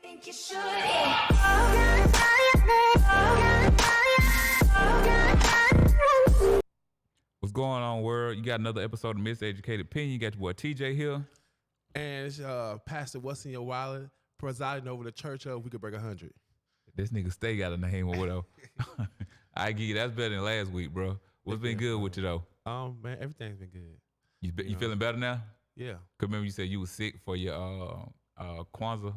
think you should. What's going on, world? You got another episode of Miseducated Opinion. You got your boy TJ here. And it's Pastor What's in Your Wallet presiding over the church of We Could Break 100. This nigga stay got a name or whatever. I give you that's better than last week, bro. What's been good with you though? Man, everything's been good. You feeling better now? Yeah. Cause remember you said you was sick for your Kwanzaa.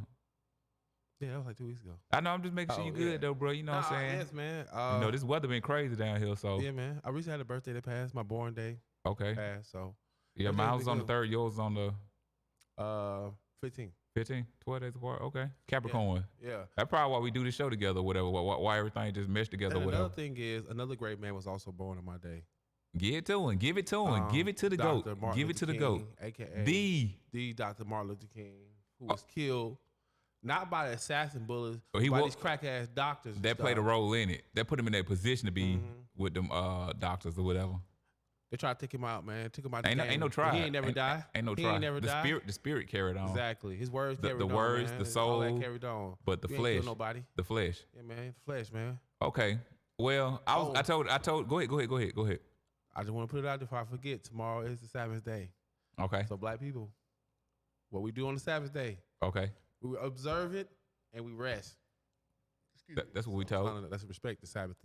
Yeah, that was like 2 weeks ago. I know. I'm just making sure you good though, bro. You know what I'm saying? Yes, man. You know this weather been crazy down here, so Yeah, man. I recently had a birthday that passed, my born day okay. passed, so Yeah, mine was on the 3rd. Yours was on the 15. 15, 12 days apart. Okay, Capricorn. Yeah. That's probably why we do this show together, whatever. Why everything just meshed together, And whatever. another thing is, another great man was also born on my day. Give it to him. Give it to him. Give it to the goat. Dr. Martin Give it to Luther the King, goat. AKA the Dr. Martin Luther King, who was killed not by assassin bullets, Oh, but by these crack ass doctors. That played a role in it. That put him in that position to be with them doctors or whatever. They tried to take him out, man. Took him out. Ain't no try. He ain't never die. Ain't no he try. Ain't never die. The spirit carried on. Exactly. His words carried The on. words, man. the soul, all that carried on. but the We ain't flesh. kill nobody. The flesh. Yeah, man. The flesh, man. Okay. Well, I told. Go ahead. I just want to put it out there before I forget. Tomorrow is the Sabbath day. Okay. So black people, what we do on the Sabbath day, Okay. we observe it and we rest. That's what we told. That's respect the Sabbath.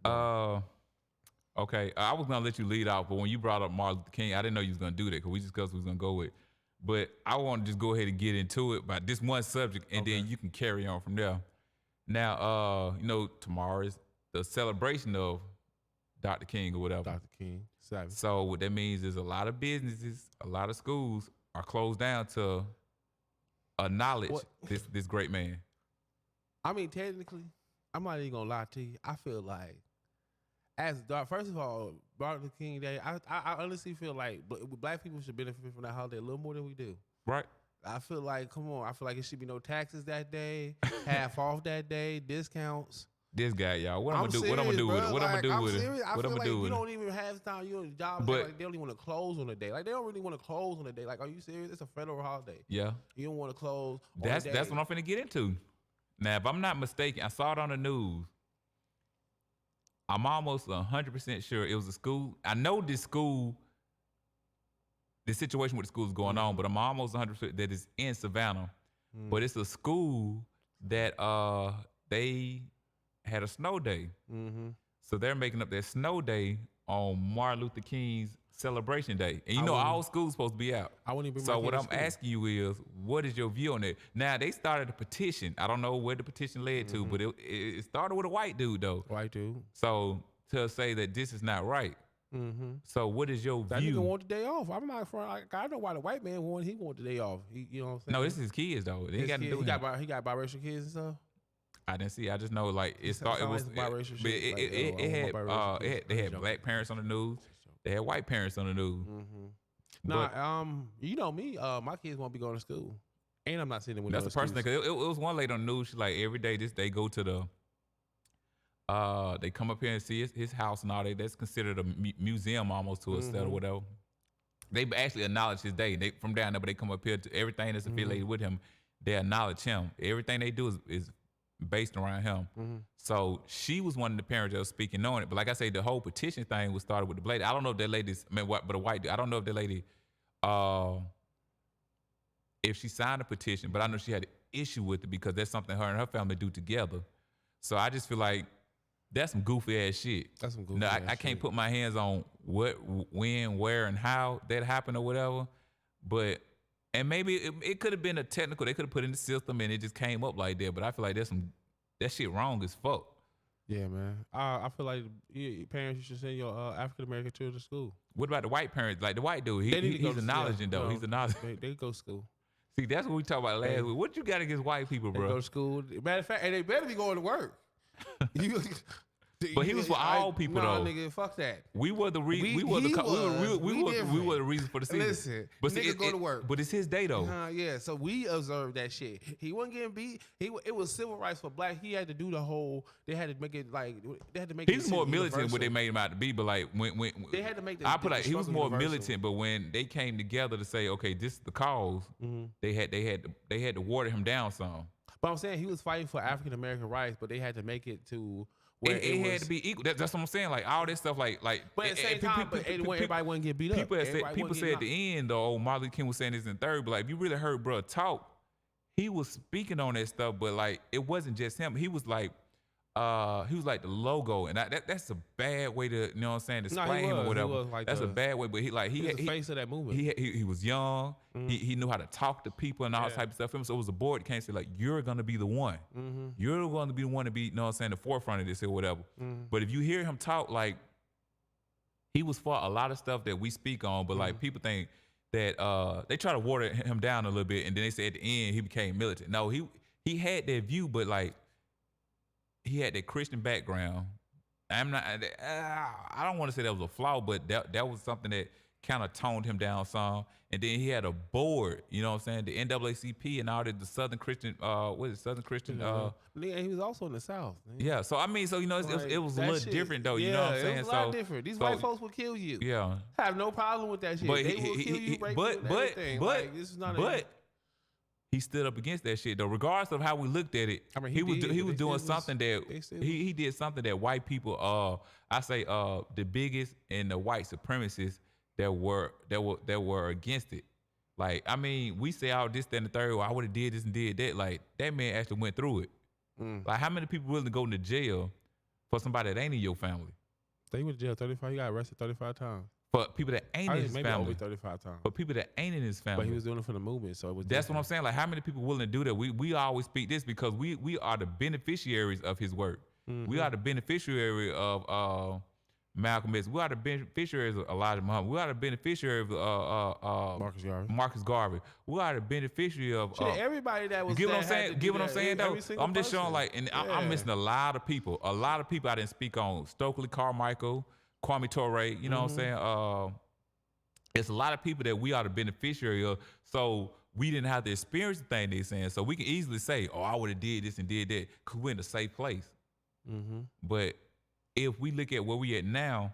Okay. I was gonna let you lead out, but when you brought up Martin Luther King, I didn't know you was gonna do that because we discussed what we was gonna go with. But I want to just go ahead and get into it by this one subject, and then you can carry on from there. Now, tomorrow is the celebration of Dr. King or whatever. Dr. King, Sabbath. So what that means is a lot of businesses, a lot of schools are closed down to acknowledge this great man. I mean, technically, I'm not even gonna lie to you. I feel like, first of all, Martin Luther King Day, I honestly feel like black people should benefit from that holiday a little more than we do. Right. I feel like, come on, I feel like it should be no taxes that day, half off that day, discounts. This guy, y'all. What I'm gonna do? Serious, What I'm gonna do with it? What I'm gonna do with it? I What I'm feel gonna like do you with it? don't even have time. You know, jobs But- like they don't even want to close on the day. Like they don't really want to close on the day. Like, are you serious? It's a federal holiday. Yeah. You don't want to close. That's on the day. what I'm finna get into. Now, if I'm not mistaken, I saw it on the news. I'm almost 100% sure it was a school. I know this school, the situation with the school is going on, but I'm almost 100% that it's in Savannah. But it's a school that they had a snow day. Mm-hmm. So they're making up their snow day on Martin Luther King's celebration day. And all schools supposed to be out. I wouldn't even. So what I'm asking you is, what is your view on it? Now, they started a petition. I don't know where the petition led to, but it started with a white dude, though. White dude. So to say that this is not right. Mm-hmm. So what is your That view? nigga want the day off. I'm not for. I know why the white man want. He want the day off. You know what I'm saying? No, this is his kids, though. They ain't got to do he it. got biracial kids and stuff. I didn't see. I just know, like, it started. It was biracial but shit. they had black parents on the news. They had white parents on the news. Mm-hmm. But- Nah, you know me. My kids won't be going to school, and I'm not sitting with. That's the person. Cause it was one lady on the news. She like every day they go to the. They come up here and see his house and all that. That's considered a museum almost to a set or whatever. They actually acknowledge his day. They from down there, but they come up here to everything that's affiliated with him. They acknowledge him. Everything they do is based around him. So she was one of the parents that was speaking on it. But like I say, the whole petition thing was started with the lady. I don't know if that lady's, but a white dude. I don't know if that lady, if she signed a petition, but I know she had an issue with it because that's something her and her family do together. So I just feel like that's some goofy ass shit. That's some goofy No, ass I can't shit. put my hands on what, when, where, and how that happened or whatever. But and maybe it could have been a technical. They could have put in the system and it just came up like that. But I feel like that shit wrong as fuck. Yeah, man. I feel like parents, you should send your African American children to school. What about the white parents? Like the white dude, They need to go he's to- acknowledging though. no, He's acknowledging. They go to school. See, that's what we talked about last week. What you got against white people, They go bro? to school. Matter of fact, and they better be going to work. But he was for all people, nah, though. nigga, fuck that. We were the reason. We We different. were the reason for the season. Listen, but nigga go to work. But it's his day though. Yeah, so we observed that shit. He wasn't getting beat. It was civil rights for black. He had to do the whole. They had to make it like they had to make. He was more militant than what they made him out to be, but like when They had to make the- I put the like he was struggle more universal. militant, but when they came together to say, okay, this is the cause, they had to water him down some. But I'm saying he was fighting for African American rights, but they had to make it to where It had to be equal. That's what I'm saying. Like all this stuff, like. But at the same time, everybody wouldn't get beat up. People said at the end though, Martin Luther King was saying this in third, but like if you really heard bro talk, he was speaking on that stuff, but like it wasn't just him. He was like the logo, and that's a bad way to, you know what I'm saying, display him or whatever. Like that's a bad way, but he was the face of that movement. He was young. He knew how to talk to people and all that type of stuff. So it was a board that came and said like, you're gonna be the one. You're going to be the one to be, you know what I'm saying, the forefront of this or whatever. But if you hear him talk, like he was for a lot of stuff that we speak on, but like people think that they try to water him down a little bit, and then they say at the end he became militant. No, he had that view, but like he had that Christian background. I don't want to say that was a flaw, but that was something that kind of toned him down some. And then he had a board, you know what I'm saying, the NAACP and all the Southern Christian, Southern Christian. Yeah, he was also in the South. Man. Yeah, so I mean, so you know, it was a little different though. You know what I'm saying? It was a lot different. These white folks will kill you. Yeah, I have no problem with that shit. But they will kill you, rape you, everything. Like, this is not he stood up against that shit though. Regardless of how we looked at it, I mean, he was doing something that he did something that white people, I say, the biggest and the white supremacists that were against it. Like, I mean, we say all this, that, and the third. Well, I would have did this and did that. Like, that man actually went through it. Like, how many people willing to go into jail for somebody that ain't in your family? They went to jail 35. He got arrested 35 times. For people that ain't in his maybe family. Over 35 times. For people that ain't in his family. But he was doing it for the movement, so it was. That's what I'm saying. Like, how many people willing to do that? We always speak this because we are the beneficiaries of his work. We are the beneficiary of Malcolm X. We are the beneficiaries of Elijah Muhammad. We are the beneficiary of Marcus Garvey. We are the beneficiary of everybody that was. Get what I'm saying? Get what I'm saying though? I'm just showing like, and I'm missing a lot of people. A lot of people I didn't speak on. Stokely Carmichael, Kwame Ture. You know what I'm saying? It's a lot of people that we are the beneficiary of. So we didn't have to experience the thing they're saying. So we can easily say, oh, I would have did this and did that because we're in a safe place. But if we look at where we at now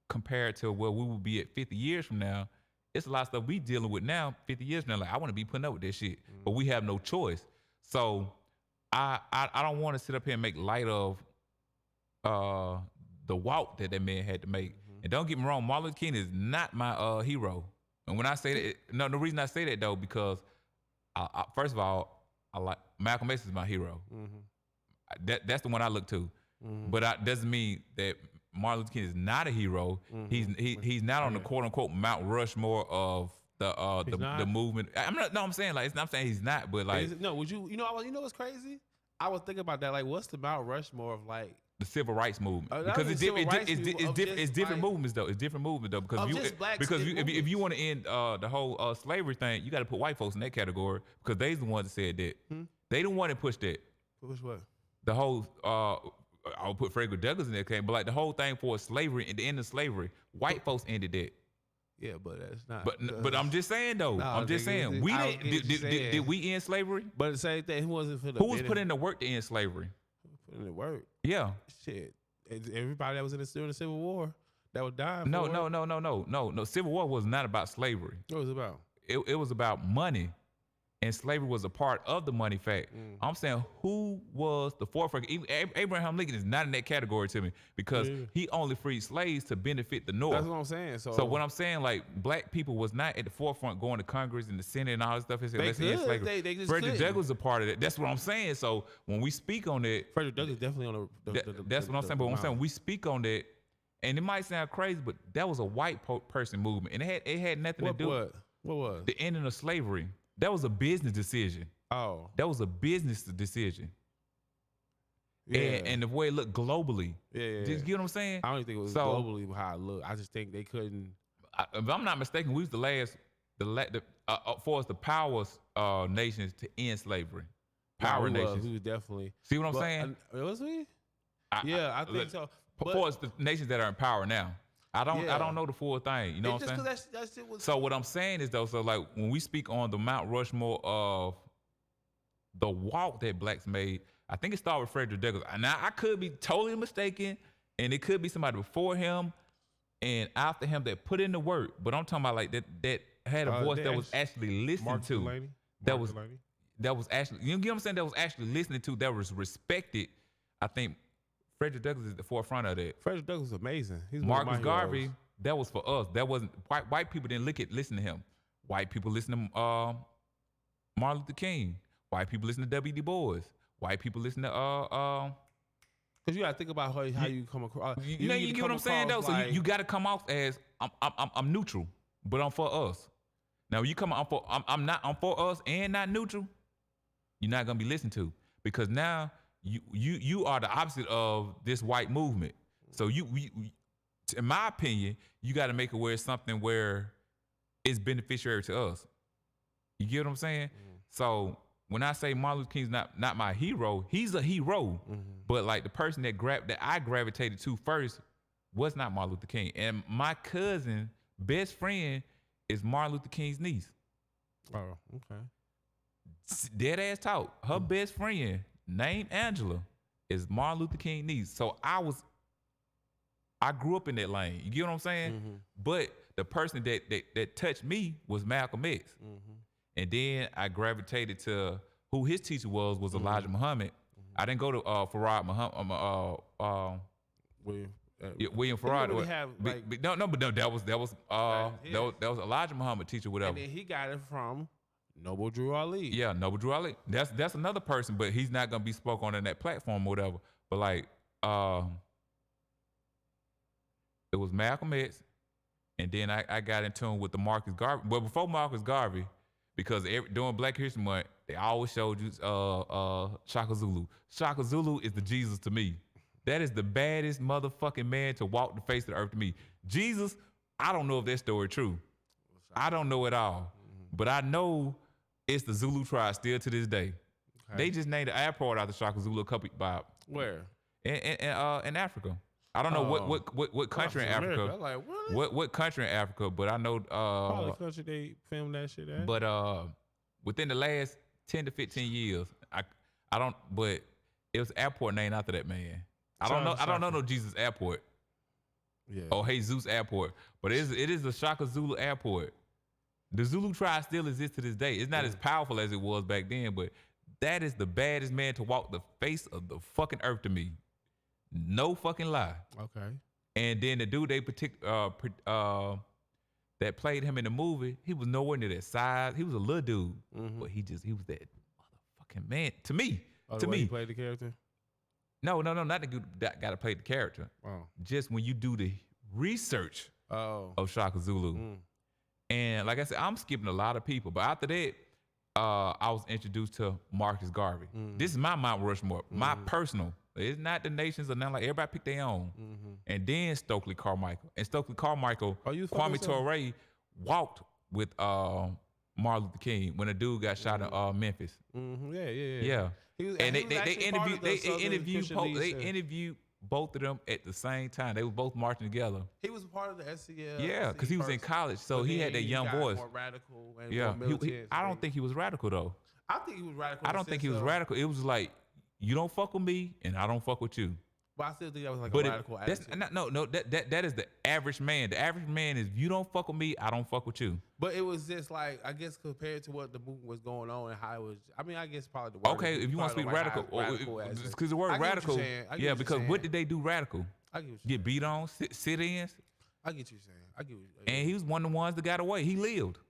compared to where we will be at 50 years from now, it's a lot of stuff we dealing with now 50 years from now. Like, I want to be putting up with this shit, but we have no choice. So I don't want to sit up here and make light of the walk that man had to make. And don't get me wrong, Martin Luther King is not my hero. And when I say that, the reason I say that though, because first of all, I like Malcolm X is my hero. That's the one I look to. But that doesn't mean that Martin Luther King is not a hero. He's not on the quote unquote Mount Rushmore of the movement. I'm saying like, I'm saying he's not, but like, no, would you know what's crazy? I was thinking about that. Like, what's the Mount Rushmore of like the civil rights movement? Because it's different movements though. It's different movements though. Because if you want to end the whole slavery thing, you got to put white folks in that category because they's the ones that said that. They the one that pushed that. Push what? The whole I'll put Frederick Douglass in that case, but like the whole thing for slavery and the end of slavery, white folks ended that. Yeah, but that's not. But I'm just saying though. I'm just saying we did we end slavery? But the same thing. Who wasn't for the? Who was putting in the work to end slavery? Put in the work. Yeah. Shit. Everybody that was during the Civil War that was dying. No. Civil War was not about slavery. What was it about? It was about money. And slavery was a part of the money fact. I'm saying who was the forefront? Abraham Lincoln is not in that category to me because he only freed slaves to benefit the North. That's what I'm saying. So what I'm saying, like, black people was not at the forefront going to Congress and the Senate and all this stuff. They just Frederick Douglass was a part of that. That's what I'm saying. So when we speak on that, Frederick Douglass definitely on that's what I'm saying. But I'm saying we speak on that, and it might sound crazy, but that was a white person movement, and it had nothing to do. What was the ending of slavery? That was a business decision. Oh. That was a business decision. Yeah. And the way it looked globally. Yeah. Just get what I'm saying? I don't even think it was globally how it looked. I just think they couldn't. If I'm not mistaken, we was the last, for us, the powers nations to end slavery. Power nations. We was definitely. See what I'm saying? Was we? I think so. For us, the nations that are in power now. I don't know the full thing. You know what I'm saying? So what I'm saying is though, so like when we speak on the Mount Rushmore of the walk that blacks made, I think it started with Frederick Douglass. Now I could be totally mistaken, and it could be somebody before him and after him that put in the work. But I'm talking about like that had a voice that was actually listened to. Delaney? That was that was actually, you get what I'm saying, that was actually listening to, that was respected. I think Frederick Douglass is the forefront of that. Frederick Douglass is amazing. He's Marcus one of my Garvey, heroes. that was for us. That wasn't white people didn't listen to him. White people listen to Martin Luther King. White people listen to W.D. Bois. White people listen to Because you gotta think about how you come across. you get what I'm saying though. So you got to come off as I'm neutral, but I'm for us. Now you come I'm for us and not neutral. You're not gonna be listened to, because now you are the opposite of this white movement. So in my opinion, you got to make it where it's something where it's beneficiary to us. You get what I'm saying? So when I say Martin Luther King's not my hero, he's a hero. But like the person that I gravitated to first was not Martin Luther King. And my cousin, best friend, is Martin Luther King's niece. Oh, okay. Dead ass talk. Her best friend, named Angela, is Martin Luther King's niece. So I grew up in that lane. You get what I'm saying? But the person that touched me was Malcolm X. And then I gravitated to who his teacher was Elijah Muhammad. I didn't go to Farad Muhammad, William Farad. Really That was Elijah Muhammad teacher, whatever. And then he got it from Noble Drew Ali. Yeah, Noble Drew Ali. That's another person, but he's not gonna be spoke on in that platform or whatever. But like, it was Malcolm X, and then I got in tune with the Marcus Garvey. Well, before Marcus Garvey, because during Black History Month, they always showed you Shaka Zulu. Shaka Zulu is the Jesus to me. That is the baddest motherfucking man to walk the face of the earth to me. Jesus, I don't know if that story true. I don't know at all. But I know it's the Zulu tribe still to this day. Okay. They just named the airport after Shaka Zulu a couple by where? In Africa. I don't know what country in Africa. I'm like, really? What country in Africa, but I know probably the country they filmed that shit at. But within the last 10 to 15 years, I don't, but it was an airport named after that man. I don't know no Jesus airport. Yeah. Or Jesus airport. But it is the Shaka Zulu airport. The Zulu tribe still exists to this day. It's not as powerful as it was back then, but that is the baddest man to walk the face of the fucking earth to me. No fucking lie. Okay. And then the dude that played him in the movie, he was nowhere near that size. He was a little dude, but he was that motherfucking man to me. Oh, to me, he played the character. No, not the dude that got to play the character. Oh. Just when you do the research of Shaka Zulu, and like I said, I'm skipping a lot of people, but after that, I was introduced to Marcus Garvey. This is my Mount Rushmore, my personal. It's not the nations or nothing. Like everybody pick their own. And then Stokely Carmichael. And Stokely Carmichael, Kwame Ture walked with Martin Luther King when a dude got shot in Memphis. Yeah. They interviewed both of them at the same time. They were both marching together. He was part of the SCL. Yeah, because he was in college, so he had that young voice. More radical and more militant. I don't think he was radical though. I think he was radical. I don't think he was radical. It was like, you don't fuck with me, and I don't fuck with you. But I still think that was like a radical attitude. That is the average man. The average man is, you don't fuck with me, I don't fuck with you. But it was just like, I guess compared to what the movement was going on and how it was, I mean, I guess probably the word. Okay, if you want to speak radical, because the word radical, yeah, because what did they do radical? I get what you're Get beat on, sit-ins? I get you saying. I get what you're saying. And he was one of the ones that got away. He lived.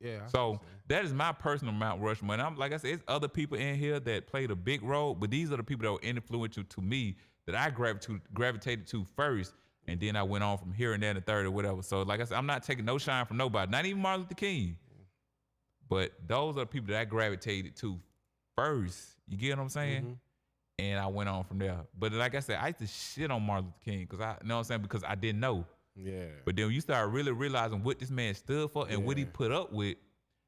Yeah. So that is my personal Mount Rushmore. And I'm like I said, it's other people in here that played a big role, but these are the people that were influential to me that I gravitated to first, and then I went on from here and there and the third or whatever. So like I said, I'm not taking no shine from nobody, not even Martin Luther King. But those are the people that I gravitated to first. You get what I'm saying? And I went on from there. But like I said, I used to shit on Martin Luther King because you know what I'm saying? Because I didn't know. Yeah. But then when you start really realizing what this man stood for and what he put up with,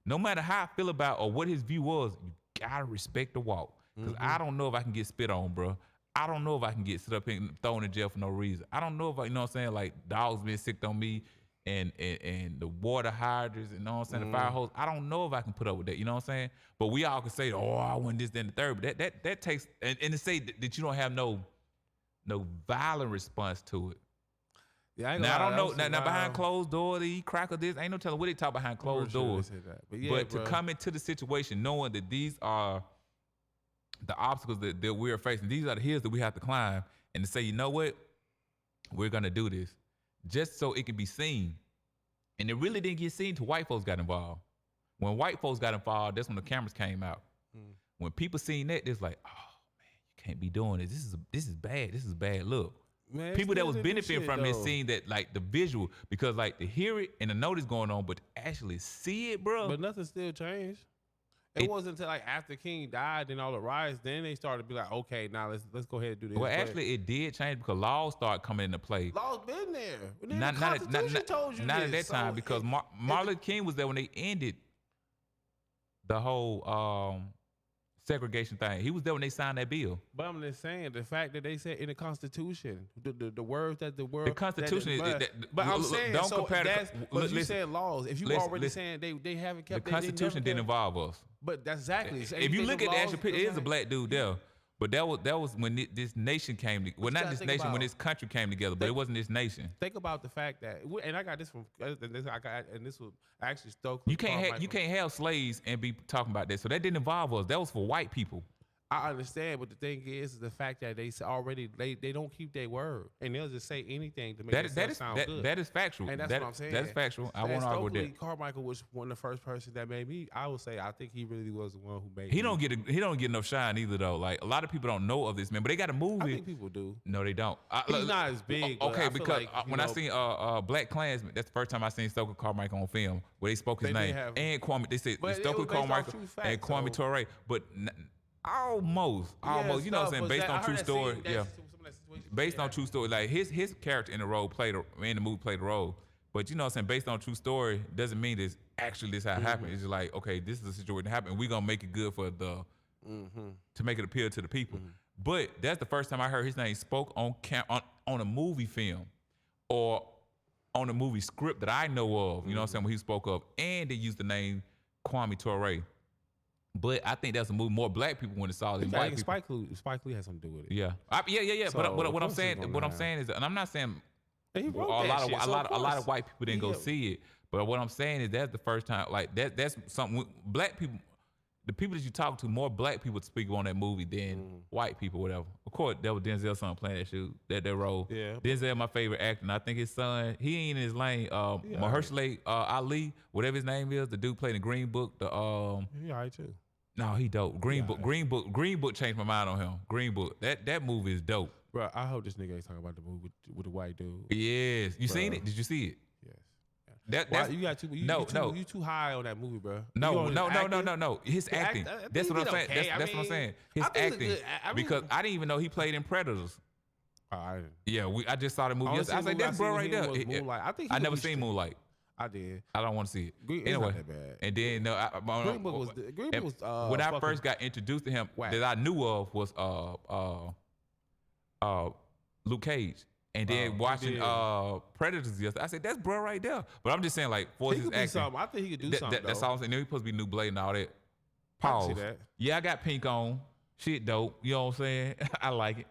no matter how I feel about or what his view was, you gotta respect the walk. Because I don't know if I can get spit on, bro. I don't know if I can get sit up here and thrown in jail for no reason. I don't know if I, you know what I'm saying, like dogs being sicked on me and the water hydrants, you know what I'm saying, the fire hose. I don't know if I can put up with that, you know what I'm saying? But we all can say, oh, I want this, then the third. But that takes, and to say that you don't have no violent response to it. Yeah, I ain't Now I gonna don't lie, know. that Now, was now behind wild. closed doors, they eat crack or this. Ain't no telling what they talk behind I'm closed sure they doors. said that. But yeah, But to bro. come into the situation knowing that these are the obstacles that we're facing, these are the hills that we have to climb, and to say, you know what, we're gonna do this, just so it can be seen. And it really didn't get seen till white folks got involved. When white folks got involved, that's when the cameras came out. When people seen that, it's like, oh man, you can't be doing this. This is bad. This is a bad look. Man, People that still was didn't do benefiting shit, from this though. scene, that like the visual, because like to hear it and to know this going on, but to actually see it, bro. But nothing still changed. It wasn't until like after King died and all the riots, then they started to be like, okay, now let's go ahead and do this. Well, But actually, it did change because laws started coming into play. law's been there. The Not Constitution told you not this. at that time, So because Martin Luther King was there when they ended the whole segregation thing. He was there when they signed that bill. But I'm just saying the fact that they said in the Constitution, the words that the word The Constitution but I'm saying don't so compare. but you Listen, said laws. If you listen, already listen. saying they haven't the kept Constitution didn't involve us. But that's exactly. If you look at the actual picture, it is a black dude there. But that was when this nation came. Well, you not gotta this think nation, when about- this country came together. But it wasn't this nation. Think about the fact that, and I got this from, and this was actually Stokely. You can't have slaves and be talking about that. So that didn't involve us. That was for white people. I understand, but the thing is the fact that they don't keep their word, and they'll just say anything to make it sound good. That is factual. And that's That- what I'm saying. That is factual. I won't argue with that. Carmichael was one of the first person that made me. I would say I think he really was the one who made. He don't get enough shine either though. Like a lot of people don't know of this man, but they got a movie. I think people do. No, they don't. He's not as big. but I Okay, feel because like, when I seen Black Klansman, that's the first time I seen Stokely Carmichael on film where they spoke his They did name have- and Kwame. They said But it Stokely was based off Carmichael true facts, and Kwame so- Ture, but almost. You know what I'm saying? Based on true story, yeah. Based on true story, like his character in the role in the movie played a role. But you know what I'm saying? Based on true story doesn't mean this actually this how it happened. It's just like, okay, this is a situation that happened. We're gonna make it good for the to make it appeal to the people. But that's the first time I heard his name spoke on on a movie film or on a movie script that I know of. You know what I'm saying? When he spoke of, and they used the name Kwame Ture. But I think that's a movie more black people when it's saw than white people. Spike Lee has something to do with it. Yeah. So, but what of I'm course saying, it's what gonna I'm saying is, and I'm not saying And he a wrote lot that of shit, a so lot of course. white people didn't go see it. But what I'm saying is that's the first time, like that's something black people, the people that you talk to, more black people speak on that movie than white people, whatever. Of course, that was Denzel's son playing that shoot, that role. Yeah. Denzel, my favorite actor, and I think his son, he ain't in his lane. Mahershala Ali, whatever his name is, the dude playing the Green Book. The Yeah, I too. No, he dope. Green Book changed my mind on him. Green Book. That movie is dope. Bro, I hope this nigga ain't talking about the movie with the white dude. Yes. You seen it? Did you see it? Yes. That's You got too. You too high on that movie, bro. No. His acting. That's what I'm saying. That's what I'm saying. His acting. Because I didn't even know he played in Predators. I just saw the movie. I was like, that's bro right there. I never seen Moonlight. I did. I don't want to see it. It's Anyway, not that bad. and then Green Book was when I first got introduced to him, whack. that I knew of was Luke Cage. And then watching Predators yesterday, I said, that's bro right there. But I'm just saying, like, for his acting. I think he could do something. That's all I'm saying. He's supposed to be New Blade and all that. I can see Pause. that. Yeah, I got pink on. Shit dope. You know what I'm saying? I like it.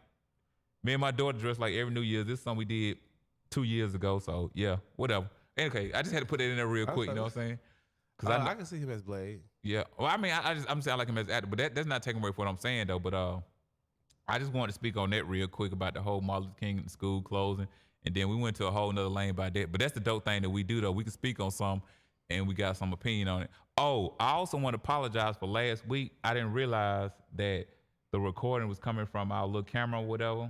Me and my daughter dress like every New Year's. This is something we did 2 years ago. So, yeah, whatever. Okay, I just had to put it in there real quick. You know what I'm saying? Because I can see him as Blade. Yeah. Well, I mean, I'm saying I like him as an actor, but that's not taking away from what I'm saying, though. But I just wanted to speak on that real quick about the whole Martin Luther King school closing. And then we went to a whole nother lane by that. But that's the dope thing that we do, though. We can speak on some, and we got some opinion on it. Oh, I also want to apologize for last week. I didn't realize that the recording was coming from our little camera or whatever.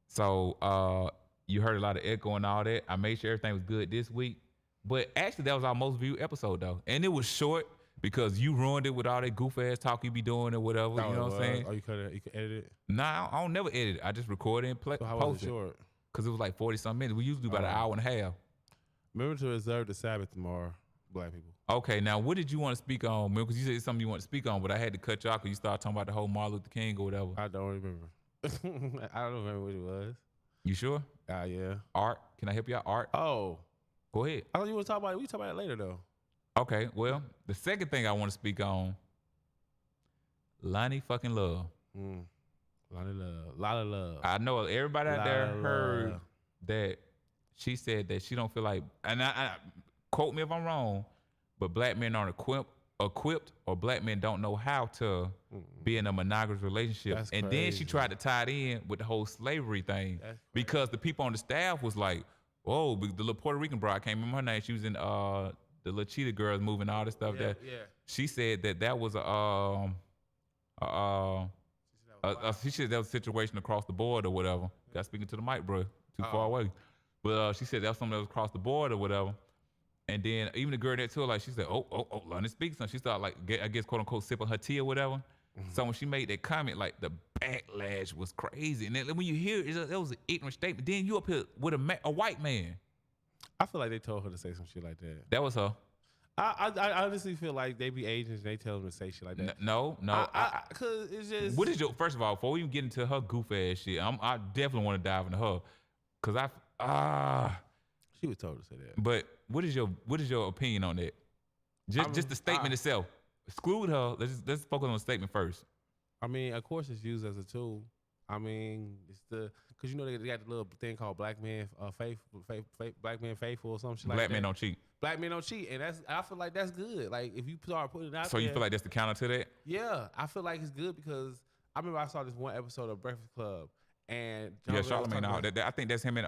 So you heard a lot of echo and all that. I made sure everything was good this week. But actually, that was our most viewed episode, though. And it was short because you ruined it with all that goof-ass talk you be doing or whatever. You know what I'm saying? Oh, you could edit it? Nah, I don't never edit it. I just record it and So how was post it it. short? Because it was like 40-something minutes. We usually do about an hour and a half. Remember to reserve the Sabbath tomorrow, black people. Okay, now what did you want to speak on? Because you said something you want to speak on, but I had to cut you off because you started talking about the whole Martin Luther King or whatever. I don't remember. I don't remember what it was. You sure? Yeah. Art. Can I help you out? Art? Oh. Go ahead. I thought you want to talk about it. We talk about it later, though. Okay, well, the second thing I want to speak on, Loni fucking Love. Lot of love. I know everybody out there heard that she said that she don't feel like, and I quote me if I'm wrong, but black men aren't equipped or black men don't know how to be in a monogamous relationship. That's and crazy. then she tried to tie it in with the whole slavery thing because the people on the staff was like, oh, the little Puerto Rican bride, I can't remember her name. She was in the little Cheetah Girls moving all this stuff. She said that was she said that was a situation across the board or whatever. Got speaking to the mic, bro. Too far away. But she said that was something that was across the board or whatever. And then even the girl that told her, like, she said, oh, Loni speaks. And she started, like, I guess, quote unquote, sipping her tea or whatever. So when she made that comment, like, the backlash was crazy. And then when you hear it, was an ignorant statement. Then you up here with a white man. I feel like they told her to say some shit like that. That was her. I honestly feel like they be agents and they tell them to say shit like that. No. Cause it's just. What is your, first of all, before we even get into her goof ass shit, I definitely want to dive into her. Cause she was told to say that. But what is your opinion on that? Just the statement itself. Exclude her. Let's focus on the statement first. I mean, of course, it's used as a tool. I mean, it's because you know they got the little thing called black man black man faithful or something. Black men don't cheat. Black men don't cheat, and I feel like that's good. Like if you start putting it out. So you feel like that's the counter to that? Yeah, I feel like it's good because I remember I saw this one episode of Breakfast Club. And Charlamagne, I think that's him and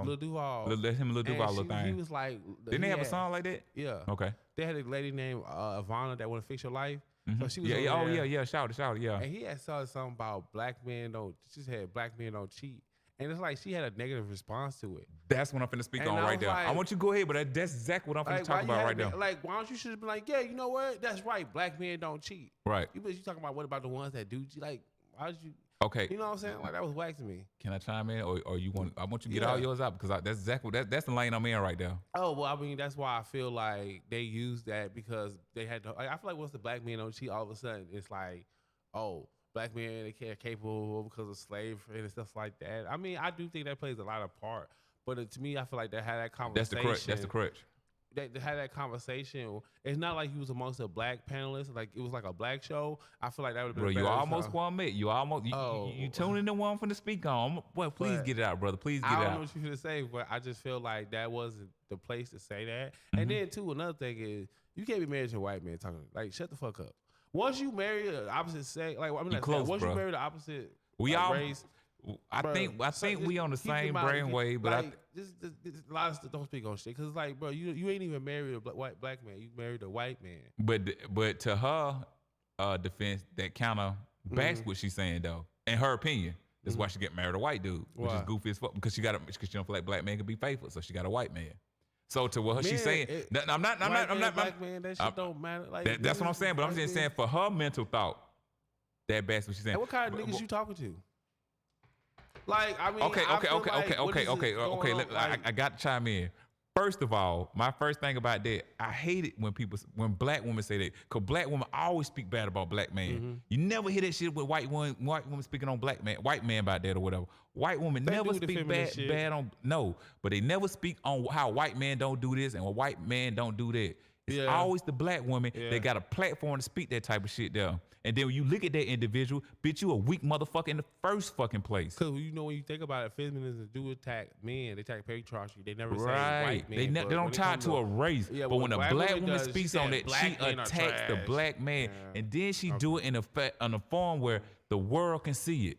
Lil Duval. Him and Lil Duval little thing. He was like, didn't they have a song like that? Yeah. Okay. They had a lady named Ivana that want to fix your life. Mm-hmm. So she was shout it, yeah. And he had said something about black men don't. She said black men don't cheat, and it's like she had a negative response to it. That's what I'm finna speak on right there. Like, I want you to go ahead, but that's exactly what I'm finna talk about right now. Like, why don't you should be like, yeah, you know what? That's right. Black men don't cheat. Right. You talking about what about the ones that do cheat? Like, why did you? Okay. You know what I'm saying? Like that was whack to me. Can I chime in, or you want? I want you to get all yours out because that's exactly that's the lane I'm in right there. Oh well, I mean that's why I feel like they used that because they had to. Like, I feel like once the black men don't cheat, all of a sudden it's like, oh, black men they can't capable because of slavery and stuff like that. I mean, I do think that plays a lot of part, but to me, I feel like they had that conversation. That's the crutch. They had that conversation. It's not like you was amongst a black panelist. Like it was like a black show. I feel like that would have been. Bro, you almost want me. You tuning in one from the speak on. Well, please get it out, brother. Please get it out. I don't know what you're gonna say, but I just feel like that wasn't the place to say that. Mm-hmm. And then too, another thing is you can't be married to a white man talking like shut the fuck up. Once you marry the opposite sex, like I mean, once you marry the opposite race. I think we on the same brainwave, but like, a lot of stuff don't speak on shit because like, bro, you ain't even married a black man. You married a white man. But to her defense, that kind of backs what she's saying though. In her opinion, that's why she get married a white dude, which is goofy as fuck because she don't feel like black man can be faithful, so she got a white man. So to what she's saying, I'm not black man. That shit don't matter. Like that's what I'm saying. But I'm just saying for her mental thought, that backs what she's saying. And what kind of niggas you talking to? Like, I mean, okay. I got to chime in. First of all, my first thing about that, I hate it when black women say that, because black women always speak bad about black men. Mm-hmm. You never hear that shit with white women speaking on white man about that or whatever. White women never speak bad on, but they never speak on how white men don't do this and what white men don't do that. It's always the black woman that got a platform to speak that type of shit there. And then when you look at that individual, bitch, you a weak motherfucker in the first fucking place. Because you know when you think about it, feminism do attack men. They attack patriarchy. They never say white men. They don't tie it to a race. Yeah, but when a black woman speaks on that, she attacks the black man. Yeah. And then she do it in a form where the world can see it.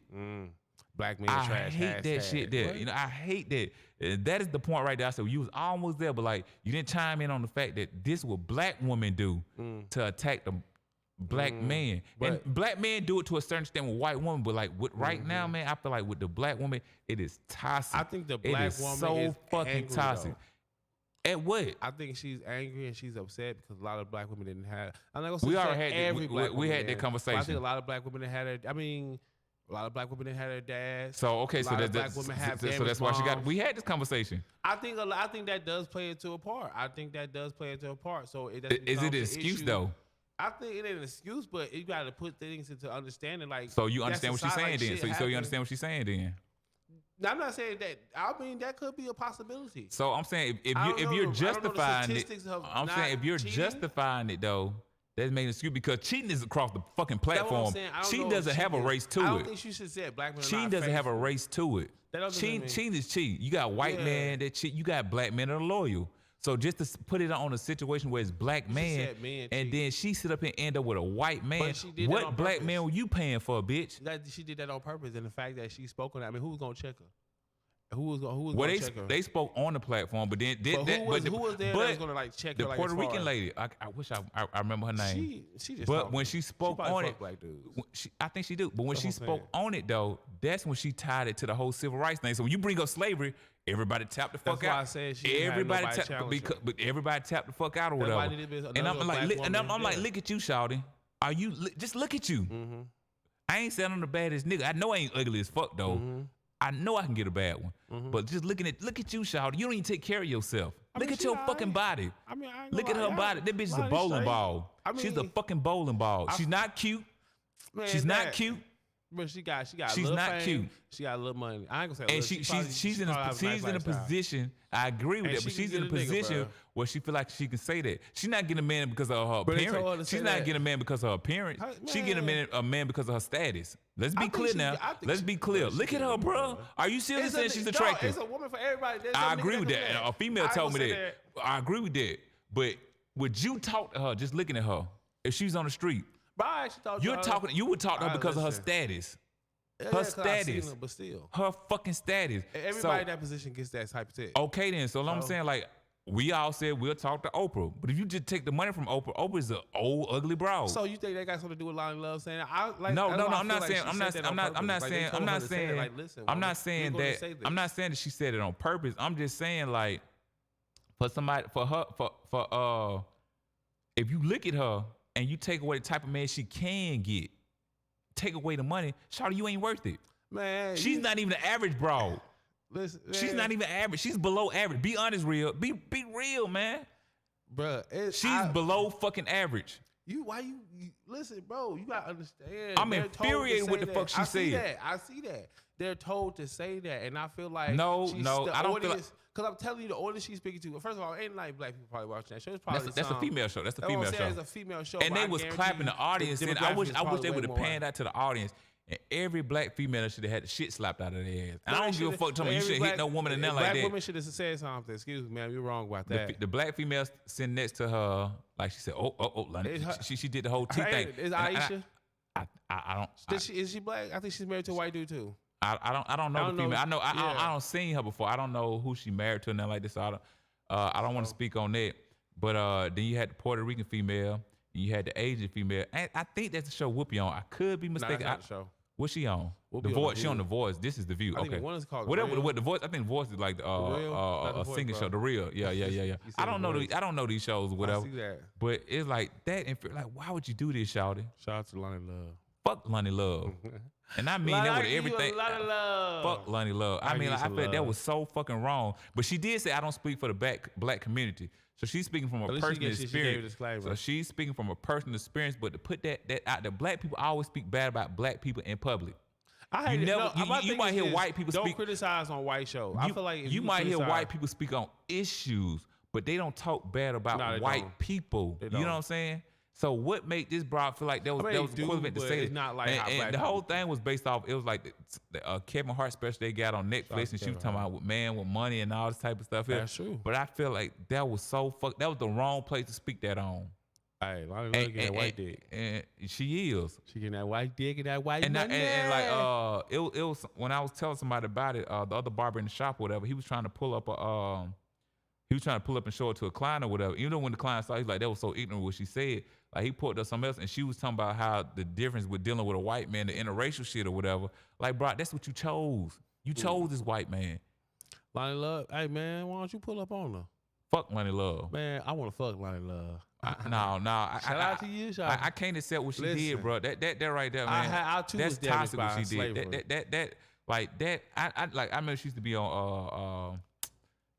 Black men trash. I hate that shit there. You know, I hate that. That is the point right there. I said, you was almost there, but like you didn't chime in on the fact that this is what black women do to attack the black man. And black men do it to a certain extent with white women, but like right now, man, I feel like with the black woman, it is toxic. I think the black woman so is fucking angry, toxic. Though. At what? I think she's angry and she's upset because a lot of black women didn't have. I'm not gonna say we had that conversation. I think a lot of black women had it. I mean, a lot of black women had their dads. So okay, so that's why she got. We had this conversation. I think that does play into a part. So is it an excuse though? I think it ain't an excuse, but you got to put things into understanding. Like, so you understand what she's saying then? So you understand what she's saying then? I'm not saying that. I mean, that could be a possibility. So I'm saying if you're justifying it, I'm saying if you're justifying it though, That's making an excuse because cheating is across the fucking That's what I'm platform. saying. I don't Cheating know doesn't if have a cheating- race to I don't it. think she should say black men are Cheating not doesn't have a faithful. race to it. That doesn't mean- Cheating is cheating. You got white Yeah. men that cheat. You got black men that are loyal. So just to put it on a situation where it's black man, said men and cheat. then she sit up and end up with a white man. But she did that What on black purpose. man were you paying for, bitch? That she did that on purpose, and the fact that she spoke on that. I mean, who was gonna check her? Who was Well, gonna check her? they spoke on the platform, but then But who was there that was gonna like check the her? Like, Puerto as far Rican as- lady. I wish I remember her name. She just. But talking. when she spoke probably on fuck it, black dudes. I think she do. But when That's she what I'm spoke on it, though, that's when she tied it to the whole civil rights thing. So when you bring up slavery, everybody tap the fuck That's why out. I said she didn't have everybody nobody tap challenge because, her. but everybody tap the fuck out or That's why whatever. I needed And I'm another like, black and I'm woman like, there. look at you, shawty. Are you just look at you? Mm-hmm. I ain't saying I'm the baddest nigga. I know I ain't ugly as fuck though. Mm-hmm. I know I can get a bad one. But just look at you, shawty. You don't even take care of yourself. Look mean, at she your alright. fucking body. I mean, I ain't Look at gonna her lie, body. That bitch is a Lonnie bowling straight. ball. I She's a mean, fucking bowling ball. She's not cute. Man, She's not that- cute. But she got She's a little not fame. probably- She got a little money. I ain't gonna say. And little. she's in a nice lifestyle. position. I agree with And that, but she can she's in a get a nigga, position bruh. where she feel like she can say that. She's not getting a man because of her But they told her appearance. to She's say not that. getting a man because of her appearance. Hey, She getting man. a man because of her status. Let's I be think clear she- now. I think Let's she- be clear. bruh, she Look at getting her, a bro. bruh. Are you serious It's saying a- she's dog, attractive? It's a woman for everybody. There's I some agree niggas with do that. A female I ain't told me gonna say that. I agree with that. But would you talk to her just looking at her if she's on the street? But I actually thought You would talk to her Alright, because of her listen. status. Yeah, her 'cause I seen status. her, but still, Her fucking status. everybody in that position gets that type of text. Okay then. So I'm So- saying like we all said we'll talk to Oprah, but if you just take the money from Oprah, Oprah's an old ugly broad. So you think that got something to do with Lonnie Love saying? I like. no, that's no, why no. I I'm feel not like saying. she I'm said not. that I'm on not. I'm purpose. not Like, they saying. told I'm her not to say it. saying. Like, listen, I'm woman, not saying you're gonna that. say this. I'm not saying that she said it on purpose. I'm just saying like for somebody for her for if you look at her and you take away the type of man she can get, take away the money, shawty, you ain't worth it. Man, She's not even an average broad. Listen, She's man, not even average. She's below average. Be honest, real. Be real, man. bruh. She's below fucking average. Why you listen, bro? You gotta understand. I'm They're told to infuriated with say the that. fuck she I see said. that. I see that. They're told to say that, and I feel like No, she's no, the I don't feel audience, because I'm telling you, the audience she's speaking to. First of all, ain't like black people probably watching that show. It's probably That's a female show. That's a That's what female I'm show. saying, it's a female show. And but they I was guarantee clapping the you audience. And I demographic wish is they probably would way have more. panned that to the audience. And every black female should have had the shit slapped out of their ass. And I don't give a fuck. Tell me you shouldn't hit no woman in there like Black that. women should have said something. Excuse me, ma'am, you're wrong about that. The black female sitting next to her, like she said, Lonnie. It's her- She did the whole T thing. Is And Aisha? I don't. Is she black? I think she's married to a white dude too. I don't know I the don't know. female. I know Yeah. I don't seen her before. I don't know who she married to and nothing like this. So I don't want to speak on that. But then you had the Puerto Rican female, and you had the Asian female. And I think that's the show Whoopi on. I could be Nah, mistaken. that's not the show. What's she on? Whoopi The on Voice. The She on View. The Voice. This is The View. I think Okay. one is called The Whatever. Real. What The Voice? I think The Voice is like Real? Not The a Voice, singing bro. show. The Real. Yeah. You said I don't The know. Voice. I don't know these shows or I whatever. see that. But it's like that. And like, why would you do this, shawty? Shout out to Lonnie Love. Fuck Lonnie Love. And I mean that with everything. A lot of love. Fuck Lonnie Love. I I mean, give like, you I some feel that love. was so fucking wrong. But she did say I don't speak for the black community. So she's speaking from a At least she personal gave- she gave a experience. disclaimer. So she's speaking from a personal experience. But to put that out there, black people always speak bad about black people in public. I hate You it. never- No, you- my you thing might is hear this, white people don't speak- criticize on white shows. I feel like if you might hear criticize- white people speak on issues, but they don't talk bad about No, they white don't. people. They You know don't. what I'm saying? So what made this broad feel like that was I mean, that was they do, equivalent to but say it's that? not like how and black the whole people thing was based off. It was like the Kevin Hart special they got on Netflix, and she was talking about with man with money and all this type of stuff. Here. That's true. But I feel like that was so that was the wrong place to speak that on. Hey, Lonnie Love getting that white dick. And she is. She getting that white dick and that white And, money. like it was when I was telling somebody about it, the other barber in the shop or whatever, he was trying to pull up and show it to a client or whatever. Even though when the client saw, he's like, that was so ignorant what she said. Like he pulled up something else and she was talking about how the difference with dealing with a white man, the interracial shit or whatever. Like, bro, that's what you chose. You chose this white man. Lonnie Love, hey man, why don't you pull up on her? Fuck Lonnie Love. Man, I want to fuck Lonnie Love. No. Shout out to you, shout I can't accept what she Listen. did, bro. That right there, man. I too that's was damaged toxic what by she did. slavery. That like that. I remember she used to be on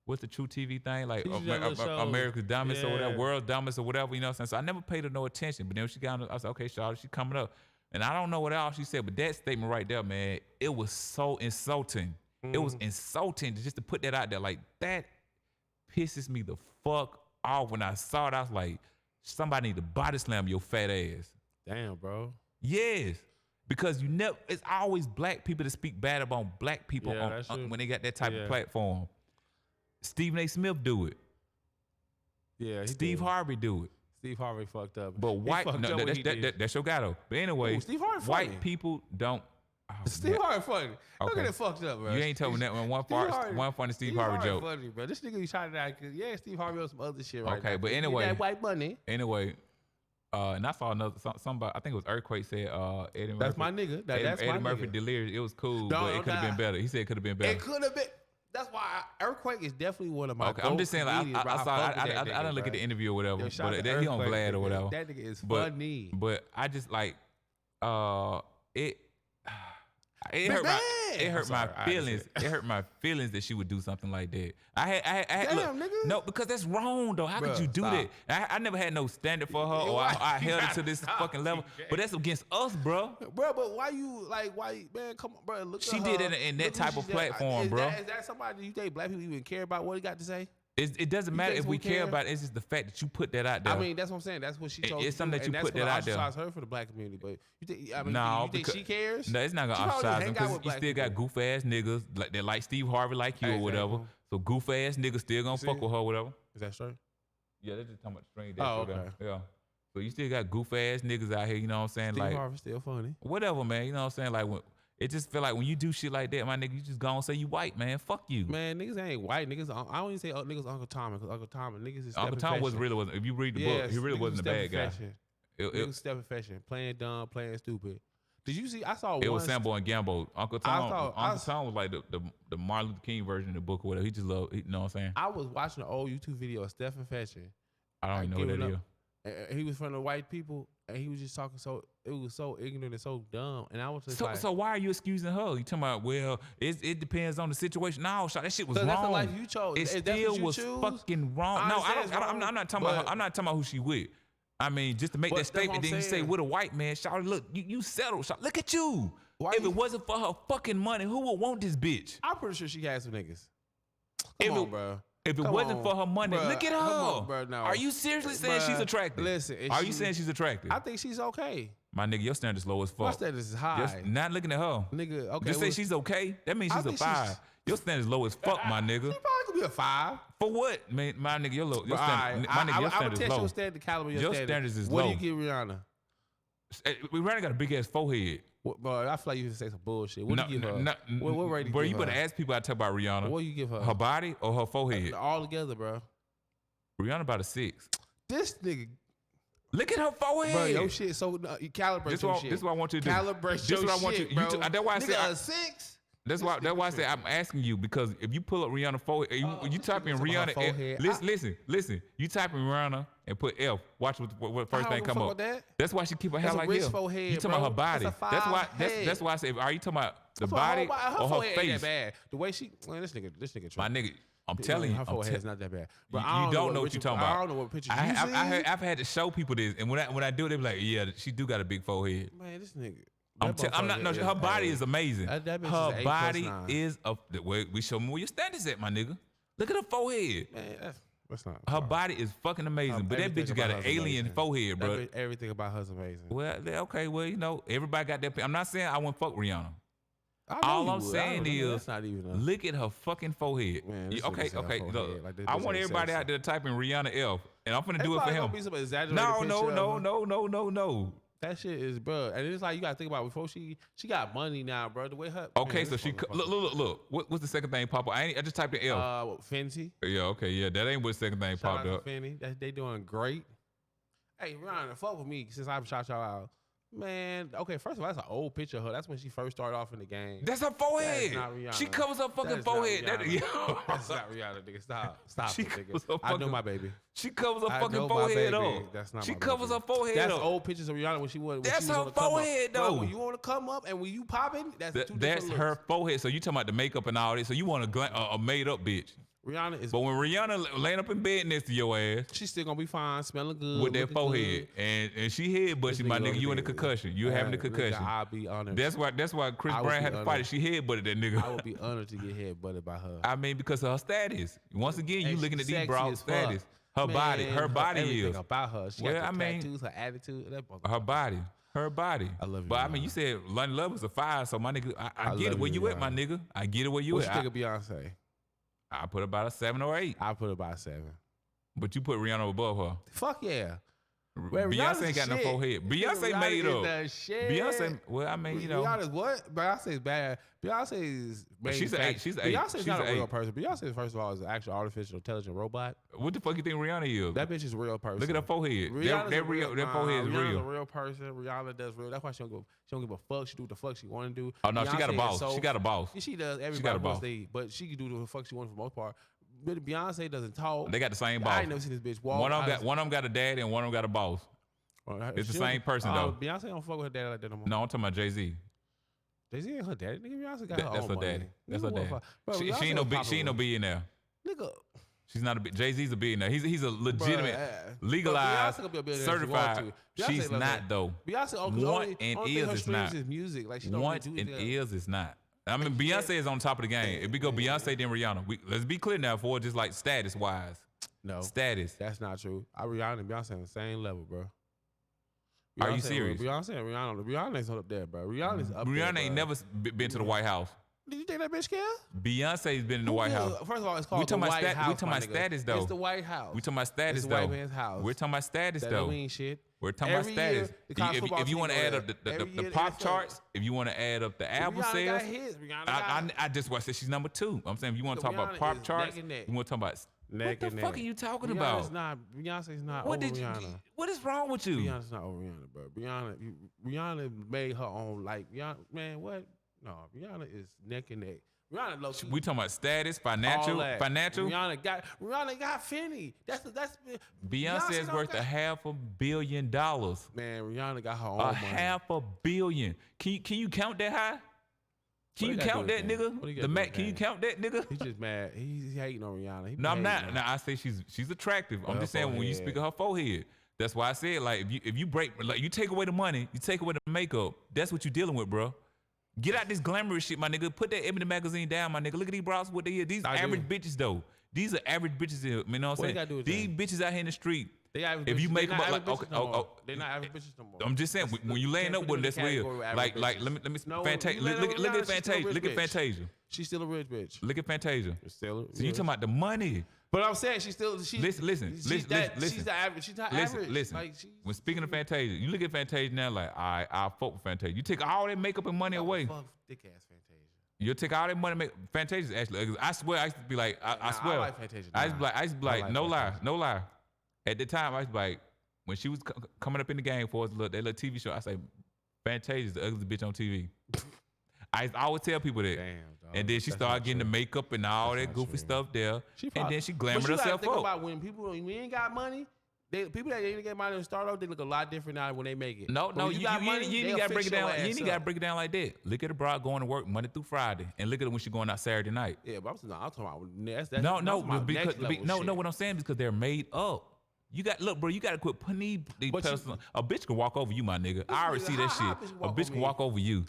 what's the True TV thing, like She used to do that little show. America's Dumbest or whatever, Yeah. World's Dumbest or whatever. You know what I'm saying? So I never paid her no attention. But then when she got on, I was like, okay, Charlotte, she coming up, and I don't know what else she said, but that statement right there, man, it was so insulting. It was insulting just to put that out there. Like that pisses me the fuck off. When I saw it, I was like, somebody need to body slam your fat ass. Damn, bro. Yes. Because it's always black people that speak bad about black people when they got that type of platform. Stephen A. Smith do it. Yeah, Steve Harvey do it. Steve Harvey fucked up. But white, that's your guy though. But anyway, Steve Harvey white funny. people don't. Oh, Steve Harvey funny. Look at it fucked up, bro. You ain't told me that one funny Steve Harvey joke. Funny, bro. This nigga be trying to act. Yeah, Steve Harvey on some other shit right now. Okay, but anyway, that white money. Anyway, and I saw somebody. I think it was Earthquake said Eddie Murphy. That's my nigga. That's Eddie my Murphy nigga. delirious. It was cool, but it could have been better. He said it could have been better. It could have been. That's why Earthquake is definitely one of my. Okay, I'm just saying. Like, I didn't look at the interview or whatever, but he on Glad or whatever. That nigga is funny. But I just like it. It hurt my feelings. It hurt my feelings that she would do something like that. I had Damn, nigga. No, because that's wrong though. How could you do that? I never had no standard for her, or I held her to this fucking level. But that's against us, bro. Bro, but why man? Come on, bro. Look. She at did her. it in that type of platform, bro. Is that somebody you think black people even care about what he got to say? It doesn't matter if we care about it. It's just the fact that you put that out there. I mean, that's what I'm saying. That's what she chose. It's something that you put that out there. Her for the black community, but you think? I mean, no, you think she cares? No, it's not gonna ostracize them because you still got goof ass niggas that like Steve Harvey, like you or whatever. So goof ass niggas still gonna fuck with her, or whatever. Is that straight? Yeah, they're just talking about straight. Oh, okay. Yeah. So you still got goof ass niggas out here. You know what I'm saying? Steve Harvey still funny. Whatever, man. You know what I'm saying? Like it just feel like when you do shit like that, my nigga, you just go and say you white, man. Fuck you. Man, niggas ain't white. Niggas, I don't even say niggas Uncle Tom, because Uncle Tom and niggas is Uncle Tom wasn't. If you read the book, he really wasn't a bad guy. Niggas stepping fashion, playing dumb, playing stupid. Did you see? I saw it was Sambo and Gambo. Uncle Tom was like the Martin Luther King version of the book or whatever. He just loved. You know what I'm saying? I was watching an old YouTube video of Stephen Fashion. I don't even know who that is. And he was from the white people, and he was just talking it was so ignorant and so dumb. And I was just so why are you excusing her? You talking about, well, it depends on the situation. No, that shit was wrong. That's the life you chose. It still was fucking wrong. No, I'm not talking about her. I'm not talking about who she with. I mean, just to make that statement, then you say with a white man, Shawty, look, you settled. Shawty, look at you. If it wasn't for her fucking money, who would want this bitch? I'm pretty sure she had some niggas. Come on, bro. If it wasn't for her money, look at her. On, bro, no. Are you seriously saying she's attractive? Listen, are you saying she's attractive? I think she's okay. My nigga, your standard's low as fuck. My standards is high. Just not looking at her. Nigga, okay. Just say she's okay. That means she's a 5. Your standard's low as fuck, my nigga. She probably could be a 5. For what? Man, my nigga, your standard, my nigga, your standard's low. Your standard caliber. Your standards is low. low. What do you give Rihanna? Rihanna got a big ass forehead. Bro, I feel like you can say some bullshit. What do you give her? What rating? Bro, you better ask people I talk about Rihanna. What do you give her? Her body or her forehead? All together, bro. Rihanna about a 6. This nigga. Look at her forehead. Bro, your shit. So you calibrate your shit. This is what I want you to do. Calibrate your shit, bro. That's why I said a 6. That's why I say I'm asking you, because if you pull up Rihanna forehead, you type in Rihanna. Listen. You type in Rihanna and put F. Watch what first thing come up. That's why she keep her hair like this. You talking about her body? That's why I say, are you talking about the body or her face? Ain't that bad. The way she, man, this nigga. My nigga. I'm telling you, her forehead's not that bad. But you don't know what you're talking about. I don't know what pictures you see. I've had to show people this, and when I do it, they be like, yeah, she do got a big forehead. Man, this nigga. I'm not. No, her body is amazing. Her body is we show me where your standards at, my nigga. Look at her forehead. Man, that's not. Her body is fucking amazing, but that bitch got an alien forehead, bro. Everything about her's amazing. Well, okay, well, you know, everybody got that. I'm not saying I wouldn't fuck Rihanna. All I'm saying is, look at her fucking forehead. Man, okay. Look, like I want everybody out there typing Rihanna F, and I'm finna do it for him. No. That shit is, bro. And it's like you gotta think about it, before she got money now, bro. The way her. Okay, man, so she look. What's the second thing pop up? I just typed in F. Fenty. Yeah, okay, yeah. That ain't what the second thing popped up. Fenty. They doing great. Hey, Rihanna, fuck with me since I've shot y'all out. Man, okay, first of all, that's an old picture of her. That's when she first started off in the game. That's her forehead. That's not Rihanna. She covers her fucking forehead. That's not Rihanna, nigga. Stop it, nigga. I know my baby. She covers her fucking forehead though. That's not she covers her forehead That's though. old pictures of Rihanna when she was. That's her forehead though. When you want to come up and when you popping, that's her forehead. So you talking about the makeup and all this. So you want a made up bitch. Rihanna is. But when Rihanna laying up in bed next to your ass, she's still gonna be fine, smelling good with that forehead, and she head butting, my nigga. You in the concussion. You having the concussion. I'll be honored. That's why Chris Brown had to fight it. She head butted that nigga. I would be honored to get head butted by her. I mean, because of her status. Once again, you looking at these broad status. Her body everything is. about her. She Well, got I the mean, tattoos, her attitude. That her body. I love you. But I mean, you said Loni Love was a 5, so my nigga, I get it where you at, my nigga. I get it where you what at. you think of Beyonce? I put about a 7 or 8. I put about 7. But you put Rihanna above her. Fuck yeah. Beyonce ain't got no forehead. Beyonce made up. Beyonce, well, I mean, you know. Rihanna's what? Beyonce's bad. Beyonce's She's an 8. She's an 8. Beyonce's not a real person. Beyonce, first of all, is an actual artificial intelligent robot. What the fuck you think Rihanna is? That bitch is a real person. Look at her forehead. That forehead is Rihanna's real. a real person. Rihanna does real. That's why she don't give a fuck. She do what the fuck she want to do. Oh, no, she got a boss. She got a boss. She does. Everybody wants to eat, but she can do the fuck she wants for the most part. But Beyonce doesn't talk. They got the same boss. I ain't never seen this bitch walk. One of them got a daddy and one of them got a boss. It's the same person though. Beyonce don't fuck with her daddy like that no more. No, I'm talking about Jay-Z. Jay-Z ain't her daddy. Nigga, Beyonce got her That's own her money. daddy. That's her Nigga, daddy. bro, She ain't no billionaire. Nigga. She's not a Jay-Z's a billionaire. He's a legitimate, legalized, certified. She's not though. Beyonce Want and is not. Is music. Like she don't Want really do and is not. I mean, Beyonce is on top of the game. If we go Beyonce, then Rihanna. Let's be clear now for just like status wise. No. Status. That's not true. Rihanna and Beyonce on the same level, bro. Are you serious? Beyonce and Rihanna's up there, bro. Rihanna's up there. Rihanna ain't never been to the White House. Did you think that bitch care? Beyonce's been in the White House. First of all, it's called the White House. We talking about status though. It's the White House. We talking about status it's though. The white man's house. We're talking about status that though. Don't mean shit. We're talking about status. If you want to add up the pop charts, if you want to add up the album sales, I just want to say she's number 2. I'm saying if you want to talk about pop charts, you want to talk about. What the fuck are you talking about? Beyonce's not over Rihanna. What is wrong with you? Beyonce's not over Rihanna, bro. Rihanna made her own, like, man, what? No, Rihanna is neck and neck. Rihanna low key. We talking about status, financial. Rihanna got Finney. That's Beyonce is worth $500 million. Man, Rihanna got her own money. $500 million. Can you count that high? Can you count that, nigga? Can you count that, nigga? He's just mad. He's hating on Rihanna. No, I'm not. No, I say she's attractive. I'm just saying when you speak of her forehead. That's why I said, like, if you break, like, you take away the money, you take away the makeup. That's what you're dealing with, bro. Get out this glamorous shit, my nigga. Put that Ebony magazine down, my nigga. Look at these bras, what they are. These average bitches, though. These are average bitches. You know what I'm saying? These bitches out here in the street. If you make them up like, okay, they're not average bitches no more. I'm just saying, when you laying up with them, that's real. Like, let me. Fantasia. Look at Fantasia. Look at Fantasia. She's still a rich bitch. Look at Fantasia. So you talking about the money? But I'm saying she's still. Listen. She's the average. She's not average. Listen. Like, when speaking of Fantasia, you look at Fantasia now, like, I'll fuck with Fantasia. You take all that makeup and money away. Fuck thick ass Fantasia. You take all that money. Fantasia's actually ugly. I swear, I used to be like, I swear. I like Fantasia. I used to be like, no lie. At the time, I used to be like, when she was coming up in the game for us, that little TV show, I say, Fantasia's the ugliest bitch on TV. I always tell people that. Damn, dog. And then she started getting the makeup and all that goofy stuff there. And then she glamored herself think up. About when we ain't got money, people that ain't get money to start off, they look a lot different now when they make it. No, you ain't got to break it down. You ain't got to break it down like that. Look at the broad going to work Monday through Friday, and look at her when she going out Saturday night. Yeah, but I'm talking about no. What I'm saying is because they're made up. You got bro. You got to quit putting these personal. A bitch can walk over you, my nigga. I already see that shit. A bitch can walk over you.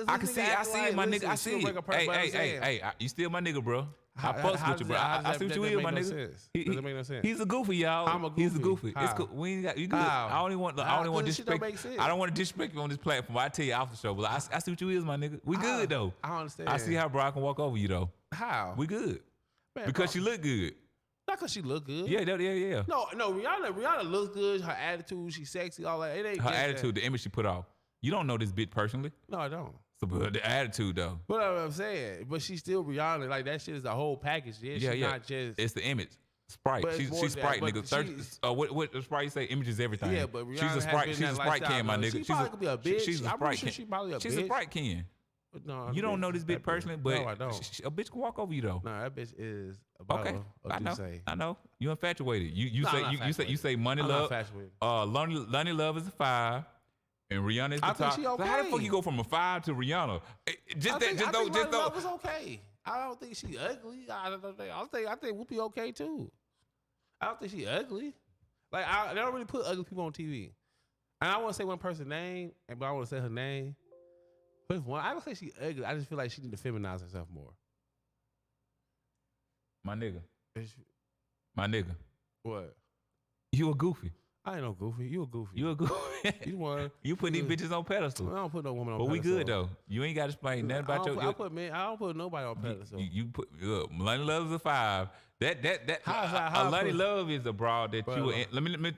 I can see. I see it, my nigga. I see it. Hey, you still my nigga, bro. I fucks with you, bro. I see what you is, my nigga. Does that make no sense? He's a goofy, y'all. I'm a goofy. He's a goofy. How? It's cool. We ain't got. You good? I don't even want to disrespect. I don't want to disrespect you on this platform. I tell you after the show, but I see what you is, my nigga. We good though. I understand. I see how bro can walk over you though. How? We good. Because she look good. Not because she look good. Yeah. No, Rihanna looks good. Her attitude, she's sexy, all that. It ain't her attitude, the image she put off. You don't know this bitch personally. No, I don't. So, but the attitude though. But I'm saying, but she's still Rihanna. Like that shit is the whole package. Yeah, she's not just. It's the image. Sprite. She's Sprite, nigga. What Sprite say? Image is everything. Yeah, but Rihanna she's a Sprite. She's a Sprite can, my nigga. She probably could be a bitch. She's a Sprite can. She's a Sprite can. No, you don't know this bitch personally, but no, I don't. A bitch can walk over you though. No, that bitch is about okay. I know. You infatuated. You say money I'm love. Loni Love is a 5, and Rihanna is the top. Think she okay. So how the fuck you go from a 5 to Rihanna? I think Love is okay. I don't think she ugly. I think Whoopi okay too. I don't think she ugly. Like they don't really put ugly people on TV. And I want to say one person's name, but I want to say her name. But I don't say she ugly. I just feel like she need to feminize herself more. My nigga. My nigga. What? You a goofy. I ain't no goofy. You a goofy. You a goofy. You one. You put these bitches on pedestal. I don't put no woman on But pedestal. we good though. You ain't got to explain nothing about your. I don't put nobody on pedestal. You put look, Loni Love is a 5. That How Loni Love is a broad that you will. Let me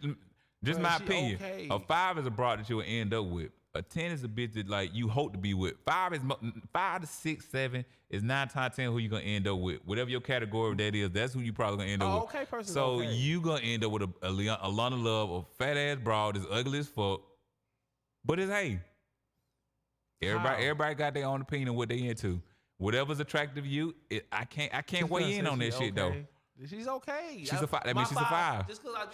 just my opinion. Okay. A 5 is a broad that you will end up with. A 10 is a bitch that like you hope to be with. 5 to 6, 7 is 9 times 10 who you gonna end up with. Whatever your category that is, that's who you probably gonna end up with. Okay, person. So okay. you gonna end up with a Loni Love, a fat ass broad, is ugly as fuck. But it's hey. Everybody got their own opinion of what they into. Whatever's attractive to you, I can't weigh in on that shit though. She's okay. She's a 5. That means she's a 5.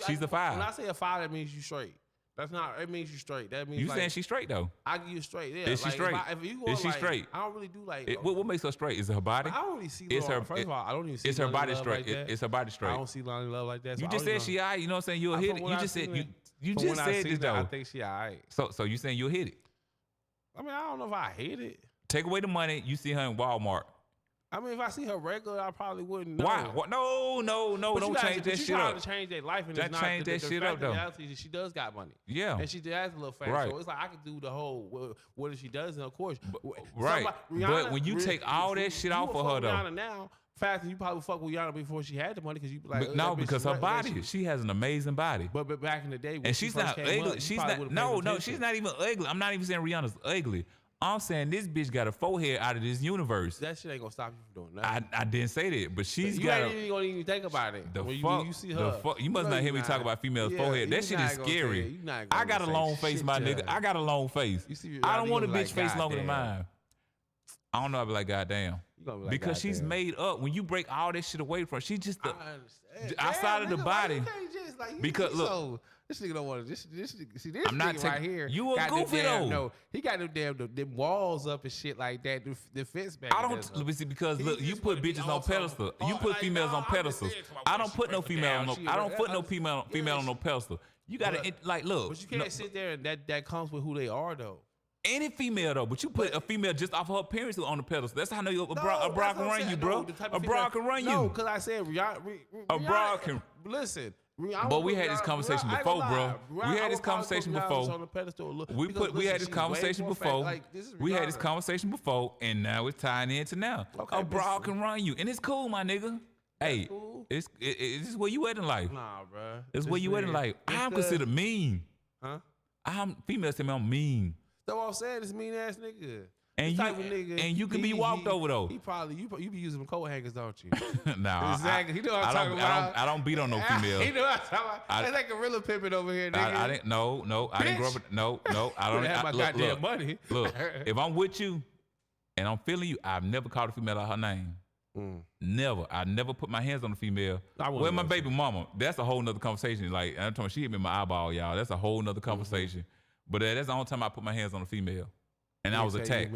She's a 5. When I say a 5, that means you straight. That's not. It means you straight. That means you like, saying she's straight though. I give you straight. Yeah. Is she straight? If you go Is she like, straight? I don't really do like. What makes her straight? Is it her body? I don't really see. It's her. First of all, I don't even see. It's her body Love straight. Like that. It's her body straight. I don't see Loni Love like that. So You just said she alright. You know what I'm saying? You'll hit it. You just said you just said this though. I think she alright. So you saying you'll hit it? I mean, I don't know if I hit it. Take away the money. You see her in Walmart. I mean, if I see her regular, I probably wouldn't know. Why? What? No, don't change that shit up. To change their life and Just change that shit up, though. Reality is she does got money. Yeah. And she has a little fame. Right. So it's like I could do the whole what if she does, and of course. Right. Rihanna, but when you take all that shit off of her, though. Rihanna now, faster you probably fuck with Rihanna before she had the money because you like. No, because her body. She has an amazing body. But back in the day, when and she's not ugly. She's not. No, she's not even ugly. I'm not even saying Rihanna's ugly. I'm saying this bitch got a forehead out of this universe. That shit ain't gonna stop you from doing nothing. I didn't say that, but she's you got. You ain't gonna even think about it. The when fuck, you see her. You must not hear me talk about females' forehead. That shit is scary. I got a long face, my nigga. I got a long face. I don't want a bitch face longer than mine. I don't know. I be like, goddamn. Because she's made up. When you break all this shit away from her, she's just the outside of the body. Because look. This nigga don't want to. This nigga I'm not right here. You a goofy though. No, he got them walls up and shit like that. The fence back. I don't see because look, you put bitches on pedestal. You put females on pedestals. I don't put no female on no. I don't put no female on no pedestal. You gotta like look. But you can't sit there and that comes with who they are though. Any female though, but you put a female just off of her appearance on the pedestal. That's how I know a broad can run you, bro. A broad can run you. No, because I said a broad can listen. But we had this conversation before, bro. We had this conversation before. We had this conversation before. We had this conversation before, and now it's tying into now. A broad can run you, and it's cool, my nigga. Hey, it's where you at in life. Nah, bro. It's where you at in life. I'm considered mean. Huh? Females tell me I'm mean. That's what I'm saying. This mean ass nigga. And you can be walked over though. He probably you be using them coat hangers, don't you? Nah, exactly. He know what I'm talking about. I don't beat on no female. He know what I'm talking about. That's like gorilla pimping over here, nigga. I didn't. No. I didn't grow up. No. I don't have my goddamn money. Look, if I'm with you and I'm feeling you, I've never called a female out her name. Never. I never put my hands on a female. Well, my baby mama. That's a whole nother conversation. Like I'm talking, she hit me in my eyeball, y'all. That's a whole nother conversation. But that's the only time I put my hands on a female. And I was attacked.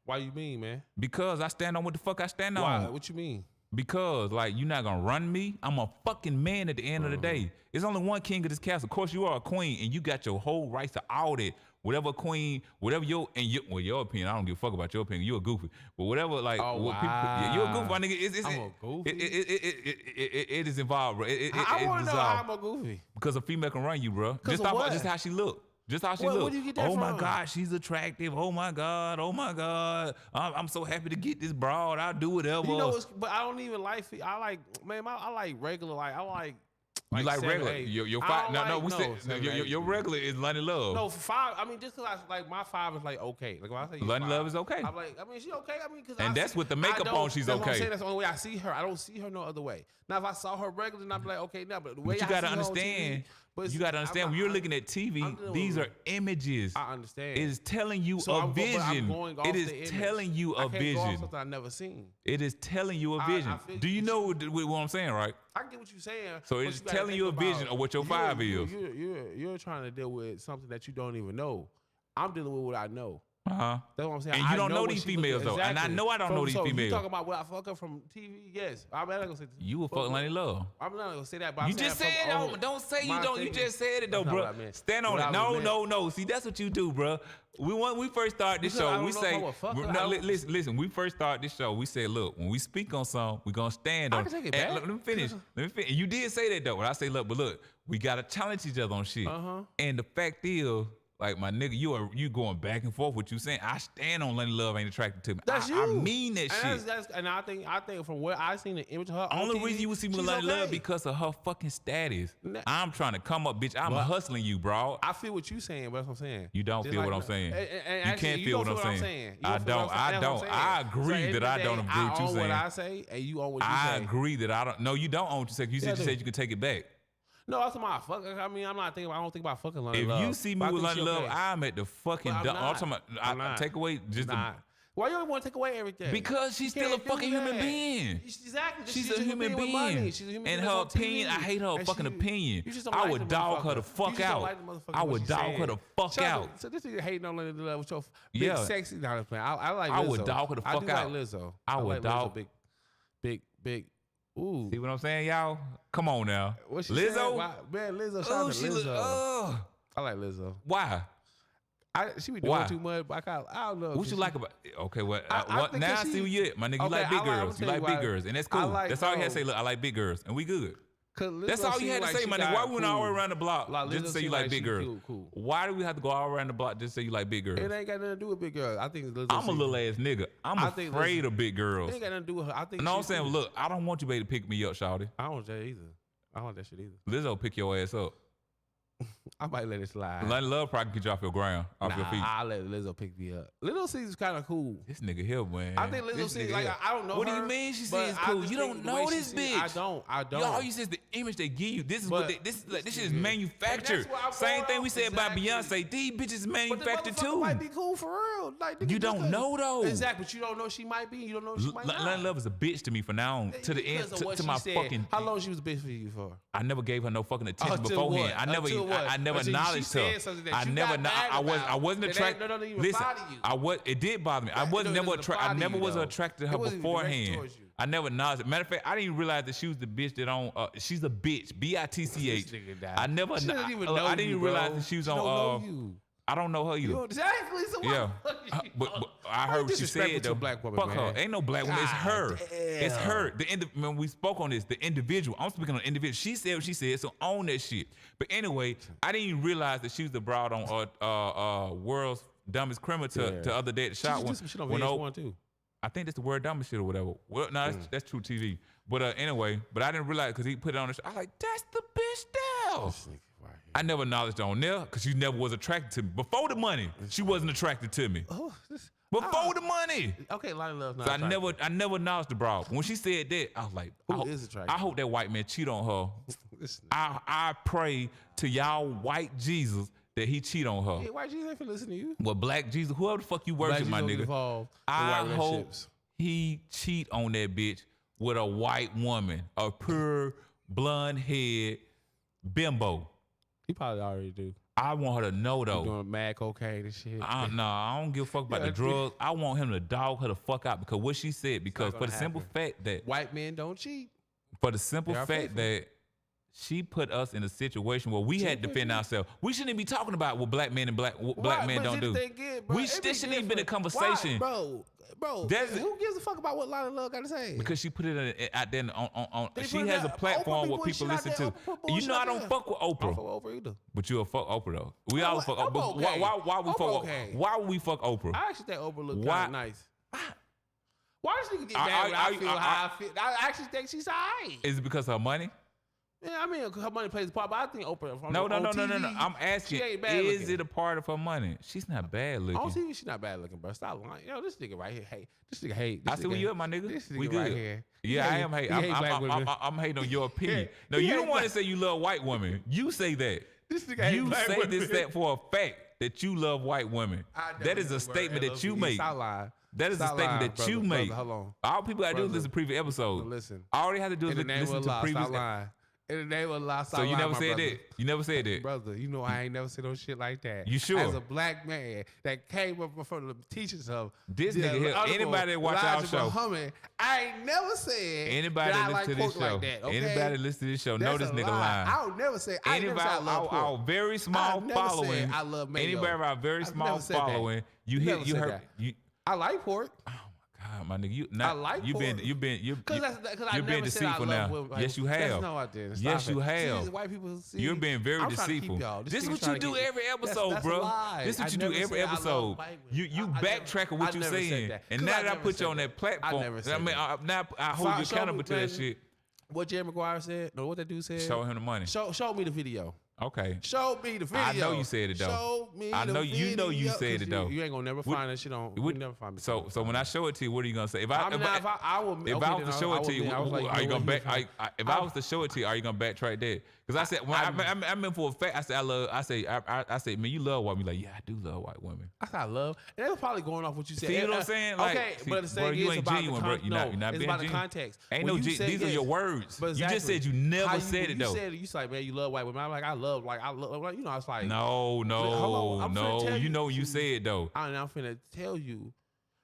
Why you mean, man? Because I stand on what the fuck I stand Why? on. What you mean? Because like you're not gonna run me. I'm a fucking man at the end of the day. There's only one king of this castle. Of course, you are a queen, and you got your whole rights to all that. Whatever queen, whatever your opinion. I don't give a fuck about your opinion. You're a goofy. But whatever, like what people, you're a goofy, my nigga. I'm a goofy. It is involved, bro. I want to know how I'm a goofy. Because a female can run you, bro. Just talk about just how she look. Just how she look. Where do you get that from? my God, she's attractive. Oh my God. I'm so happy to get this broad. I'll do whatever. You know, but I don't even like. I like regular. You like regular? Your five? Your regular is Loni Love. No, for 5. I mean, just because my 5 is like okay. Like when I say Loni Love is okay. I'm like, I mean, she okay. I mean, because that's with the makeup on. She's okay. What I'm saying, that's the only way I see her. I don't see her no other way. Now, if I saw her regular, then I'd be like, okay, now, but the way you gotta understand. You got to understand, when you're looking at TV, these are images. I understand. It is telling you a vision. It is telling you a vision. I can't go off something I've never seen. It is telling you a vision. Do you know what I'm saying, right? I get what you're saying. So it's telling you a vision of what your 5 is. You're trying to deal with something that you don't even know. I'm dealing with what I know. That's what I'm saying. And you don't know these females though, and I know I don't know these females. You talking about what I fuck up from TV? Yes, I'm not gonna say you a fuck Loni Love. I'm not gonna say that. But you just said it. Don't say you don't. You just said it though, bro. Stand on it. No. See, that's what you do, bro. When we first start this show, we say, listen. We first start this show, we say, look, when we speak on something, we gonna stand on it. Let me finish. You did say that though. When I say, look, we gotta challenge each other on shit. And the fact is, like my nigga, you going back and forth. What you saying? I stand on Loni Love ain't attracted to me. That's you. I mean that shit. And I think from where I seen the image of her, Only on TV, reason you would see me with Loni Love because of her fucking status. I'm trying to come up, bitch. I'm hustling you, bro. I feel what you saying, but that's what I'm saying. You don't feel what I'm saying. And you can't feel what I'm saying. I don't. I agree that I don't agree with what you saying. I own what I say, and you own what you say. I agree that I don't. No, you don't own what you say. You said you could take it back. No, that's my fuck. I mean, I don't think about fucking Loni Love. If you see me with Loni Love, I'm at the fucking dump. I take away just the. Why you don't want to take away everything? Because she's still a fucking human being. Exactly. She's a human being. And her opinion, I hate her fucking opinion. I would dog her the fuck out. I would dog her the fuck out. So this nigga hating on Loni Love with your big sexy. I like Lizzo. I would dog her the fuck out. I like Lizzo. I would dog. Big. Ooh. See what I'm saying, y'all? Come on now. Lizzo? Man, Lizzo. Shout out to Lizzo. I like Lizzo. Why? She be doing too much, but I don't know. What you like about? Okay, what? Now I see where you at, my nigga. You like big girls. You like big girls, and that's cool. That's all you had to say. Look, I like big girls, and we good. That's all you had to say, my nigga. Why we went all the way around the block just to say you like big girls? Why do we have to go all around the block just to say you like big girls? It ain't got nothing to do with big girls. I think Lizzo. I'm a little ass nigga. I'm afraid of big girls. It ain't got nothing to do with her. I think. No, I'm saying, look, I don't want you, baby, to pick me up, shawty. I don't want that either. I don't want that shit either. Lizzo pick your ass up. I might let it slide. Loni Love probably get you off your ground, off your feet. I'll let Lizzo pick me up. Lizzo seems kind of cool. This nigga here, man. I think Lizzo seems like I don't know. What her, do you mean she seems cool? You don't know this bitch. I don't. All you see is the image they give you. This is what this shit is manufactured. Same thing we said about Beyonce. These bitches manufactured too. Might be cool for real. Like you don't know though. Exactly, but you don't know she might be. You don't know she might not. Loni Love is a bitch to me for now on to the end to my fucking. How long she was a bitch for you for? I never gave her no fucking attention beforehand. I never acknowledged her. I wasn't attracted. Listen, it did bother me. I never was attracted to her beforehand. I never acknowledged it. Matter of fact, I didn't even realize that she was the bitch that on. She's a bitch. BITCH. I didn't even realize that she was on. I don't know her either. Exactly. So yeah. But I heard what she said though. Black woman, fuck her. Ain't no black woman. It's her. Damn. It's her. When we spoke on this, the individual. I'm speaking on the individual. She said what she said, so own that shit. But anyway, I didn't even realize that she was the broad on World's Dumbest Criminal to other day at the shop. I think that's the word dumbest shit or whatever. Well, no, that's True TV. But anyway, I didn't realize because he put it on the show. I was like, that's the bitch there. I never acknowledged her on there because she never was attracted to me. Before the money, she wasn't attracted to me. Before the money. Okay, Loni Love's not so I never acknowledged the broad. When she said that, I was like, I hope that white man cheat on her. I pray to y'all white Jesus that he cheat on her. Hey, white Jesus ain't finna listen to you. Well, black Jesus, whoever the fuck you worship, my nigga. I hope he cheat on that bitch with a white woman, a pure blonde head bimbo. He probably already do. I want her to know though. Doing mad cocaine and shit. I don't give a fuck about the drugs. I want him to dog her the fuck out because what she said. Because for the simple fact that white men don't cheat. For the simple fact that she put us in a situation where we had to defend ourselves. We shouldn't be talking about what black men and black men don't do. This shouldn't even been a conversation. Why, bro, who gives a fuck about what Loni Love got to say? Because she put it out there on she has a platform where people listen to. You know I don't fuck with Oprah. I don't fuck with Oprah either. But you'll fuck Oprah though. We all fuck Oprah. Why would we fuck Oprah? I actually think Oprah look kind of nice. Why does she get mad when I feel how I feel? I actually think she's alright. Is it because of her money? Yeah, I mean, her money plays a part, but I think Oprah. No. I'm asking, is it a part of her money? She's not bad looking. On TV, she's not bad looking, bro. Stop lying. Yo, this nigga right here, I see where you at, my nigga. This nigga we good. Right here. Yeah, I am hating. I'm hating on your opinion. No, you don't want to say you love white women. You say that. This nigga you say this for a fact that you love white women. That is a statement that you make. That is a statement that you make. Hold on. All people gotta do is listen to previous episodes. Listen. All they have to do is listen to previous episodes. In the name of Allah, so you never said that? You never said that? Brother, you know I ain't never said no shit like that. You sure? As a black man that came up from the teachers of this nigga here, anybody that watch our show, Muhammad, I ain't never said anybody that listen to this show, like that, okay? Anybody that listen to this show know this nigga lying. I would never say, our very small following, I love mayo. Anybody of our very small following, you heard. I like pork. Oh my God, something, my nigga. You I not. like You've been. for- You've been. Cause I You're being never said I deceitful love now. women, like, Yes, you that's have. no, I didn't. Yes, Stop you it. See, have. these white people. See, You're being very I'm trying to keep deceitful. y'all. This is nigga's what trying you to do get- every that's episode, a bro. lie. This is what I you do never every said I love episode. white You women. I backtrack on I what you're never said saying, that. and 'Cause now I that I never put you said on that. that platform, never said now I hold you Show accountable me, to that man. shit. What Jerry Maguire said? No, what that dude said? Show him the money. Show me the video. Okay. Show me the video. I know you said it though. Show me I the know video. you know you said it though. You ain't gonna never find that shit on. You never find me. So when I show it to you, what are you gonna say? If I was to show it to you, are you gonna back? If I was to show it to you, are you gonna backtrack that? Because I said, I meant for a fact. I said I love. I say, man, you love white women. Like, yeah, I do love white women. I said I love. And they was probably going off what you said. See what I'm saying? Like, okay, see, but the bro, thing you is ain't about genuine, the bro. You're not it's being about the genuine. context. Ain't When no. you said These are yes, your words. but You just exactly. said you never How said it though. You said it. You like, man, you love white women. I'm like, I love. Like you know, I was like, No, Hold on, I'm finna tell You know you. you said though. I'm finna tell you.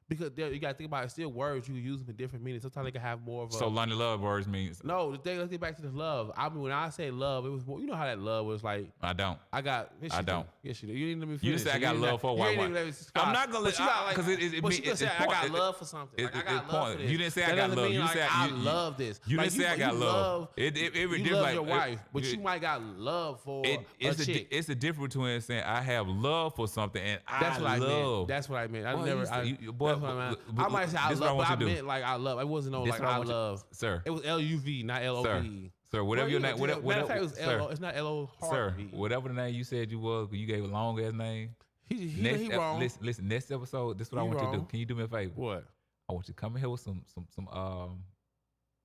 Because you gotta think about it. Still words you use them in different meanings. Sometimes they can have more of a. So Lonnie Love words means. No, the thing. Let's get back to the love. I mean, when I say love, it was more. You know how that love was like. I don't. I got. Yes, I don't. Yes, you do. You didn't let me finish. You just say I got love for a white woman. I'm not gonna let you because you could say I got love for something. Like, I got love for this. You didn't say I That got doesn't love. mean, You like, said I love this. You Like, didn't say I got love. You love your wife, but you might got love for a chick. It's a difference between saying I have love for something and That's what I love. meant. That's what I meant. I Well, never. you- That's but- what I meant. but- I might say I this is what I love, want but I you to do. meant like I love. It wasn't no This like what I I want you- love. Sir. It was LUV, not LOV. Sir, whatever your name, Matter of fact, it was sir, LO. It's not LO. sir, whatever the name you said you was, you gave a long ass name. He wrong. Listen, next episode, this is what I He want you to do. wrong. Can you do me a favor? What? I want you to come in here with some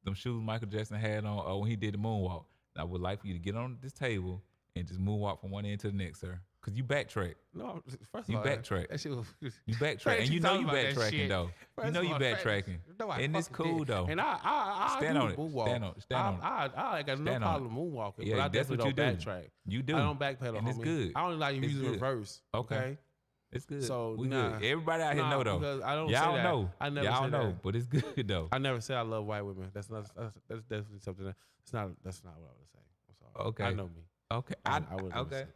them shoes Michael Jackson had on when he did the moonwalk. And I would like for you to get on this table and just moonwalk from one end to the next, sir. Cause you backtrack. No, first of You all, backtrack. That shit was. You backtrack, Fred, and you you know talking you about that backtracking shit. though. First You know of you all, Fred, backtracking, no, I and it's fucking cool did. though. And I Stand do on it. moonwalk. Stand on it. Stand on it. I got no Stand on problem moonwalking, Yeah, but I that's what definitely you don't do. backtrack. You do. I don't backpedal, And it's homie. good. I only like It's using good. reverse. Okay. It's good. So, we nah. good. Everybody out here Nah, know though. because I don't Y'all say that. know. I never Y'all said know, that. but it's good though. I never said I love white women. That's definitely something. That's not what I would say. I'm sorry. Okay. I know me. Okay. I would never okay. say that.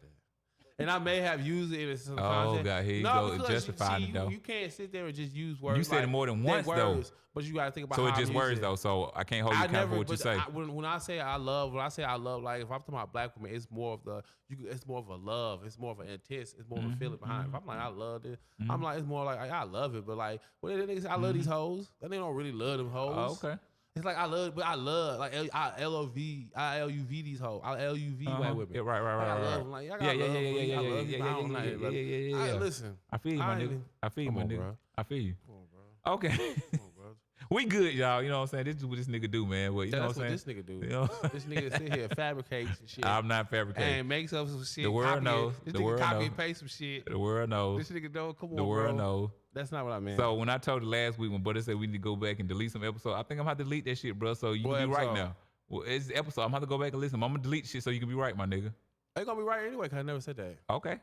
And I may have used it in some Oh, context. God, here you No, go, because justifying it, though. You can't sit there and just use words. You said like, it more than they're once, though. words, but you got to think about So how it's just I'm using words it. though. So I can't hold you accountable for what you say. When I say I love, like if I'm talking about black women, it's more of it's more of a love. It's more of an intense. It's more of a feeling behind it. If I'm like I love it, I'm like it's more like I love it. But like when they niggas say I love these hoes, then they don't really love them hoes. Oh, okay. It's like I love like I LOV, I LUV these hoes. I LUV white women. Yeah, right. Like, I love them. Like, I got love for you. I love you, but I don't like it. Yeah. Listen. I feel you, my nigga. I feel you, Come my on, nigga. bro. I feel you. Come on, bro. Okay. Come on, bro. We good, y'all. You know what I'm saying? This is what this nigga do, man. But you know That's what I'm what saying? this nigga do. You know? This nigga sit here fabricates and shit. I'm not fabricating. And makes up some shit. The world copy it. knows. This The nigga world copy knows. and paste some shit. The world knows. This nigga don't. Come on, The world bro. knows. That's not what I meant. So when I told you last week when Buddy said we need to go back and delete some episodes, I think I'm gonna have to delete that shit, bro. So you What can be right episode? now. Well, it's the episode. I'm gonna have to go back and listen. I'm gonna delete shit so you can be right, my nigga. They gonna be right anyway, cause I never said that. Okay.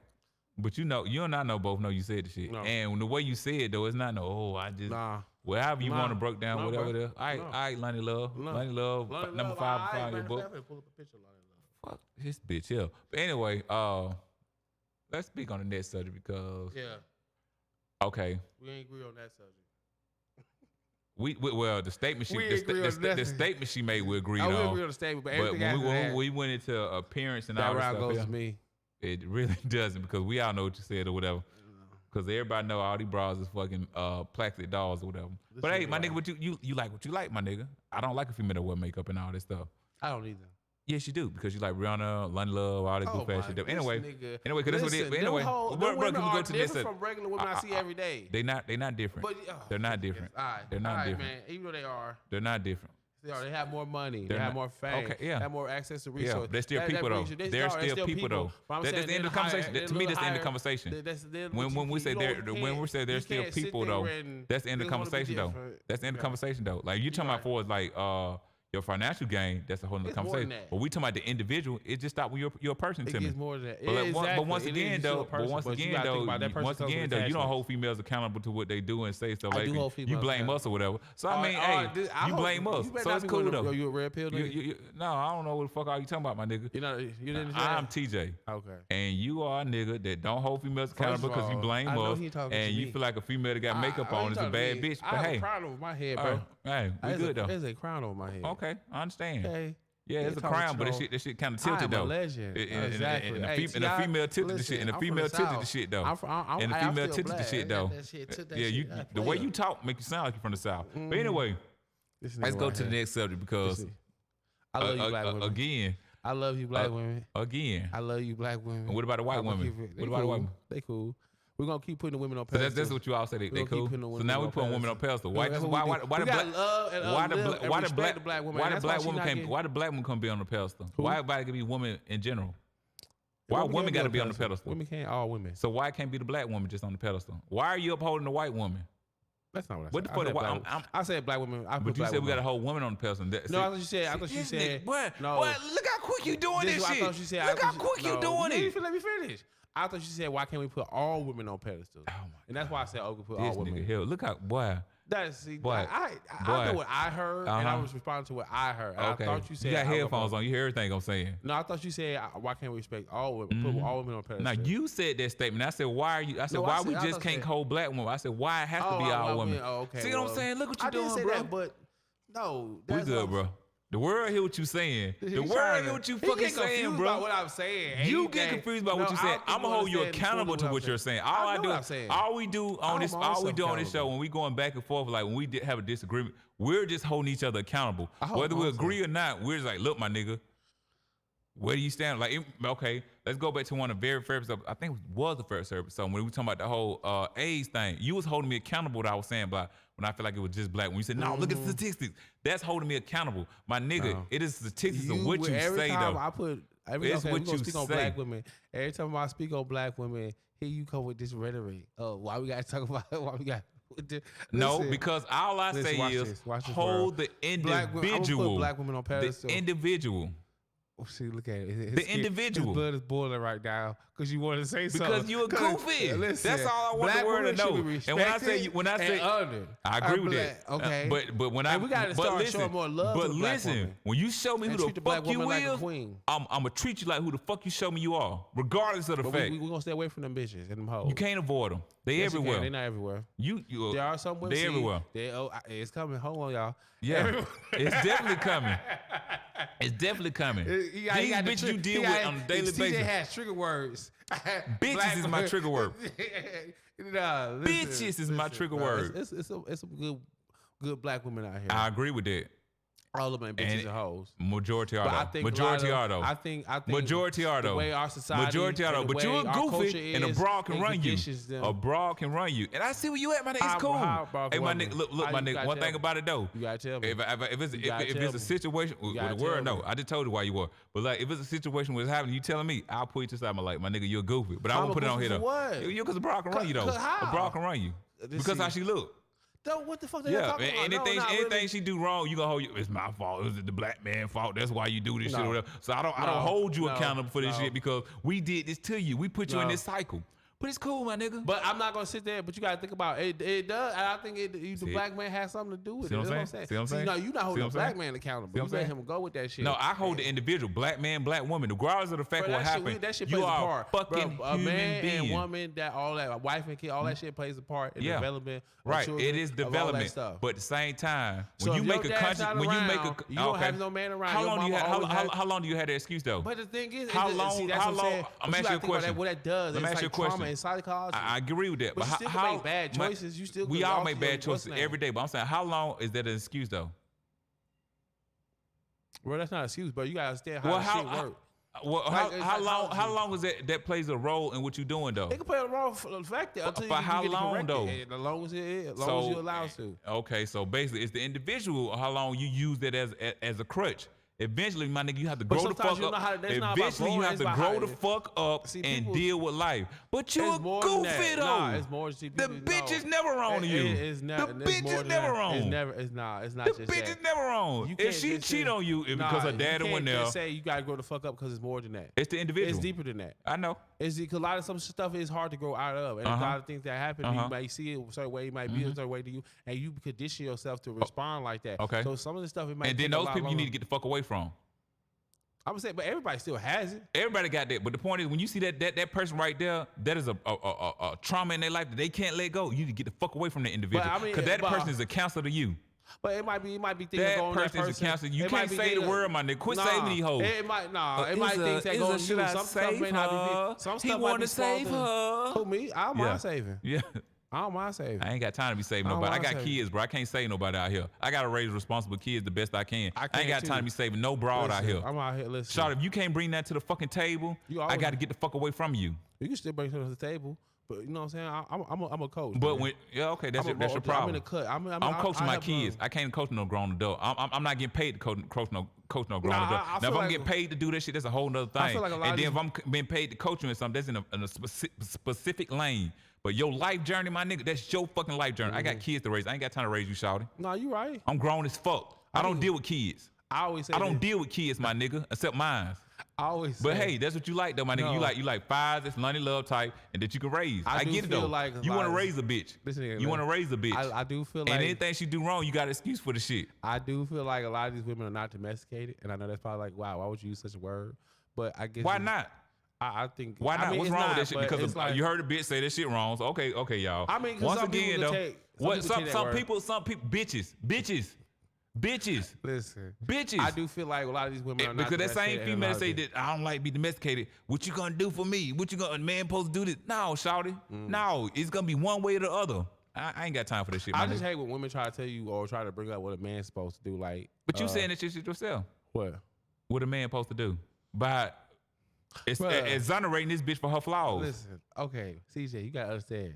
But you and I know both know you said the shit. No. And the way you said it, though, it's not I just Nah. whatever you Nah. want to break down, No, whatever bro. it is. All No. right, Lonnie Love. No. Lonnie Love, Lonnie number Love, 5 alright, on your man, book. I'm finna pull up a picture of Lonnie Love. Fuck this bitch here. But anyway, let's speak on the next subject because Yeah, okay. we ain't agree on that subject. Well the statement We agree on the nothing. statement she made we agreed I on. will agree on the statement, but But everything when after that, we went into appearance and that all that round stuff, goes yeah, to me. it really doesn't because we all know what you said or whatever. Because everybody know all these bras is fucking plastic dolls or whatever. This But hey, nigga my nigga, right. what you like what you like, my nigga. I don't like a female that wear makeup and all this stuff. I don't either. Yes, you do because you like Rihanna, Lonnie Love, all that goof ass shit. Anyway, because that's what it. Anyway, bro, can we go to this? Different from regular women I see every day. They not different. But They're not different. All right, They're not all right, different. man. Even though they are, They're not different. they have more money. They're They have not- more fame. okay, yeah. They have more access to Yeah, resources. but they're still That people though. brings you- They're still people though. But I'm That's saying the end of the they're conversation. higher- To me, they're that's the end of the higher- conversation. They're- When we say you know, when we say they're you still can't sit people there though, and that's the end of the just wanna be conversation though. different. That's the end of the Yeah. conversation though. Like you talking about right. for is like Your financial gain, that's a whole nother It's more than conversation. that. But we talking about the individual, it just stopped when you're a person It to me. gets more than that. But, Yeah, exactly. once It again is though, still a person, once but you again gotta think though, about that person comes with you don't attachments. hold females accountable to what they do and say stuff I like do that. hold You females blame accountable. us or whatever. So I mean, I you hope- blame us. You better So not it's be cool one of them- though. You a red pill nigga? No, I don't know what the fuck are you talking about, my nigga. You didn't say I'm that? TJ. Okay. And you are a nigga that don't hold females First accountable of because you all, blame I know us. he talking And to you me. feel like a female that got makeup on is a bad bitch. I But have a hey, crown over my head, all bro. right, hey, we good though. There's a crown over my head. Okay, I understand. Okay. Yeah, it's a crown, but that shit kind of tilted I'm though. a legend. Exactly. And Hey, the female tilted the shit. And the I'm from female the tilted the South. shit though. I'm And the female still tilted the black. shit I got though. that shit, took that Yeah, shit. the way you talk make you sound like you're from the South. But anyway, This nigga let's go right to the here. next subject because I love you, black women. again, I love you, black women. again. I love you, black women. And what about the white I'ma women? keep it- What about the white women? They cool. We're gonna keep putting the women on So pedestals. that's what you all say. They gonna keep cool. putting the So women now we on putting women on pedestal. Why That's the what we black do. We gotta love and why uplift and respect the black woman. why the That's black she woman not can't getting- why the black woman can't be on the pedestal? Who? Why everybody can be women in general? Why Women women can't got to be on the pedestal? Women can't. All women. So why can't be the black woman just on the pedestal? Why are you upholding the white woman? That's not what I What said. the fuck? I said black I'm- women. I said black women. I put But you black said we got a women. whole woman on the pedestal. No, I thought you said. I thought you said. What? No. What? Look how quick you doing this I shit. thought you said. Look how quick you doing You it. didn't let me finish. I thought you said, why can't we put all women on pedestals? Oh my And that's why I said, okay, put This all women. nigga hell. Look how boy. That's see, Boy. I Boy. know what I heard, and I Uh-huh. was responding to what I heard. And Okay. I thought you said you got I would headphones vote. on. You hear everything I'm saying. No, I thought you said, why can't we respect all women? Put all women on pedestals. Now you said that statement. I said, why are you? I said, No, I why said- we I just thought can't said- hold black women? I said, why it has to be all women? Oh, okay. See what I'm saying? Look what you I didn't doing, say bro. that, but no, We that's good, what bro. The world hear what you saying. The He's world trying hear to- what you he fucking get confused saying, about bro. what I'm saying. and You he get think- confused about No, what you said. I'm gonna hold you accountable to what you're saying. All I I know do, what I'm saying. all we do on this, I'm all we also do on this show accountable. when we going back and forth, like when we have a disagreement, we're just holding each other accountable. I hold Whether we myself. agree or not, we're just like, look, my nigga, where do you stand? Like, okay, let's go back to one of the very first episodes. I think it was the first episode when we were talking about the whole AIDS thing. You was holding me accountable to what I was saying about when I feel like it was just black. When you said, no, look at the statistics. That's holding me accountable. My nigga, No. it is statistics of what you every say, time though. I put every It's okay, what we gonna you speak on say. black women. Every time I speak on black women, here you come with this rhetoric. Oh, why we gotta talk about it? Why we got No, Listen, because all I listen, say watch is this, watch this, hold bro. the black women, I'm gonna individual. put black women on The pedestal. individual. Oh, see, look at it. His The skin- individual. His blood is boiling right now because you want to say something. Because you a 'Cause, goofy. listen, That's all I want black the world women to should know. be And when I say, respected when I say, and honored. I agree with black- that. Okay, But when I, And we gotta but start listen, showing more love to but the black listen, woman. when you show me And who treat the the black fuck you woman like a is, queen. I'm gonna treat you like who the fuck you show me you are, regardless of the but fact. we gonna stay away from them bitches and them hoes. You can't avoid them. They Yes, you can. everywhere. They not everywhere. You There are some women. They see, everywhere. It's coming. Hold on, y'all. Yeah, it's definitely coming. It's definitely coming. He got These the bitches you trick- deal he with got- on a daily CJ basis. has trigger words. Bitches is my trigger word. Nah, listen, Bitches is my listen, trigger bro. word. It's some good black women out here. I agree with that. All of them bitches And and hoes. Majority are But I though. think a Majority lot are of- though. I think Majority are the though. way our society, Majority are though. and the But you way a our culture goofy and a is, broad can it run you. conditions them. A broad can run you. And I see where you at, my nigga. How- It's cool. how a broad Hey, can my run nigga, me? look, How my you nigga. gotta One tell thing me? about it though. You gotta tell me. If it's You gotta if tell it's a me. situation with gotta the word, tell no, me. I just told you why you were. But like, if it's a situation where it's happening, you telling me, I'll put you to the side. My like, my nigga, you're goofy. But I I'm won't a put it on goofy here for though. what? You because a broad can run you though. 'Cause how? A broad can run you because see. how she look. Though, what the fuck they Yeah, talking about? anything, No, not anything really. she do wrong, you gonna hold you. It's my fault. It was the black man fault. That's why you do this shit No. or whatever. So I don't No, hold you no, accountable for this no. shit because we did this to you. We put you in No. this cycle. But it's cool, my nigga. But I'm not gonna sit there. But you gotta think about it. It does. And I think the See black man has something to do with See it. what I'm That's saying? See what I'm saying? No, you not See holding what the I'm black saying? man accountable. See You what I'm let saying? him go with that shit. No, I hold the individual, black man, black woman, regardless of the fact Bro, what that shit, happened. that shit You plays a are a part. fucking Bro, a human man being. and woman, that all that, a wife and kid, all that shit plays a part in Yeah. development. Of Right, children, it is of all that development, stuff. but at the same time, So when you if make your a dad's conscious, not when you make around, a, you don't okay. have no man around. How Your long do you mama have? always had- How long do you have that excuse though? But the thing is, How see, long- that's how what I'm long- saying. I'm But asking you a gotta think about question. that, what that does. Let me It's ask you like a question. trauma and psychology. I agree with that, But you still can make bad choices. You still we can all alter make your bad choices what's name. every day. But I'm saying, how long is that an excuse though? Well, that's not an excuse, but you gotta understand how Well, that shit work. Well, Like, how it's long? psychology. How long is that plays a role in what you're doing though? It can play a role for the fact that until For you how get it long, corrected. though? As long as it is, as long as you're allowed to. Okay, so basically, it's the individual how long you use that as a crutch. Eventually, my nigga, you have to But grow the sometimes fuck you know up. how that's not about Eventually, you growing, have it's to about grow how the fuck up See, and people- deal with life. But you a It's more than goofy that. though. Nah, it's more. See, The people, bitch no. is never wrong to you. It's not. The It's bitch more is than never that. wrong. It's never. It's not. It's not The just bitch that. is never wrong. You If can't she just cheat say- on you because her daddy you went can't there, just say you gotta grow the fuck up because it's more than that. it's the individual. It's deeper than that. I know. It's because a lot of some stuff is hard to grow out of, and a lot of things that happen, you might see it a certain way, it might be a certain way to you, and you condition yourself to respond like that. Okay. So some of the stuff it might. And then take a those lot people you longer. need to get the fuck away from. I'm gonna say, but everybody still has it. Everybody got that, but the point is, when you see that person right there, that is a trauma in their life that they can't let go. You need to get the fuck away from that individual, I mean, because that but- person is a counselor to you. But it might be things That going on that person is a person. counselor. You It can't might be say the things- word, my nigga. Quit saving these hoes. It might it Is might a- things that is go a- on should you. I Some stuff save may not her? be. Some He stuff might wanted be to save small her. things. Who me? I don't Yeah. mind saving. Yeah. I don't mind saving. I ain't got time to be saving I don't nobody. I mind got saving. kids, bro. I can't save nobody out here. I gotta raise responsible kids the best I can. I can't ain't got too. time to be saving no broad out Listen, here. I'm out here. Listen, Shawty, if you can't bring that to the fucking table, You I always- gotta get the fuck away from you. you can still bring something to the table, but you know what I'm saying. I'm a coach. But man. when okay, that's I'm your I'm problem. in the cut. I'm I'm coaching my help them. kids. I can't coach no grown adult. I'm not getting paid to coach no grown Nah, adult. I Now if feel I'm like- getting paid to do that shit, that's a whole nother thing. I feel like a lot and of then these- if I'm being paid to coach you in something, that's in a specific lane. But your life journey, my nigga, that's your fucking life journey. I got kids to raise. I ain't got time to raise you, shawty. No, you right. I'm grown as fuck. I don't deal with kids. I always say I don't this. deal with kids, my nigga, except mine. I always. But say, hey, that's what you like though, my nigga. No. You like fives, that's Loni Love type, and that you can raise. I I do get it feel though. like a You lot want to of- raise a bitch. Listen here, You man. want to raise a bitch. I do feel And like anything she do wrong, you got an excuse for the shit. I do feel like a lot of these women are not domesticated, and I know that's probably like, wow, why would you use such a word? But I guess Why it's- not? I think Why not? I mean, What's it's wrong not, with that shit? but Because it's like, you heard a bitch say that shit wrong. So okay, y'all. I mean, 'cause once some again people though, can take- some what people take that word. some people, bitches. Listen, Bitches. I do feel like a lot of these women are not Because that same domesticated, and a female lot of say these- that I don't like be domesticated. What you gonna do for me? What you gonna, a man supposed to do this? No, shawty. No, it's gonna be one way or the other. I ain't got time for this shit, my I just nigga. hate when women try to tell you or try to bring up what a man's supposed to do. Like, But you saying that shit yourself. what? What a man supposed to do? By Bruh. exonerating this bitch for her flaws. Listen, okay, CJ, you gotta understand.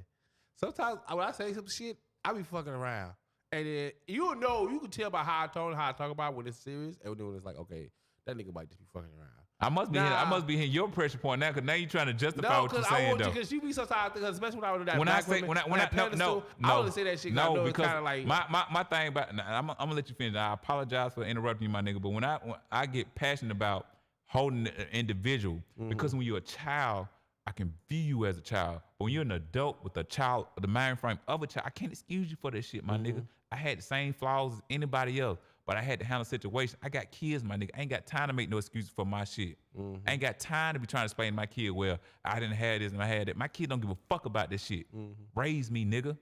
Sometimes when I say some shit, I be fucking around, and then you can tell by how I talk about it when it's serious, and when it's like, okay, that nigga might just be fucking around. I must be Nah. hitting your pressure point now, because now you trying to justify No, what you're because I saying want you, though. because you be sometimes, because especially when I was that When I black say women, when I pedestal, I only say that shit. 'cause I no, know it's because kind of like my thing about I'm gonna let you finish. I apologize for interrupting you, my nigga. But when I get passionate about holding an individual, because when you're a child, I can view you as a child. But when you're an adult with a child, the mind frame of a child, I can't excuse you for that shit, my nigga. I had the same flaws as anybody else, but I had to handle the situation. I got kids, my nigga. I ain't got time to make no excuses for my shit. I ain't got time to be trying to explain to my kid, well, I didn't have this and I had that. My kid don't give a fuck about this shit. Raise me, nigga.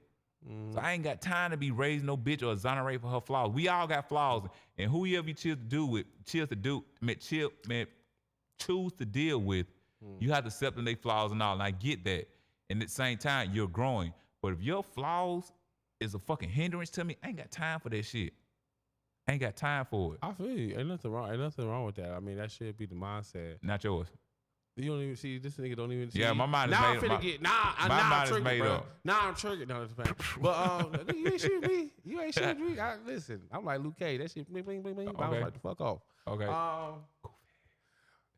So I ain't got time to be raising no bitch or exonerate for her flaws. We all got flaws, and whoever you choose to deal with, you have to accept them, they flaws and all. And I get that. And at the same time, you're growing. But if your flaws is a fucking hindrance to me, I ain't got time for that shit. I ain't got time for it. I feel you. Ain't nothing wrong with that. I mean, that should be the mindset. Not yours. You don't even see this nigga. Don't even see. Yeah, my mind is now made I'm finna up. get My now mind I'm is triggered, made bro. up. Now I'm triggered. No, it's fine. But nigga, you ain't shooting me. You ain't shooting me. Listen, I'm like Luke K. That shit bling bling bling bling. I was Okay. like the fuck off. Okay.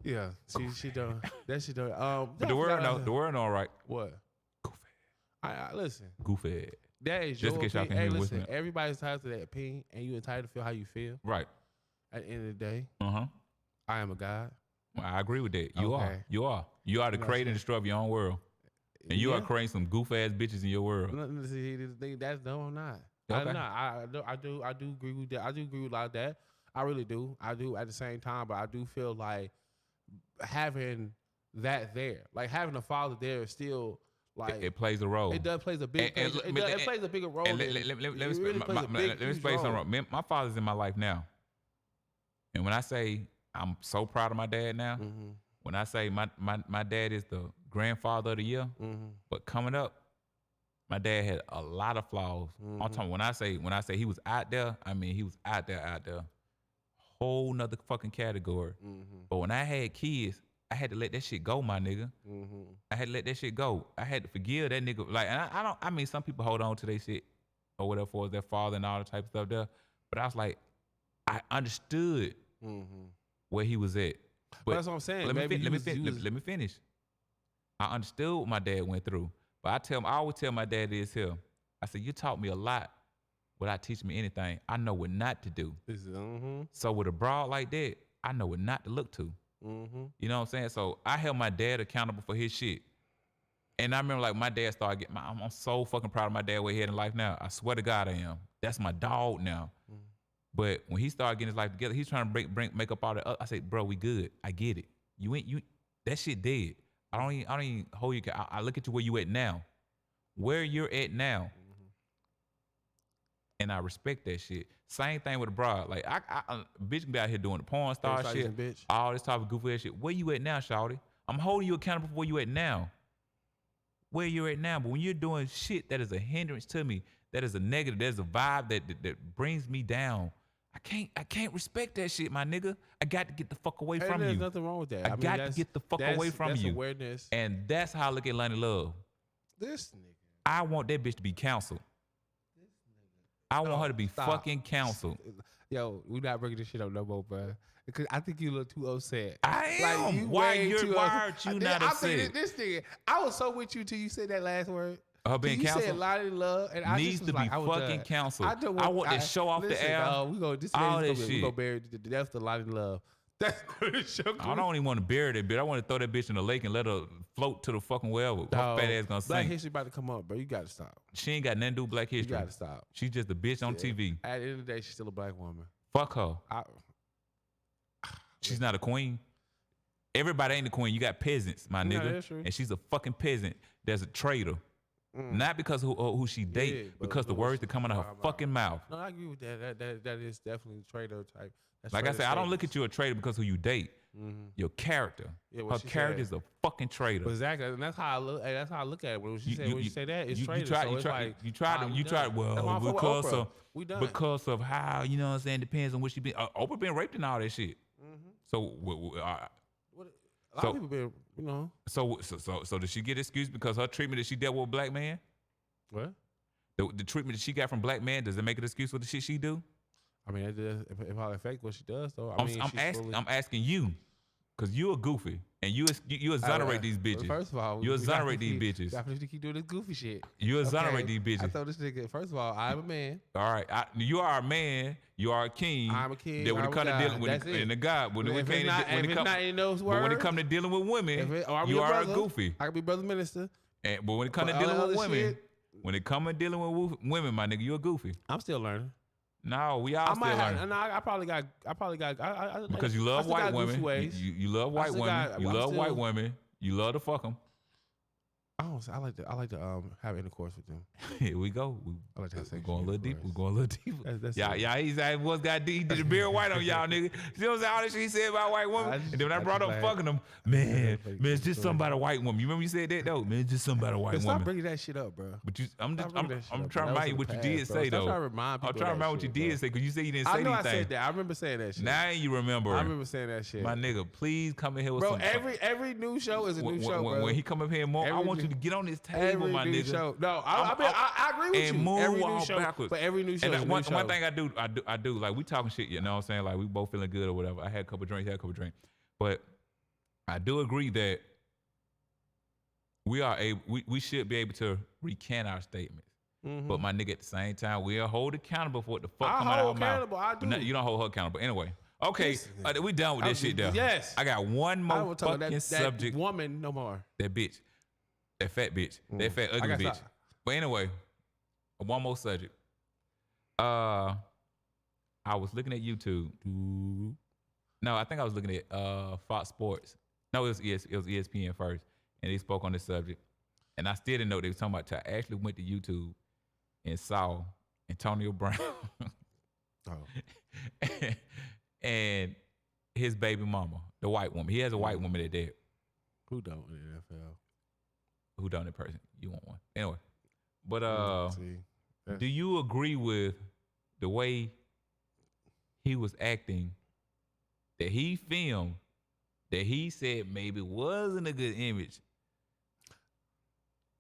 Yeah, she done. That shit done. But the word all right. What? Goofy. I listen. Goofy. That is Just your in case y'all opinion. can Hey, hear with listen. me. Everybody's entitled to that opinion, and you entitled to feel how you feel. Right. At the end of the day, Uh-huh. I am a God. Well, I agree with that. You Okay. are. You are. You are the know what creator I'm and destroyer of your own world. And you are Yeah. creating some goof ass bitches in your world. No, see, this thing, that's no, I'm not. Okay. I'm not. I do agree with that. I do agree with a lot of that. I really do. I do at the same time, but I do feel like having that there, like having a father there, is still like It plays a role. it does plays a big. And- It plays a bigger role. And than- let me it explain- really plays a big, let me huge explain something role. wrong. My father's in my life now. And when I say I'm so proud of my dad now, when I say my dad is the grandfather of the year, but coming up, my dad had a lot of flaws. I'm talking when I say he was out there, I mean he was out there. Whole nother fucking category. But when I had kids, I had to let that shit go, my nigga. I had to let that shit go. I had to forgive that nigga. Like, and I mean, some people hold on to their shit or whatever for their father and all the type of stuff there. But I was like, I understood where he was at. But that's what I'm saying. Let me finish. I understood what my dad went through, but I always tell my dad this here. I said, you taught me a lot without teaching me anything. I know what not to do. So with a broad like that, I know what not to look to. You know what I'm saying? So I held my dad accountable for his shit. And I remember like my dad started getting I'm so fucking proud of my dad where he had in life now. I swear to God I am. That's my dog now. But when he started getting his life together, he's trying to make up all the I said, bro, we good. I get it. You that shit dead. I don't even hold you. I look at you where you at now. Where you're at now. And I respect that shit. Same thing with a broad. Like I bitch can be out here doing the porn star shit, all this type of goofy ass shit. Where you at now, shawty? I'm holding you accountable for where you at now. Where you're at now. But when you're doing shit that is a hindrance to me, that is a negative, there's a vibe that brings me down. I can't respect that shit, my nigga. I got to get the fuck away from you. There's nothing wrong with that. I got to get the fuck away from you. Awareness. And that's how I look at Loni Love. This nigga. I want that bitch to be counseled. I want her to be fucking counseled. Yo, we not bringing this shit up no more, bro. Because I think you look too upset. I am. Why aren't you not upset? This nigga, I was so with you till you said that last word. Her being counseled. You said Loni Love, and I needs just to was be like, fucking counseled. I want to show off the air. All that shit. We gonna bury the death of Loni Love. That's the show. I don't even want to bury that bitch. I want to throw that bitch in the lake and let her float to the fucking wherever. Her fat ass gonna sink. Black history about to come up, bro. You gotta stop. She ain't got nothing to do with Black history. You gotta stop. She's just a bitch on TV. At the end of the day, she's still a black woman. Fuck her. She's not a queen. Everybody ain't a queen. You got peasants, my nigga. And she's a fucking peasant. There's a traitor. Not because of who she date, because the words that come out of her fucking mouth. No, I agree with that. That is definitely a traitor type. That's like I said, I don't look at you a traitor because who you date. Your character. Her character is a fucking traitor. Exactly, and that's how I look. That's how I look at it. When she say that, it's traitor. You tried. Well, because of how, you know what I'm saying. Depends on what she been. Oprah been raped and all that shit. So. A lot of people been, you know. So did she get excused because her treatment that she dealt with a black man? What? The treatment that she got from black man, does it make an excuse for the shit she do? I mean, if I affect what she does, though. I'm asking you, because you a goofy and you exonerate these bitches. First of all, you exonerate these bitches. Definitely keep doing this goofy shit. You exonerate these bitches. I told this nigga. First of all, I'm a man. All right, you are a man. You are a king. I'm a king. That when it comes to dealing with a God, when it comes to dealing with women, you are a goofy. I can be brother minister. But when it comes to dealing with women, when it comes to dealing with women, my nigga, you a goofy. I'm still learning. No, we all still learning. I probably got. Because you love white women. You love white women. You love white women. You love to fuck them. I like to have intercourse with them. Here we go. I like to have sex. We're going a little deep. We're going a little deeper. Y'all, he's what's got deep. He did the beard white on y'all, nigga. See what I'm saying? All that shit he said about white women. And then when I brought up fucking them, man, it's just something about a white woman. You remember you said that though? Man, it's just something about a white woman. Stop bringing that shit up, bro. But I'm trying to remind you what you did say though. I'm trying to remind what you did say because you said you didn't say anything. I know I said that. I remember saying that shit. Now you remember. I remember saying that shit. My nigga, please come in here with bro, some. Every new show is a new show, bro. When he come up here more, I want you to get on this table, my nigga. Show. No, I agree with and you. Move every new show, backwards. But every new show. And one thing I do, like we talking shit, you know what I'm saying? Like we both feeling good or whatever. I had a couple drinks, but I do agree that we should be able to recant our statements. But my nigga, at the same time, we'll hold accountable for what the fuck come out of our mouth. I do. You don't hold her accountable. Anyway, okay, we done with this shit though. Yes. I got one more fucking subject. That woman no more. That bitch. That fat bitch. That fat ugly bitch. But anyway, one more subject. I was looking at YouTube. No, I think I was looking at Fox Sports. No, it was ESPN first. And they spoke on this subject. And I still didn't know what they were talking about. I actually went to YouTube and saw Antonio Brown and his baby mama, the white woman. He has a white woman that did. Who don't in the NFL? Who done it person? You want one. Anyway. But do you agree with the way he was acting that he filmed that he said maybe wasn't a good image?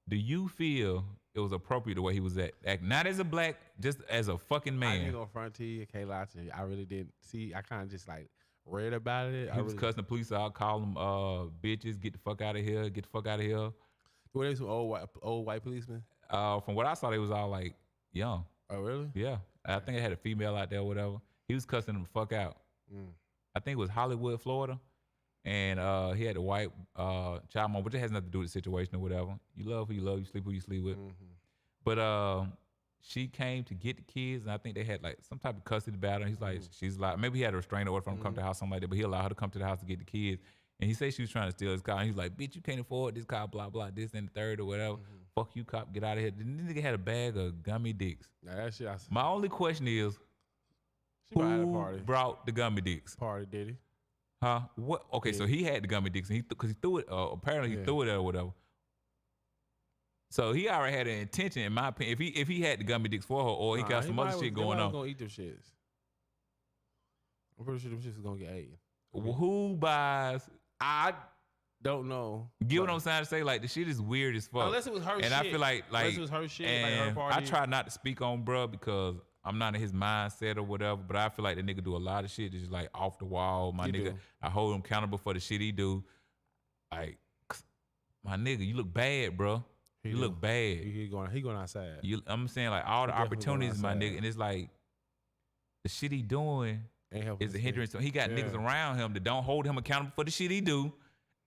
Do you feel it was appropriate the way he was acting? Not as a black, just as a fucking man. I ain't gonna front to you. I can't lie to you. I really didn't see. I kind of just like read about it. He was cussing the police out, call them bitches, get the fuck out of here, get the fuck out of here. Were they some old white policemen? From what I saw, they was all like young. Oh, really? Yeah. I think they had a female out there or whatever. He was cussing them the fuck out. I think it was Hollywood, Florida. And he had a white child mom, which it has nothing to do with the situation or whatever. You love who you love, you sleep who you sleep with. But she came to get the kids, and I think they had like some type of custody battle. He's like, she's like, maybe he had a restraining order from come to the house, something like that, but he allowed her to come to the house to get the kids. And he said she was trying to steal his car. And he's like, bitch, you can't afford this car, blah, blah, this and the third or whatever. Fuck you, cop, get out of here. The nigga had a bag of gummy dicks. Now that shit I see. My only question is, who brought the gummy dicks? Party, did he? Huh? What? Okay, so he had the gummy dicks, and because he threw it. Apparently, he threw it or whatever. So he already had an intention, in my opinion. If he had the gummy dicks for her, or he got some other shit going on. Gonna eat them shits. I'm pretty sure them shits is gonna get eaten. Who buys? I don't know. Get what I'm saying to say? Like the shit is weird as fuck. Unless it was her shit. And I feel like unless it was her shit, and like her party. I try not to speak on bruh because I'm not in his mindset or whatever, but I feel like the nigga do a lot of shit that's just like off the wall. My nigga, I hold him accountable for the shit he do. Like, my nigga, you look bad, bro. You look bad. He going outside. I'm saying like all the opportunities, my nigga, and it's like the shit he doing is a hindrance. So he got niggas around him that don't hold him accountable for the shit he do.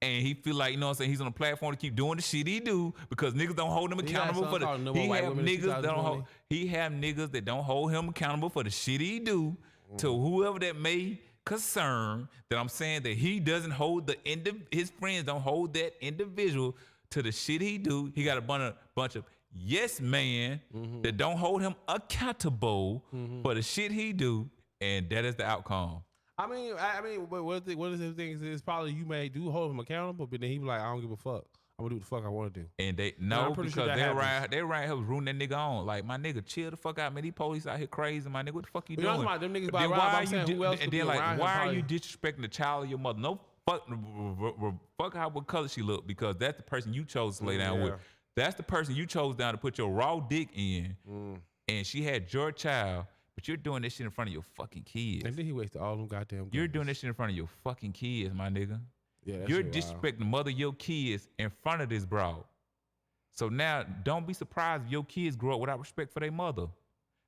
And he feel like, you know what I'm saying, he's on a platform to keep doing the shit he do because niggas don't hold him accountable for the he have niggas that don't hold him accountable for the shit he do to whoever that may concern, that I'm saying that he doesn't hold his friends don't hold that individual to the shit he do. He got a bunch of yes man that don't hold him accountable for the shit he do, and that is the outcome. I mean, but one of the things is probably you may do hold him accountable, but then he be like, I don't give a fuck. I'm gonna do what the fuck I want to do. And they because sure they around here was rooting that nigga on. Like, my nigga, chill the fuck out, man. These police out here crazy, my nigga. What the fuck you doing? Them niggas then why are you who else and then like, why are you disrespecting the child of your mother? No fuck how what color she look, because that's the person you chose to lay down with. That's the person you chose down to put your raw dick in, and she had your child. But you're doing this shit in front of your fucking kids. And then he wasted all them goddamn guns. You're doing this shit in front of your fucking kids, my nigga. Yeah, you're disrespecting the mother of your kids in front of this broad. So now, don't be surprised if your kids grow up without respect for their mother.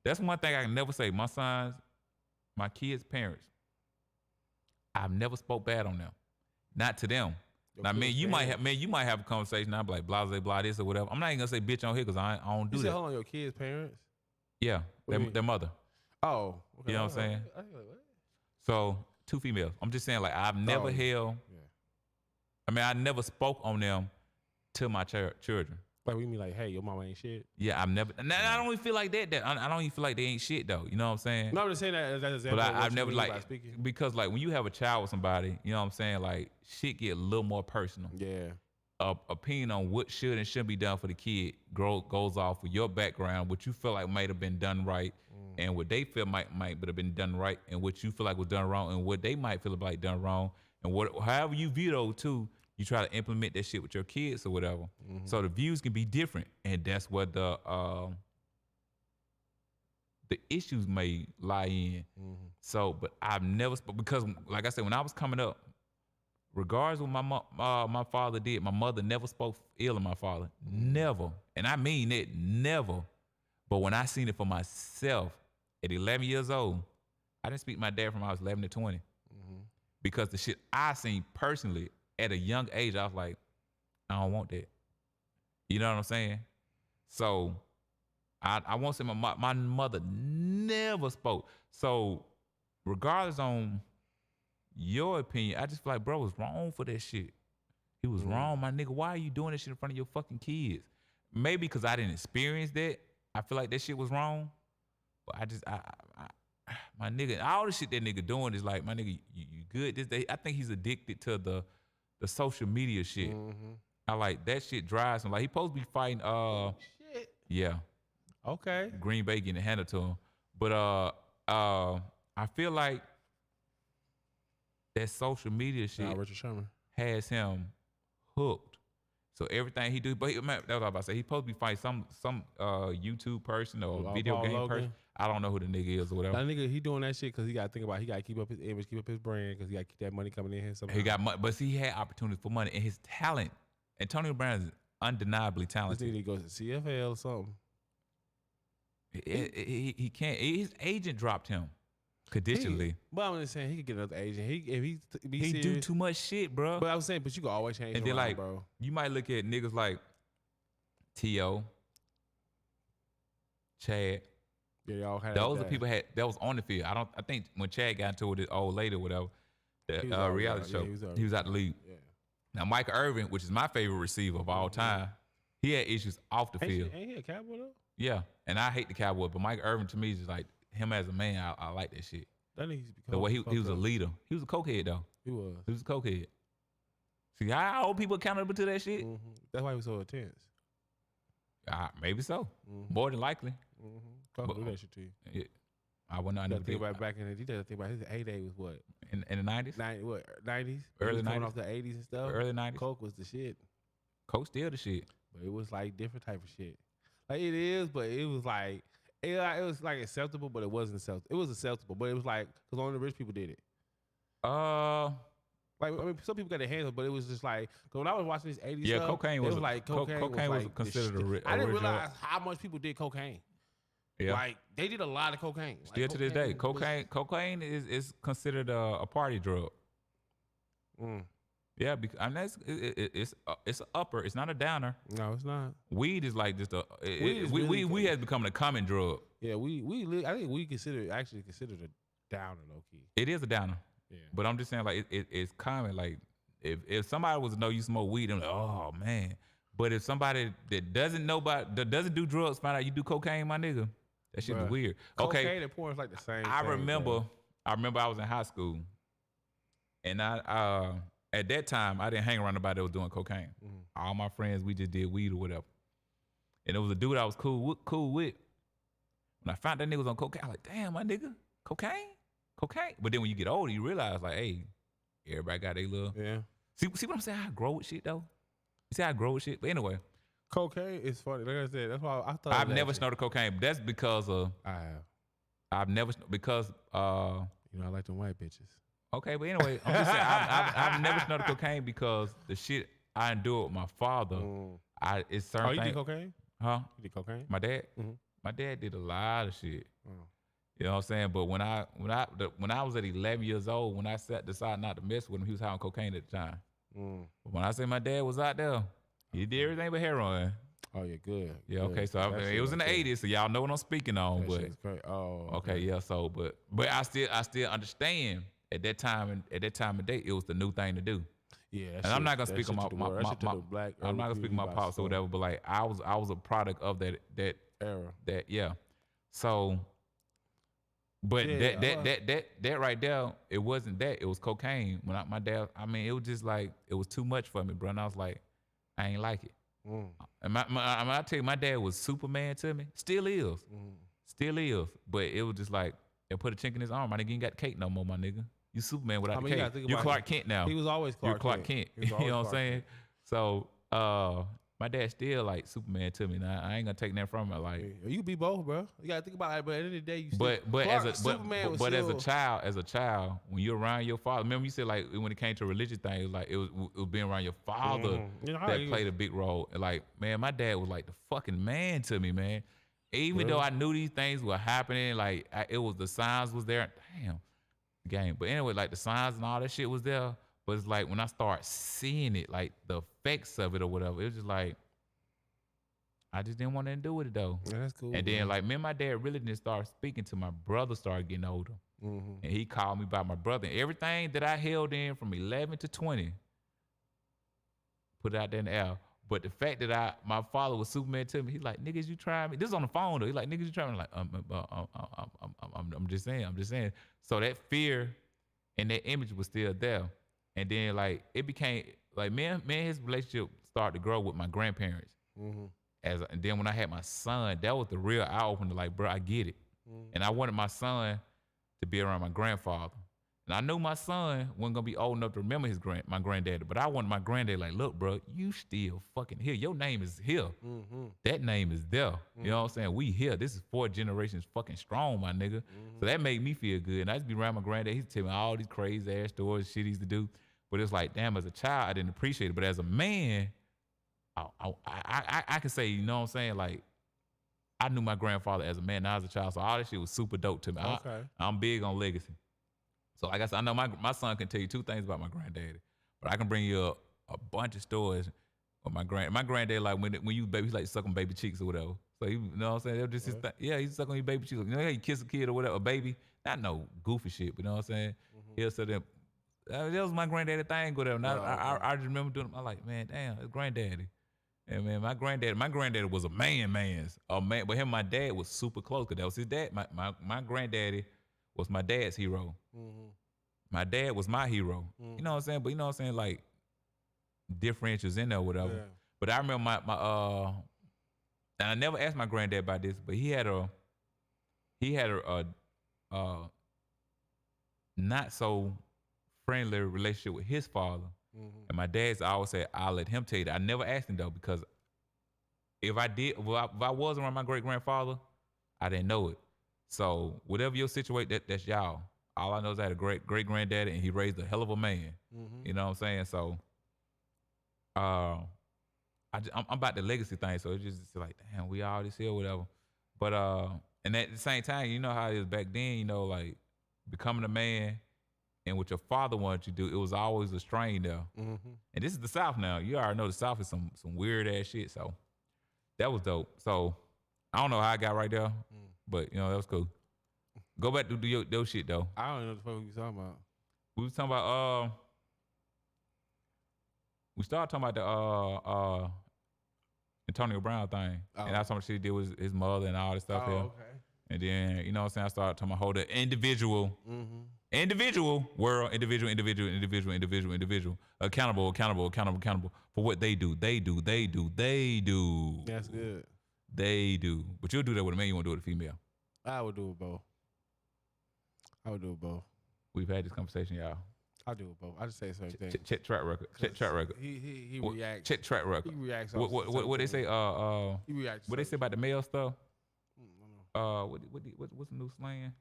That's one thing I can never say. My sons, my kids' parents, I've never spoke bad on them. Not to them. Now, you might have a conversation. I'm like, blah, blah, blah, this or whatever. I'm not even gonna say bitch on here because I don't do that. Hold on, your kids' parents? Yeah, their mother. Oh, okay. You know what I'm saying? So 2 females. I'm just saying, like, I've never held. Yeah. I mean, I never spoke on them to my children. Like, we mean like, hey, your mama ain't shit. Yeah, I've never. And I don't even feel like that. I don't even feel like they ain't shit though. You know what I'm saying? No, I'm just saying that as an example. But I've never because like when you have a child with somebody, you know what I'm saying? Like, shit get a little more personal. Yeah. Opinion on what should and shouldn't be done for the kid goes off with your background, what you feel like might have been done right, and what they feel might have been done right, and what you feel like was done wrong, and what they might feel like done wrong, and however you view those two, you try to implement that shit with your kids or whatever. So the views can be different, and that's what the issues may lie in. So, but I've never because, like I said, when I was coming up, regardless of what my father did, my mother never spoke ill of my father. Never. And I mean it, never. But when I seen it for myself at 11 years old, I didn't speak to my dad from when I was 11 to 20. Because the shit I seen personally at a young age, I was like, I don't want that. You know what I'm saying? So I won't say my mother never spoke. So regardless on your opinion, I just feel like bro was wrong for that shit. He was wrong, my nigga. Why are you doing this shit in front of your fucking kids? Maybe because I didn't experience that. I feel like that shit was wrong. But my nigga, all the shit that nigga doing is like, my nigga, you good this day? I think he's addicted to the social media shit. I like that shit drives him. Like, he supposed to be fighting shit. Yeah. Okay. Green Bay getting handed to him. But I feel like that social media shit Richard Sherman has him hooked. So everything he do, but that's what I was about to say. He supposed to be fighting some YouTube person or video Paul game Logan. person. I don't know who the nigga is or whatever. That nigga, he doing that shit because he got to think about. He got to keep up his image, keep up his brand, because he got to keep that money coming in here. Somehow. He got money, but see, he had opportunities for money and his talent. Antonio Brown is undeniably talented. This nigga goes to CFL or something. He can't. His agent dropped him conditionally. But I'm just saying he could get another agent. If he He do too much shit, bro. But I was saying, but you can always change. And then like, bro, you might look at niggas like T.O., Chad. Yeah, they all had those are people that was on the field. I think when Chad got into it with his old lady or whatever, the reality show, he was out the league. Yeah. Now Michael Irvin, which is my favorite receiver of all time, he had issues off the field. Ain't he a Cowboy though? Yeah, and I hate the Cowboy, but Michael Irvin to me is just like him as a man. I like that shit. That nigga used to be The way he was a leader. He was a cokehead though. He was. He was a cokehead. See how old people accountable to that shit? Mm-hmm. That's why he was so intense. Maybe so. Mm-hmm. More than likely. Coke do that shit to you. Yeah. I wouldn't know. Think about back in the day. Think about his heyday was what? In the 90s? 90s? Early 90s? Coming off the 80s and stuff? Early 90s? Coke was the shit. Coke still the shit. But it was like different type of shit. Like it is, but it was like, it was like acceptable, but it wasn't acceptable. It was acceptable, but it was like, because only the rich people did it. Like, I mean, some people got their hands up, but it was just like, cause when I was watching this 80s stuff, cocaine was like, cocaine was considered a rich. I didn't realize how much people did cocaine. Yeah. Like, they did a lot of cocaine. Still like, to this day, cocaine is considered a party drug. Yeah, because I mean, it's an upper. It's not a downer. No, it's not. Weed is like just we has become a common drug. Yeah, I think we actually consider a downer low key. It is a downer. Yeah. But I'm just saying like it's common. Like if somebody was to know you smoke weed, I'm like, oh man. But if somebody that doesn't know that doesn't do drugs find out you do cocaine, my nigga, that shit is weird. Cocaine and porn is like the same. I remember I was in high school, and I at that time I didn't hang around nobody that was doing cocaine. All my friends, we just did weed or whatever. And it was a dude I was cool with. When I found that nigga was on cocaine, I was like, damn, my nigga, cocaine. But then when you get older, you realize like, hey, everybody got their little. Yeah. See what I'm saying? I grow with shit though. You see how I grow with shit? But anyway. Cocaine is funny. Like I said, that's why I thought. I've never snorted cocaine. But that's because of. I have. I've never because. I like them white bitches. Okay, but anyway, I'm just saying I've never snorted cocaine because the shit I endured with my father. It's certain. Oh, you did cocaine? Huh? You did cocaine? My dad. My dad did a lot of shit. You know what I'm saying? But when I was at 11 years old, when I decided not to mess with him, he was high on cocaine at the time. But when I say my dad was out there, he did everything but heroin. Oh yeah, good. Yeah, good. okay. So it was in the 80s, so y'all know what I'm speaking on. But okay, yeah. So, but I still understand at that time of day, it was the new thing to do. Yeah, and I'm not gonna speak on my I'm not gonna speak on my pops or whatever. But like I was a product of that era. Yeah. So. But that right there, it wasn't that. It was cocaine. When my dad, I mean, it was just like, it was too much for me, bro. And I was like, I ain't like it. And I tell you, my dad was Superman to me. Still is. Still is. But it was just like, it put a chink in his arm. My nigga, you ain't got cake no more, my nigga. You Superman without the cake. You're Clark Kent now. He was always Clark Kent. You know what I'm saying? So, my dad still like Superman to me. Now I ain't gonna take that from him. Like you can be both, bro. You gotta think about it. But at the end of the day, you. But as a child, when you're around your father, remember you said like when it came to religious things, like it was being around your father that played a big role. And like man, my dad was like the fucking man to me, man. Even though I knew these things were happening, like it was the signs was there. Damn, game. But anyway, like the signs and all that shit was there. But it's like when I start seeing it, like the effects of it or whatever, it was just like, I just didn't want to do with it though. Yeah, that's cool. And then like me and my dad really didn't start speaking till my brother started getting older. And he called me by my brother. And everything that I held in from 11 to 20, put it out there in the air. But the fact that my father was Superman to me, he's like, niggas, you trying me? This is on the phone though. He's like, niggas, you trying me? I'm like, I'm just saying. So that fear and that image was still there. And then like it became like me and his relationship started to grow with my grandparents. And then when I had my son, that was the real eye opener. Like, bro, I get it. And I wanted my son to be around my grandfather. And I knew my son wasn't gonna be old enough to remember my granddaddy, but I wanted my granddaddy like, look, bro, you still fucking here. Your name is here. That name is there. You know what I'm saying? We here. This is 4 generations fucking strong, my nigga. So that made me feel good. And I used to be around my granddad. He used to tell me all these crazy ass stories, shit he used to do. But it's like, damn, as a child, I didn't appreciate it. But as a man, I can say, you know what I'm saying? Like, I knew my grandfather as a man, not as a child. So all that shit was super dope to me. Okay. I'm big on legacy. So like I said, I know my son can tell you 2 things about my granddaddy, but I can bring you a bunch of stories of my granddad. Like when you baby, he like sucking baby cheeks or whatever. So you know what I'm saying? They're just his thing. Yeah, he's sucking your baby cheeks. You know how you kiss a kid or whatever, a baby. Not no goofy shit, but you know what I'm saying? He'll say that. That was my granddaddy thing, whatever. And I just remember doing. I'm like, man, damn, that's granddaddy. And man, my granddaddy was a man, but him and my dad was super close because that was his dad. My granddaddy was my dad's hero. My dad was my hero. You know what I'm saying? But you know what I'm saying? Like differentials in there or whatever. Yeah. But I remember my and I never asked my granddad about this, but he had a not so friendly relationship with his father. And my dad's always said, I'll let him tell you that. I never asked him though, because if I was around my great grandfather, I didn't know it. So whatever your situation, that's y'all. All I know is I had a great granddaddy, and he raised a hell of a man. You know what I'm saying? So, I'm about the legacy thing. So it's just like, damn, we all this here, whatever. But and at the same time, you know how it is back then. You know, like becoming a man, and what your father wanted you to do, it was always a strain there. And this is the South now. You already know the South is some weird ass shit. So that was dope. So I don't know how I got right there, but you know that was cool. Go back to do your shit though. I don't know what the fuck we talking about. We was talking about we started talking about the Antonio Brown thing. And that's how much shit he did with his mother and all this stuff here. Okay. And then, you know what I'm saying, I started talking about the individual world, individual, accountable for what they do. They do. That's good. They do. But you'll do that with a man, you won't do it with a female. I would do it both. We've had this conversation, y'all. I do it both. I just say the same thing. Check track record. He reacts. Check track record. He reacts. What they say? He reacts. What they say about the male stuff? What's the new slang?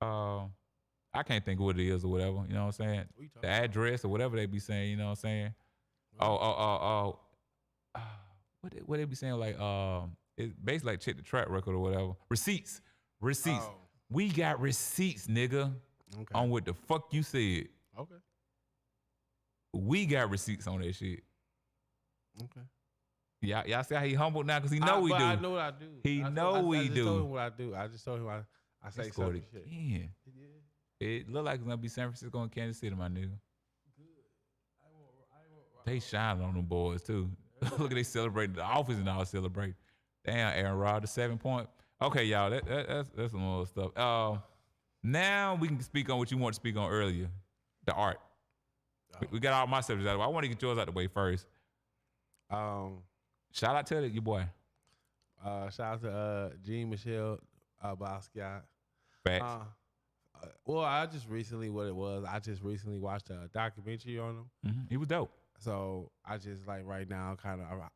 I can't think of what it is or whatever. You know what I'm saying? The address or whatever they be saying. You know what I'm saying? What they be saying? Like it's basically like check the track record or whatever. Receipts. Oh. We got receipts, nigga, on what the fuck you said. Okay. We got receipts on that shit. Okay. Y'all see how he humbled now because he know we do. I know what I do. He know we do. I just told him what I do. I just told him I say something shit. Yeah. It look like it's gonna be San Francisco and Kansas City, my nigga. They shining on them boys too. Look at they celebrating the office and all celebrate. Damn, Aaron Rodgers, 7 point. Okay, y'all, that's some more stuff. Now we can speak on what you want to speak on earlier, the art. We got all my subjects out of the way. I want to get yours out the way first. Shout out to your boy. Shout out to Jean-Michel Basquit. Facts. Well, I just recently watched a documentary on him. He was dope. So I just like right now,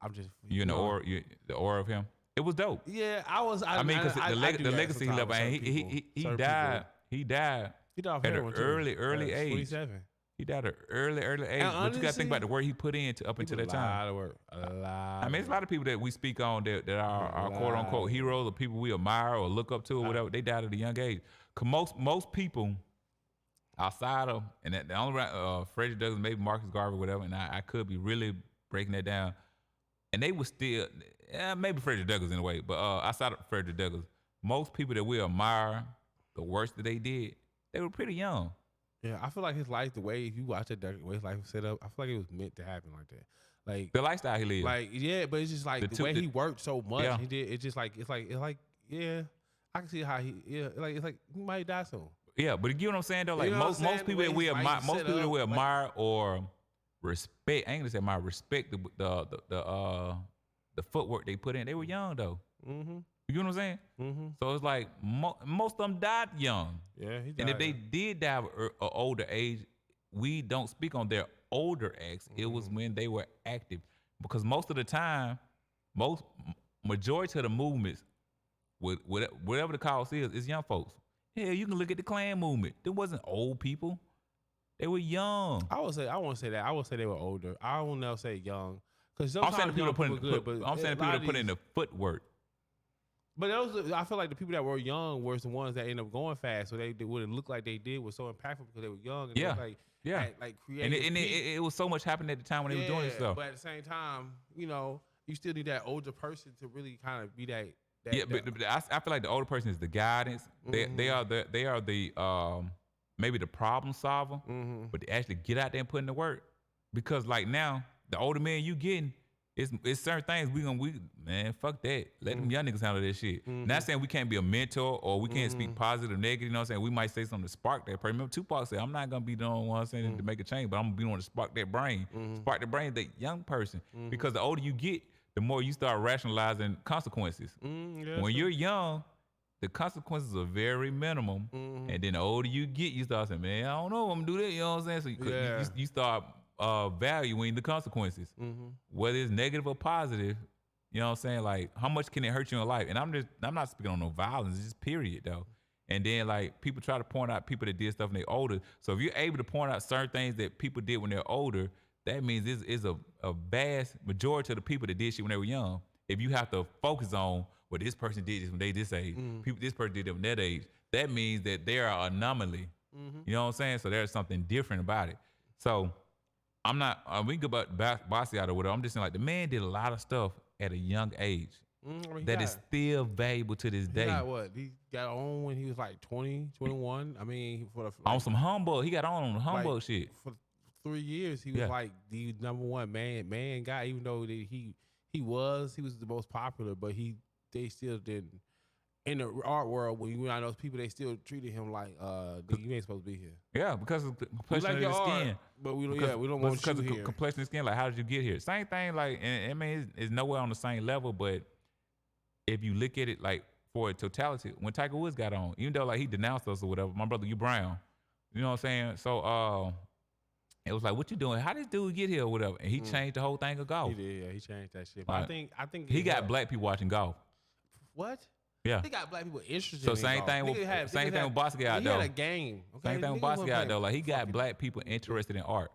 I'm just you in the aura of him. It was dope. Yeah, I was. I mean, because the legacy he left, and he died. He died at an early age. 27. He died at an early age. But you got to think about the work he put in up until that time. A lot of work. I mean, there's a lot of people that we speak on that are quote unquote heroes or people we admire or look up to or whatever. They died at a young age. Cause most people outside of, and the only Frederick Douglass, maybe Marcus Garvey, whatever, and I could be really breaking that down. And they were still, maybe Frederick Douglass in a way, but outside of Frederick Douglass, most people that we admire, the worst that they did, they were pretty young. Yeah, I feel like his life, the way, if you watch it, the way his life was set up, I feel like it was meant to happen like that. Like the lifestyle he lived. Like, yeah, but it's just like the way he worked so much. Yeah. He did. It's just like, it's like, yeah, I can see how it's like he might die soon. Yeah, but you get what I'm saying though? Like most people that we admire, or respect, I ain't gonna say respect the footwork they put in. They were young though. You know what I'm saying? Mm-hmm. So it's like most of them died young. Yeah, he died. And if they did die at an older age, we don't speak on their older acts. It was when they were active. Because most of the time, majority of the movements, whatever the cause is young folks. Hell, you can look at the Klan movement. There wasn't old people. They were young. I won't say that. I would say they were older. I will never say young. Because I'm saying the people that that put in the footwork. But I feel like the people that were young were the ones that ended up going fast. So they would have looked like they did was so impactful because they were young. And Yeah. They were like creative. And it was so much happening at the time when they were doing this stuff. But at the same time, you still need that older person to really kind of be that. But I feel like the older person is the guidance. They are the maybe the problem solver, but they actually get out there and put in the work. Because like now, the older man you getting, it's certain things man, fuck that. Let them young niggas handle that shit. Not saying we can't be a mentor or we can't speak positive, negative, you know what I'm saying? We might say something to spark that person. Remember Tupac said, I'm not gonna be the only one saying to make a change, but I'm gonna be the one to spark that brain. Spark the brain of that young person. Because the older you get, the more you start rationalizing consequences. When you're young, the consequences are very minimum. And then the older you get, you start saying, man, I don't know, I'm gonna do that, you know what I'm saying? So you start valuing the consequences, whether it's negative or positive. You know what I'm saying? Like, how much can it hurt you in life? And I'm not speaking on no violence, it's just period though. And then like people try to point out people that did stuff when they're older. So if you're able to point out certain things that people did when they're older, that means this is a vast majority of the people that did shit when they were young. If you have to focus on what this person did when they this age, this person did it when that age, that means that they are an anomaly. You know what I'm saying? So there's something different about it. So I'm not, we can go about Basquit or whatever. I'm just saying like the man did a lot of stuff at a young age that is still valuable to this day. He got on when he was like 20, 21. I mean, on some humbug. He got on the humbug shit. For 3 years, he was like the number one man guy, even though he was the most popular, but they still didn't. In the art world, when you around those people, they still treated him like, you ain't supposed to be here. Yeah, because of the complexion of his skin. But we don't want you here. Complexion of skin, like, how did you get here? Same thing, like, and I mean, it's nowhere on the same level, but if you look at it, like, for a totality, when Tiger Woods got on, even though, like, he denounced us or whatever, my brother, you brown. You know what I'm saying? So, it was like, what you doing? How did this dude get here or whatever? And he changed the whole thing of golf. He did, yeah, he changed that shit. But I think he got black people watching golf. What? Yeah. They got black people interested so in same golf. thing with Basquit out though. He had a game. Okay? Same thing with Basquit out though. Like he got black people interested in art.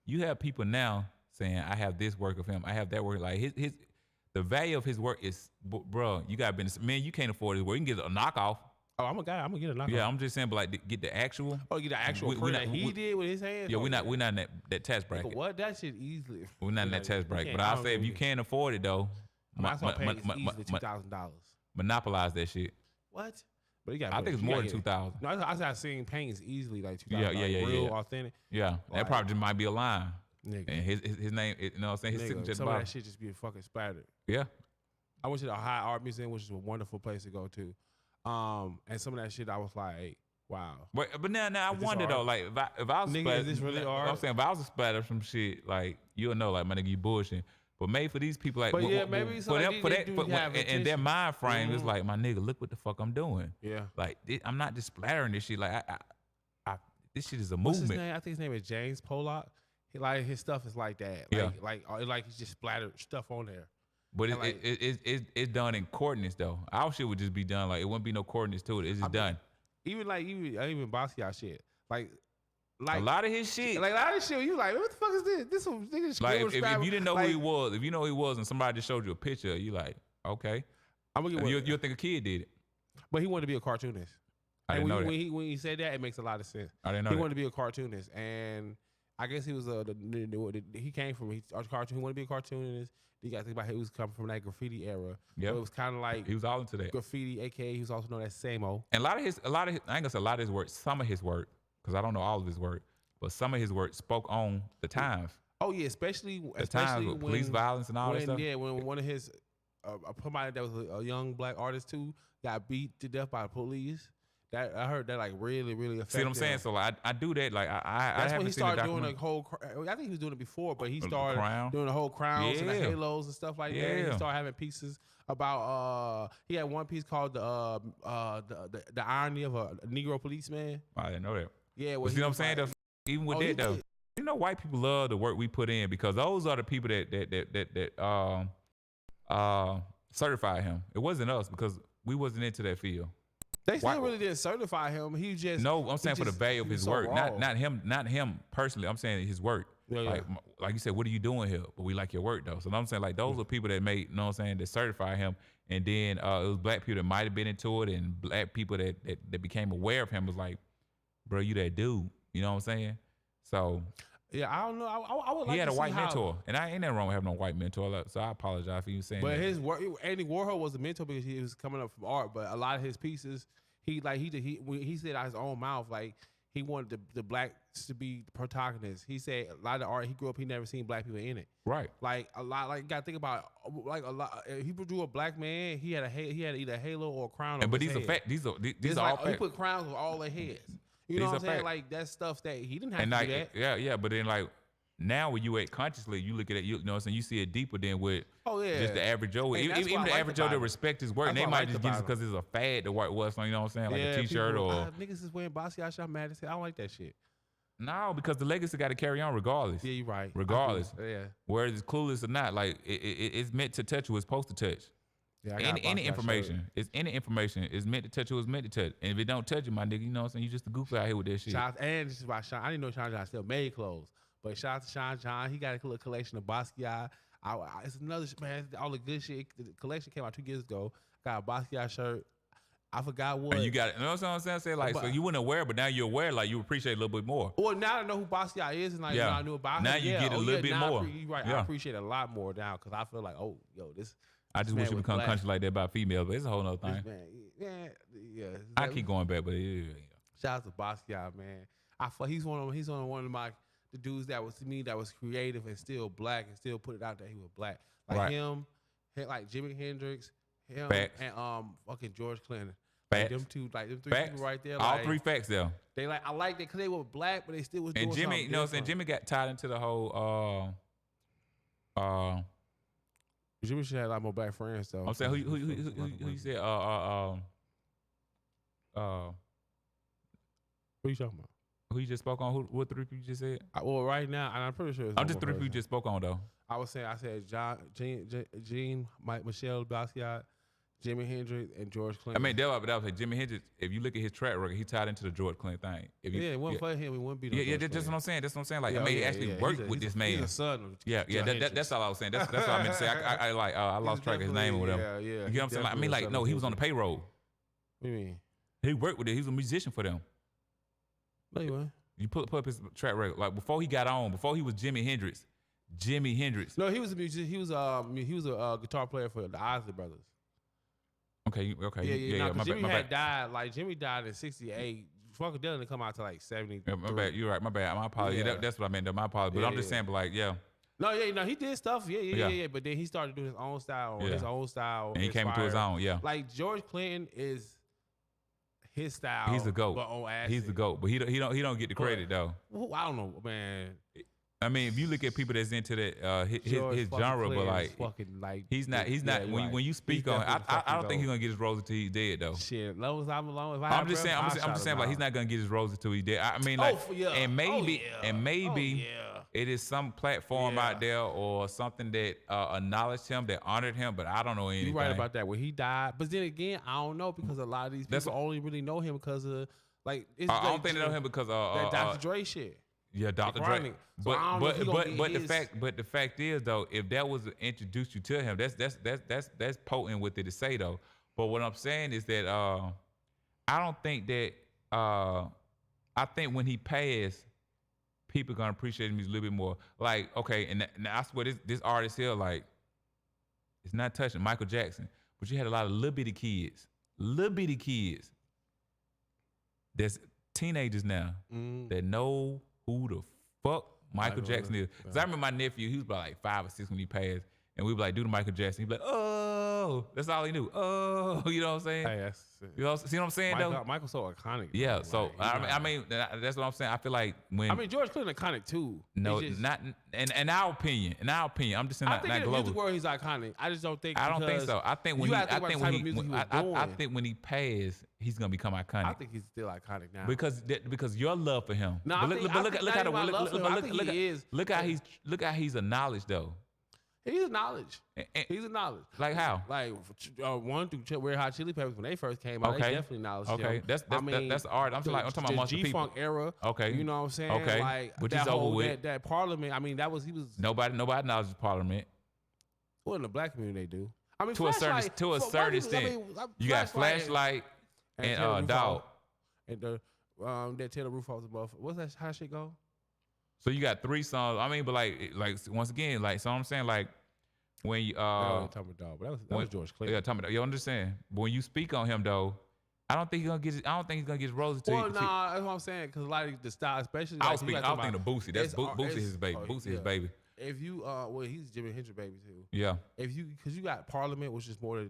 You have people now saying, I have this work of him. I have that work. Like his the value of his work is, bro, you got business. Man, you can't afford his work. You can get a knockoff. Oh, I'm a guy. I'm gonna get a knockoff. Yeah, I'm just saying, but like get the actual. Oh, get the actual print that he did with his hands. Yeah, we're not in that tax bracket. What? That shit easily. We're not in that tax bracket. But I'll say if you can't afford it though, I saw paying easily $2,000. Monopolize that shit. What? But you got. I think it's more than 2,000. No, I seen paintings easily like 2,000. Yeah. Real authentic. Yeah, that probably just might be a line. Nigga. And his name, you know what I'm saying? His signature. Some of that shit just be fucking splattered. Yeah. I went to the High Art Museum, which is a wonderful place to go to. And some of that shit, I was like, wow. But now I wonder though, like if I was nigga, is this really art? I'm saying if I was a splatter from shit, like you'll know, like my nigga, you bullshitting. But maybe for these people, like, maybe for their mind frame, it's like, my nigga, look what the fuck I'm doing. Yeah. Like, I'm not just splattering this shit. Like, this shit is a What's movement. His name? I think his name is James Pollock. His stuff is like that. Like he's just splattered stuff on there. But it's done in coordinates though. Our shit would just be done like it wouldn't be no coordinates to it. It's just done. Even Basquiat shit. Like a lot of his shit. Like a lot of shit. You like, what the fuck is this? This one nigga. Like if you didn't know who he was, if you know who he was, and somebody just showed you a picture, you like, okay. I'm gonna you'll think a kid did it. But he wanted to be a cartoonist. I didn't know that. When he said that, it makes a lot of sense. I didn't know he wanted to be a cartoonist, and I guess he was he came from a cartoon. He wanted to be a cartoonist. You got to think about he was coming from that graffiti era. Yeah, so it was kind of like he was all into that graffiti, aka he was also known as Samo. And a lot of his, I ain't gonna say a lot of his work. Some of his work, because I don't know all of his work, but some of his work spoke on the times. Oh yeah, especially times with police violence and all that stuff. Yeah, when one of his somebody that was a young black artist too got beat to death by the police. That I heard that like really affected. See what I'm saying? Him. So like I do that. Like I That's when haven't he seen the started doing documentary. the whole. I think he was doing it before, but he The started crown. doing the whole crowns and the Yeah. halos and stuff like that. He Yeah. started having pieces about. He had one piece called the irony of a Negro policeman. I didn't know that. Yeah, But see what I'm saying? Though, even with that though, you know, white people love the work we put in because those are the people that certified him. It wasn't us because we wasn't into that field. They still really didn't certify him. He just I'm saying for the value of his work, raw. not him personally. I'm saying his work. Yeah, like you said, what are you doing here? But we like your work though. So I'm saying like those are people that made, you know what I'm saying, that certify him. And then it was black people that might have been into it, and black people that became aware of him was like, bro, you that dude. You know what I'm saying? So yeah, I don't know. I would like he had to a see white how, mentor, and I ain't nothing wrong with having a white mentor. So I apologize for you saying But that. his work, Andy Warhol was a mentor because he was coming up from art. But a lot of his pieces, he said out his own mouth, like he wanted the blacks to be the protagonists. He said a lot of the art he grew up, he never seen black people in it. Right. Like a lot, like you gotta think about like a lot. If he drew a black man, he had either a halo or a crown. But these are fact. These are all facts. He put crowns with all their heads. You know what I'm saying? Fact. Like that's stuff that he didn't have and to like, do that. Yeah. But then like now when you at consciously, you look at it, you know what I'm saying, you see it deeper than with just the average Joe. And even the average Joe that respect his work, That's they what I might liked just get it about because it's a fad to wear something, you know what I'm saying, like a t-shirt people, or niggas is wearing Basquiat shit. I'm mad as hell. I don't like that shit. no, because the legacy got to carry on regardless. Yeah, you're right. Regardless. Yeah. Whether it's clueless or not, like it's meant to touch who it's supposed to touch. Yeah, any information, is meant to touch who it's meant to touch. And if it don't touch you, my nigga, you know what I'm saying, you just a goofy out here with that shit. And this is why Sean, I didn't know Sean John still made clothes, but shout out to Sean John. He got a little collection of Basquiat. It's another man. All the good shit. The collection came out 2 years ago. Got a Basquiat shirt. I forgot what. And you got it. You know what I'm saying? Say like, so you weren't aware, but now you're aware. Like you appreciate a little bit more. Well, now I know who Basquiat is, and like you know, I knew about him. Now you get a little bit more. You're right. Yeah. I appreciate it a lot more now because I feel like, oh, yo, this. I just wish you become country like that about females, but it's a whole nother thing. Yeah. I keep going back, but yeah. Shout out to Basquiat, man. He's one of the dudes that was to me that was creative and still black and still put it out there he was black. Like him, like Jimi Hendrix, him Facts. and fucking George Clinton. Facts. Like them three Facts. people right there. All like, 3 facts there. They like I like that because they were black, but they still was And doing Jimmy, something you know what I'm saying? different. Jimmy got tied into the whole Jimmy should have a lot more black friends though. I'm saying who you said Who you talking about? who you just spoke on? What 3 people you just said? Well, right now, and I'm pretty sure it's I'm one just more 3 people you person. just spoke on though. I said Gene, Mike, Michelle Basquiat, Jimi Hendrix, and George I Clinton. mean, that was like Jimi Hendrix. If you look at his track record, he tied into the George Clinton thing. If you, it wasn't for him. It wouldn't be. No Yeah, George that's what I'm saying. That's what I'm saying. Like, Yeah, I mean, yeah, he actually yeah. worked with this man. He's a son of Yeah, that's all I was saying. That's what I meant to say. I lost track of his name or whatever. Yeah. You know what I'm saying? Like, I mean, like, no, he was on the payroll. What do you mean? He worked with it. He was a musician for them. No, you weren't. You put up his track record. Like before he got on, before he was Jimi Hendrix. No, he was a musician. He was a guitar player for the Isley Brothers. Okay. Yeah. My Jimmy bad. had died. Like Jimmy died in '68. Funkadelic didn't come out to like '70. Yeah, my bad. You're right. My bad. My apologies. Yeah. That's what I meant. My apologies. But I'm just saying, but like, yeah. No, he did stuff. Yeah. But then he started doing his own style. And he came into his own. Yeah. Like George Clinton is his style. He's the GOAT. But on acid. He's the GOAT. But he don't get the credit though. Well, I don't know, man. I mean, if you look at people that's into that his genre, but like, he's not. When you speak on, I don't think he's gonna get his roses until he's dead though. Shit, long as I'm alone. If I I'm just saying, like he's not gonna get his roses until he's dead. I mean, like, and maybe it is some platform out there or something that acknowledged him, that honored him, but I don't know anything. You're right about that when he died. But then again, I don't know because a lot of these people only really know him because of like. I don't think they know him because that Dr. Dre shit. Yeah, Dr. Dre. But the fact is though, if that was to introduce you to him, that's potent with it to say though. But what I'm saying is that I don't think that I think when he passed, people gonna appreciate him a little bit more. Like, okay, and I swear this artist here, like, it's not touching Michael Jackson, but you had a lot of little bitty kids that's teenagers now that know who the fuck Michael Jackson is. Because I remember my nephew, he was about like 5 or 6 when he passed. and we be like, do the Michael Jackson. He'd be like, oh, that's all he knew. Oh, you know what I'm saying? Hey, that's You know, see what I'm saying though? Michael's so iconic. Yeah. Bro. So Like, I mean, that's what I'm saying. I feel like when George Clinton iconic too. no, It's just, not in our opinion. I'm just saying I not, think not in the global. music world he's iconic. I just don't think. I don't think so. I think when he, I think when he, I think when he passed, he's gonna become iconic. I think he's still iconic now. Because your love for him. No, Look how he's acknowledged though. He's acknowledged. He's acknowledged. Like how? Like one through Red Hot Chili Peppers when they first came out, they definitely acknowledged him. Okay, that's art. I'm talking about most people. G-Funk era. Okay, you know what I'm saying? Okay, like which that is over with. That Parliament. I mean, he was nobody acknowledges Parliament. Well, in the black community they do. I mean, to a certain extent. You got Flashlight and Dog. And that Taylor Roof off the motherfucker. What's that? How shit go? So you got 3 songs. I mean, but like once again, like so I'm saying like when you talking about Dog, but that was George Clinton. Yeah, talking about you understand. But when you speak on him though, I don't think he's gonna get his roses to you. Well, nah, that's what I'm saying. Because a lot of the style, especially I was thinking of Boosie. That's Boosie his baby. Boosie his baby. If you well, he's Jimi Hendrix baby too. Yeah. Because you got Parliament, which is more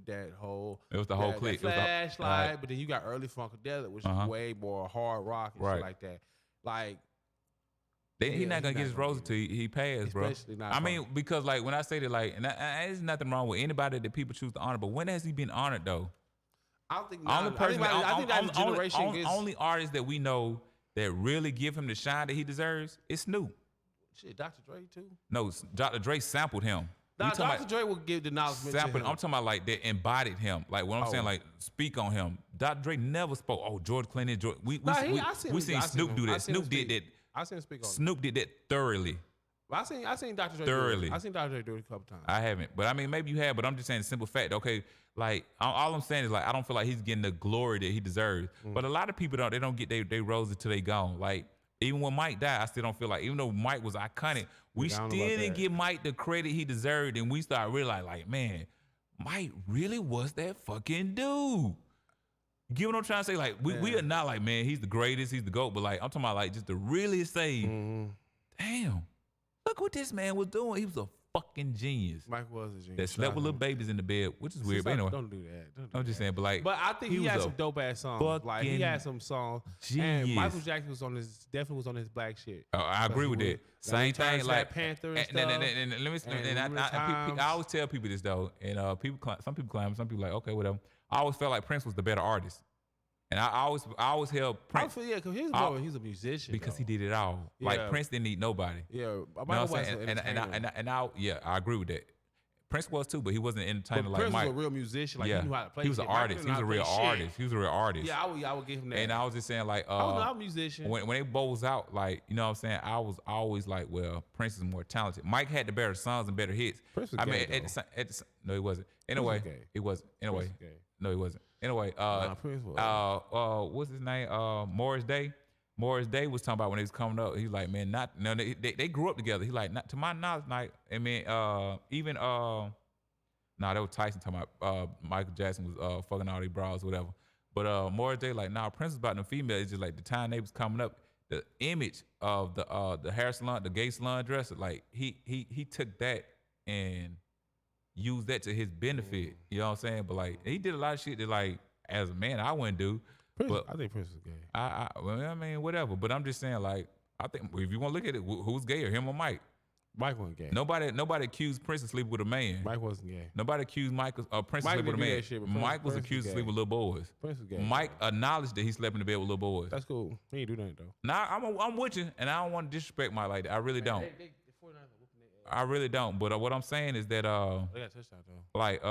that whole. It was the whole clique. Flashlight, but then you got early Funkadelic, which is way more hard rock and shit like that. Like. He's not gonna get his roses till he passed, bro. I mean, because like when I say that, like, and there's nothing wrong with anybody that people choose to honor, but when has he been honored though? I don't think. I think that generation. Only artist that we know that really give him the shine that he deserves is Snoop. Shit, Dr. Dre too. No, Dr. Dre sampled him. Dr. Dre will give the acknowledgement to him. I'm talking about like that embodied him. Like what I'm saying, like speak on him. Dr. Dre never spoke. Oh, George Clinton. We seen Snoop do that. Snoop did that. I seen him speak on Snoop did that thoroughly. I seen Dr. Dre thoroughly. I seen Dr. Dre do it a couple times. I haven't, but I mean maybe you have. But I'm just saying the simple fact. Okay, like all I'm saying is like I don't feel like he's getting the glory that he deserves. But a lot of people don't get their roses till they gone. Like even when Mike died, I still don't feel like even though Mike was iconic, we still didn't give Mike the credit he deserved, and we start realizing like, man, Mike really was that fucking dude. You get what I'm trying to say? Like we are not like, man, he's the greatest, he's the GOAT, but like I'm talking about like just to really say, damn, look what this man was doing. He was a fucking genius. Mike was a genius. That slept with little babies in the bed, which is weird. But anyway, don't do that. I'm just saying, but like, but I think he had some dope ass songs. Like he had some songs. Genius. And Michael Jackson definitely was on his black shit. Oh, I agree with that. Same thing, like Panther and stuff. I always tell people this though, and some people claim, some people like, okay, whatever. I always felt like Prince was the better artist, and I always held Prince. Because he's a musician. Because he did it all. Yeah. Like Prince didn't need nobody. Yeah, Michael was I agree with that. Prince was too, but he wasn't entertaining like Prince Mike. Was a real musician. Like he knew how to play. He was an artist. He was a real artist. He was a real artist. Yeah, I would give him that. And I was just saying like, I'm a musician. When they bowls out, like you know what I'm saying, I was always like, well, Prince is more talented. Mike had the better songs and better hits. Prince was gay, no, he wasn't. Anyway, it wasn't. Anyway, no, he wasn't. Anyway, what's his name? Morris Day. Morris Day was talking about when he was coming up. He's like, man, they grew up together. He's like, not to my knowledge, like, I mean, even that was Tyson talking about Michael Jackson was fucking all these bras or whatever. But Morris Day like, Prince was about the female. It's just like the time they was coming up, the image of the hair salon, the gay salon dresser, like he took that and used that to his benefit. You know what I'm saying? But like he did a lot of shit that like as a man I wouldn't do. Prince, but I think Prince was gay. I mean whatever. But I'm just saying like I think if you want to look at it, who's gayer, him or Mike? Mike wasn't gay. Nobody accused Prince of sleeping with a man. Mike wasn't gay. Nobody accused Prince of sleeping with a man. Mike was accused of sleeping with little boys. Prince was gay. Mike acknowledged that he slept in the bed with little boys. That's cool. He ain't do nothing though. Nah, I'm with you, and I don't want to disrespect Mike like that. I really don't. I really don't. But what I'm saying is that they got touchdown though. Like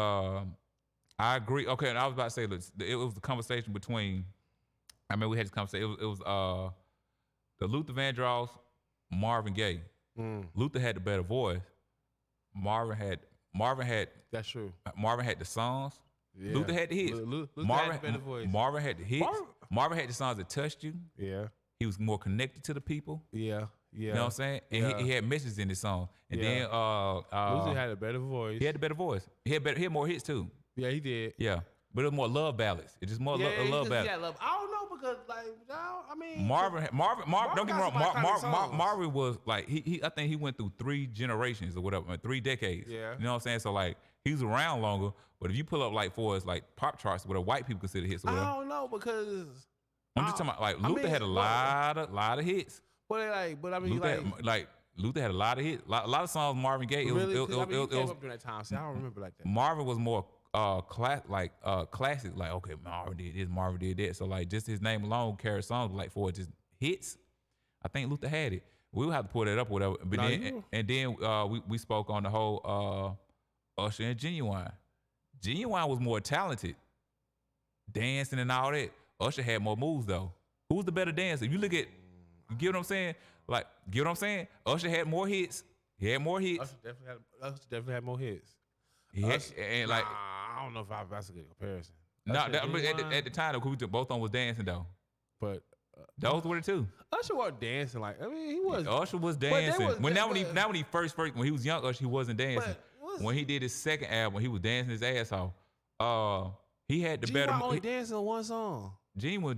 I agree. Okay, and I was about to say it was the conversation between. I mean, we had this conversation. It was the Luther Vandross, Marvin Gaye. Luther had the better voice. Marvin had. That's true. Marvin had the songs. Yeah. Luther had the hits. Marvin had the better voice. Marvin had the hits. Marvin had the songs that touched you. Yeah. He was more connected to the people. Yeah. Yeah. You know what I'm saying? And he had messages in his song. And then Luther had a better voice. He had the better voice. He had more hits too. Yeah, he did. Yeah. but it was more love ballads. It's just more love ballads. Yeah, love. I don't know because like, I mean, Marvin. Don't get me wrong. Marvin Marvin was like he. I think he went through 3 generations or whatever, 3 decades. Yeah. You know what I'm saying? So like he was around longer. But if you pull up like for us like pop charts, what white people consider hits, or whatever. I don't know because I'm just talking about like Luther had a lot of hits. But I mean, Luther had a lot of hits, a lot of songs Marvin Gaye. Really? It came up during that time, so I don't remember like that. Marvin was more classic. Like okay, Marvin did this, Marvin did that. So like just his name alone carried songs. Like for just hits, I think Luther had it. We would have to pull that up, or whatever. But then we spoke on the whole Usher and Genuine. Genuine was more talented, dancing and all that. Usher had more moves though. Who's the better dancer? If you look at, you get what I'm saying? Like, get what I'm saying? Usher had more hits. He had more hits. Usher definitely had more hits. I don't know if that's a good comparison. No, at the time, though, both of them was dancing though. But those were the two. Usher was dancing. Like, I mean, he was. Usher was dancing. When he was young, Usher, he wasn't dancing. When he did his second album, he was dancing his ass off. He had the better. Only dancing on one song. Gene was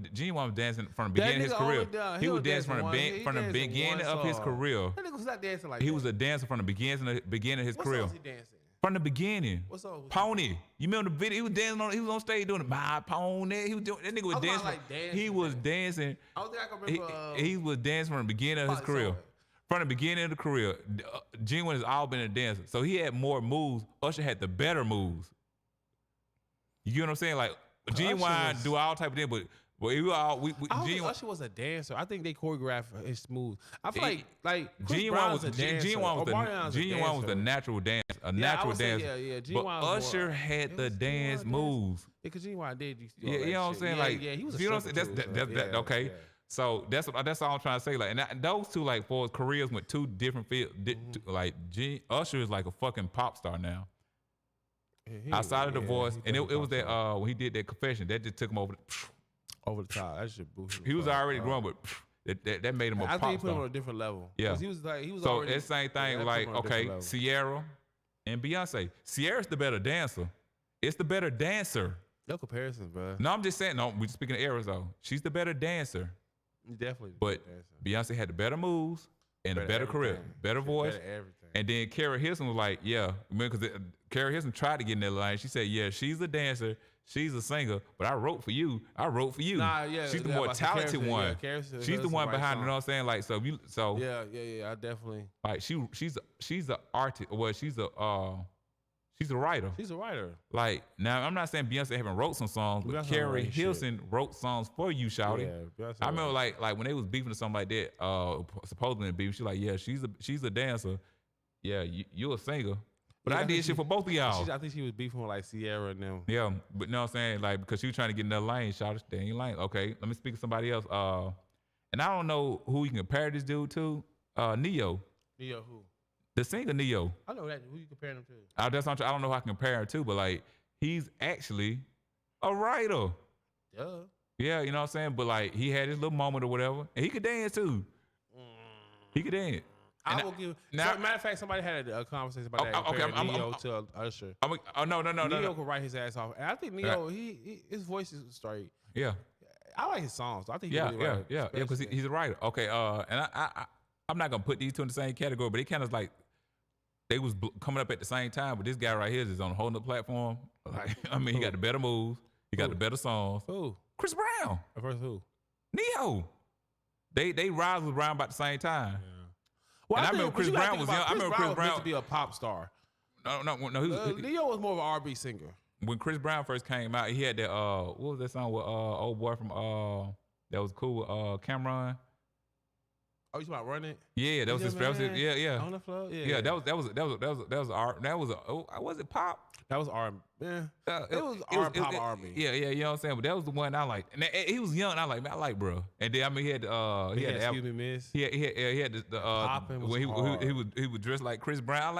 dancing from the beginning of his career. He was dancing from the beginning of his career. That nigga was not dancing like he that. was a dancer from the beginning of his career. What song was he dancing? From the beginning. What song? Pony. You remember the video? He was dancing he was on stage doing my pony. He was doing that nigga was dancing. He was dancing. I don't think I can remember. He was dancing from the beginning of his career. From the beginning of the career, Gene has all been a dancer. So he had more moves. Usher had the better moves. You get what I'm saying? Like Genuine do all type of things, but Usher was a dancer. I think they choreographed his moves. I feel like Genuine was the natural dance, natural dancer. Yeah. But Usher had the dance moves. Yeah, because Genuine did. You know what I'm saying? Like, he was. You know what I'm saying? Okay. Yeah. So that's all I'm trying to say. Like, and those two, like, for his careers went 2 different fields. Like, Usher is like a fucking pop star now. Outside of the voice, and it was that when he did that Confession, that just took him over the top. That shit boost. He was already growing, but that made him a pop star. I think he put him on a different level. Yeah, he was so already, that same thing. Like, okay, Sierra and Beyonce. Sierra's the better dancer. It's the better dancer. No comparisons, bro. No, I'm just saying. No, we're speaking of eras though. She's the better dancer. Definitely. But Beyonce had the better moves and a better career, better voice. Better everything. And then Carrie Hilson was like, yeah, because Carrie Hilson tried to get in that line. She said, yeah, she's a dancer, she's a singer, but I wrote for you. Nah, yeah. She's the more talented one. Yeah, she's the one behind it, you know what I'm saying? Like, Yeah, I definitely. Like, she's an artist. Well, she's a writer. She's a writer. Like, now I'm not saying Beyonce haven't wrote some songs, but Carrie Hilson wrote songs for you, shouty. Yeah, I remember like when they was beefing or something like that, supposedly beefing, she's like, yeah, she's a dancer. Yeah, you're a singer. But I did shit for both of y'all. I think she was beefing with like Sierra and them. Yeah, but you know what I'm saying? Like, because she was trying to get in that lane, shouty, stay in your lane. Okay, let me speak to somebody else. And I don't know who you can compare this dude to. Neo. Neo who? The singer Neo. I know that. Who you comparing him to? I don't know how I can compare him to, but like he's actually a writer. Duh. Yeah, you know what I'm saying? But like he had his little moment or whatever, and he could dance too. He could dance. I will give. Matter of fact, somebody had a conversation about that. Okay, Neo to Usher. No. Neo could write his ass off, and I think Neo, his voice is straight. Yeah. I like his songs. So I think because he's a writer. Okay, and I'm not gonna put these two in the same category, but it kind of like. They was coming up at the same time, but this guy right here is on a whole nother platform. Like, I mean, he got the better moves, he got the better songs. Who? Chris Brown. First who? Neo. They rise with Brown about the same time. Yeah. Well, and I remember Chris Brown was young. I remember Chris Brown was meant to be a pop star. No. Neo was more of an R&B singer. When Chris Brown first came out, he had that what was that song with old boy from that was cool with Cameron. Oh, you talking about Run It? Yeah, that was his. Yeah. On the floor. Yeah, that was it pop? That was R. Yeah, it was pop R&B. Yeah, you know what I'm saying. But that was the one I liked. And he was young. I like, bro. And then I mean, he had Excuse Me, Miss. He had the when he was dressed like Chris Brown.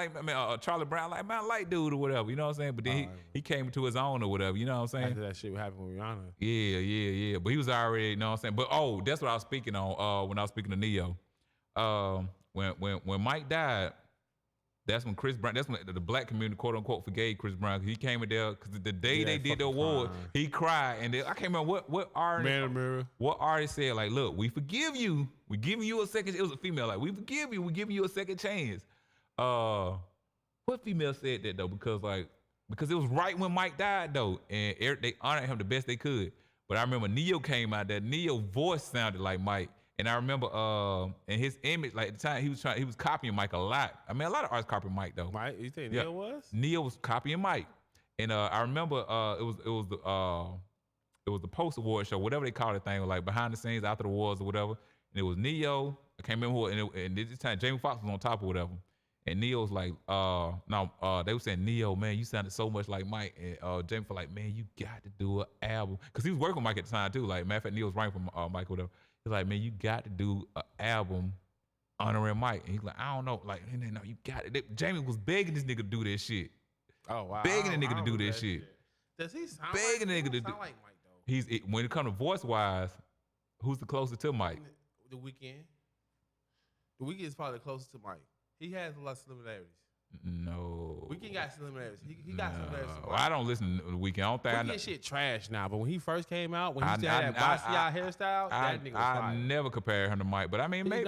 Charlie Brown. Like, man, I like dude or whatever. You know what I'm saying. But then he came into his own or whatever. You know what I'm saying. After that shit happened with Rihanna. Yeah. But he was already. You know what I'm saying. But that's what I was speaking on when I was speaking to Neo. When Mike died, That's when Chris Brown. That's when the black community, quote unquote, forgave Chris Brown. He came in there because the day they did the award, he cried, and I can't remember what artist said like, "Look, we forgive you. We giving you a second." It was a female like, "We forgive you. We giving you a second chance." What female said that though? Because it was right when Mike died though, and they honored him the best they could. But I remember Neo came out there. Neo's voice sounded like Mike. And I remember in his image, like at the time he was copying Mike a lot. I mean, a lot of artists copying Mike though. Mike, you think Neo was? Neo was copying Mike. And I remember it was the post award show, whatever they call the thing, like behind the scenes after the awards or whatever. And it was Neo. I can't remember who. And this time Jamie Foxx was on top or whatever. And Neo's like, they were saying, Neo, man, you sounded so much like Mike. And Jamie was like, man, you got to do an album. Because he was working with Mike at the time, too. Like, matter of fact, Neo was writing for Mike or whatever. He's like, man, you got to do an album honoring Mike. And he's like, I don't know. Like, no, you got it. Jamie was begging this nigga to do this shit. Oh, wow. Begging the nigga to do this shit. Does he sound begging like, the nigga to do like Mike, though? When it comes to voice-wise, who's the closest to Mike? The Weeknd. The Weeknd is probably the closest to Mike. He has a lot of similarities. No. Weeknd got similarities. He got similarities. Well, I don't listen to the Weeknd. I don't think Weeknd shit trash now, but when he first came out, when he still had that Basquit hairstyle, that nigga was fire. I never compare him to Mike, but I mean, maybe.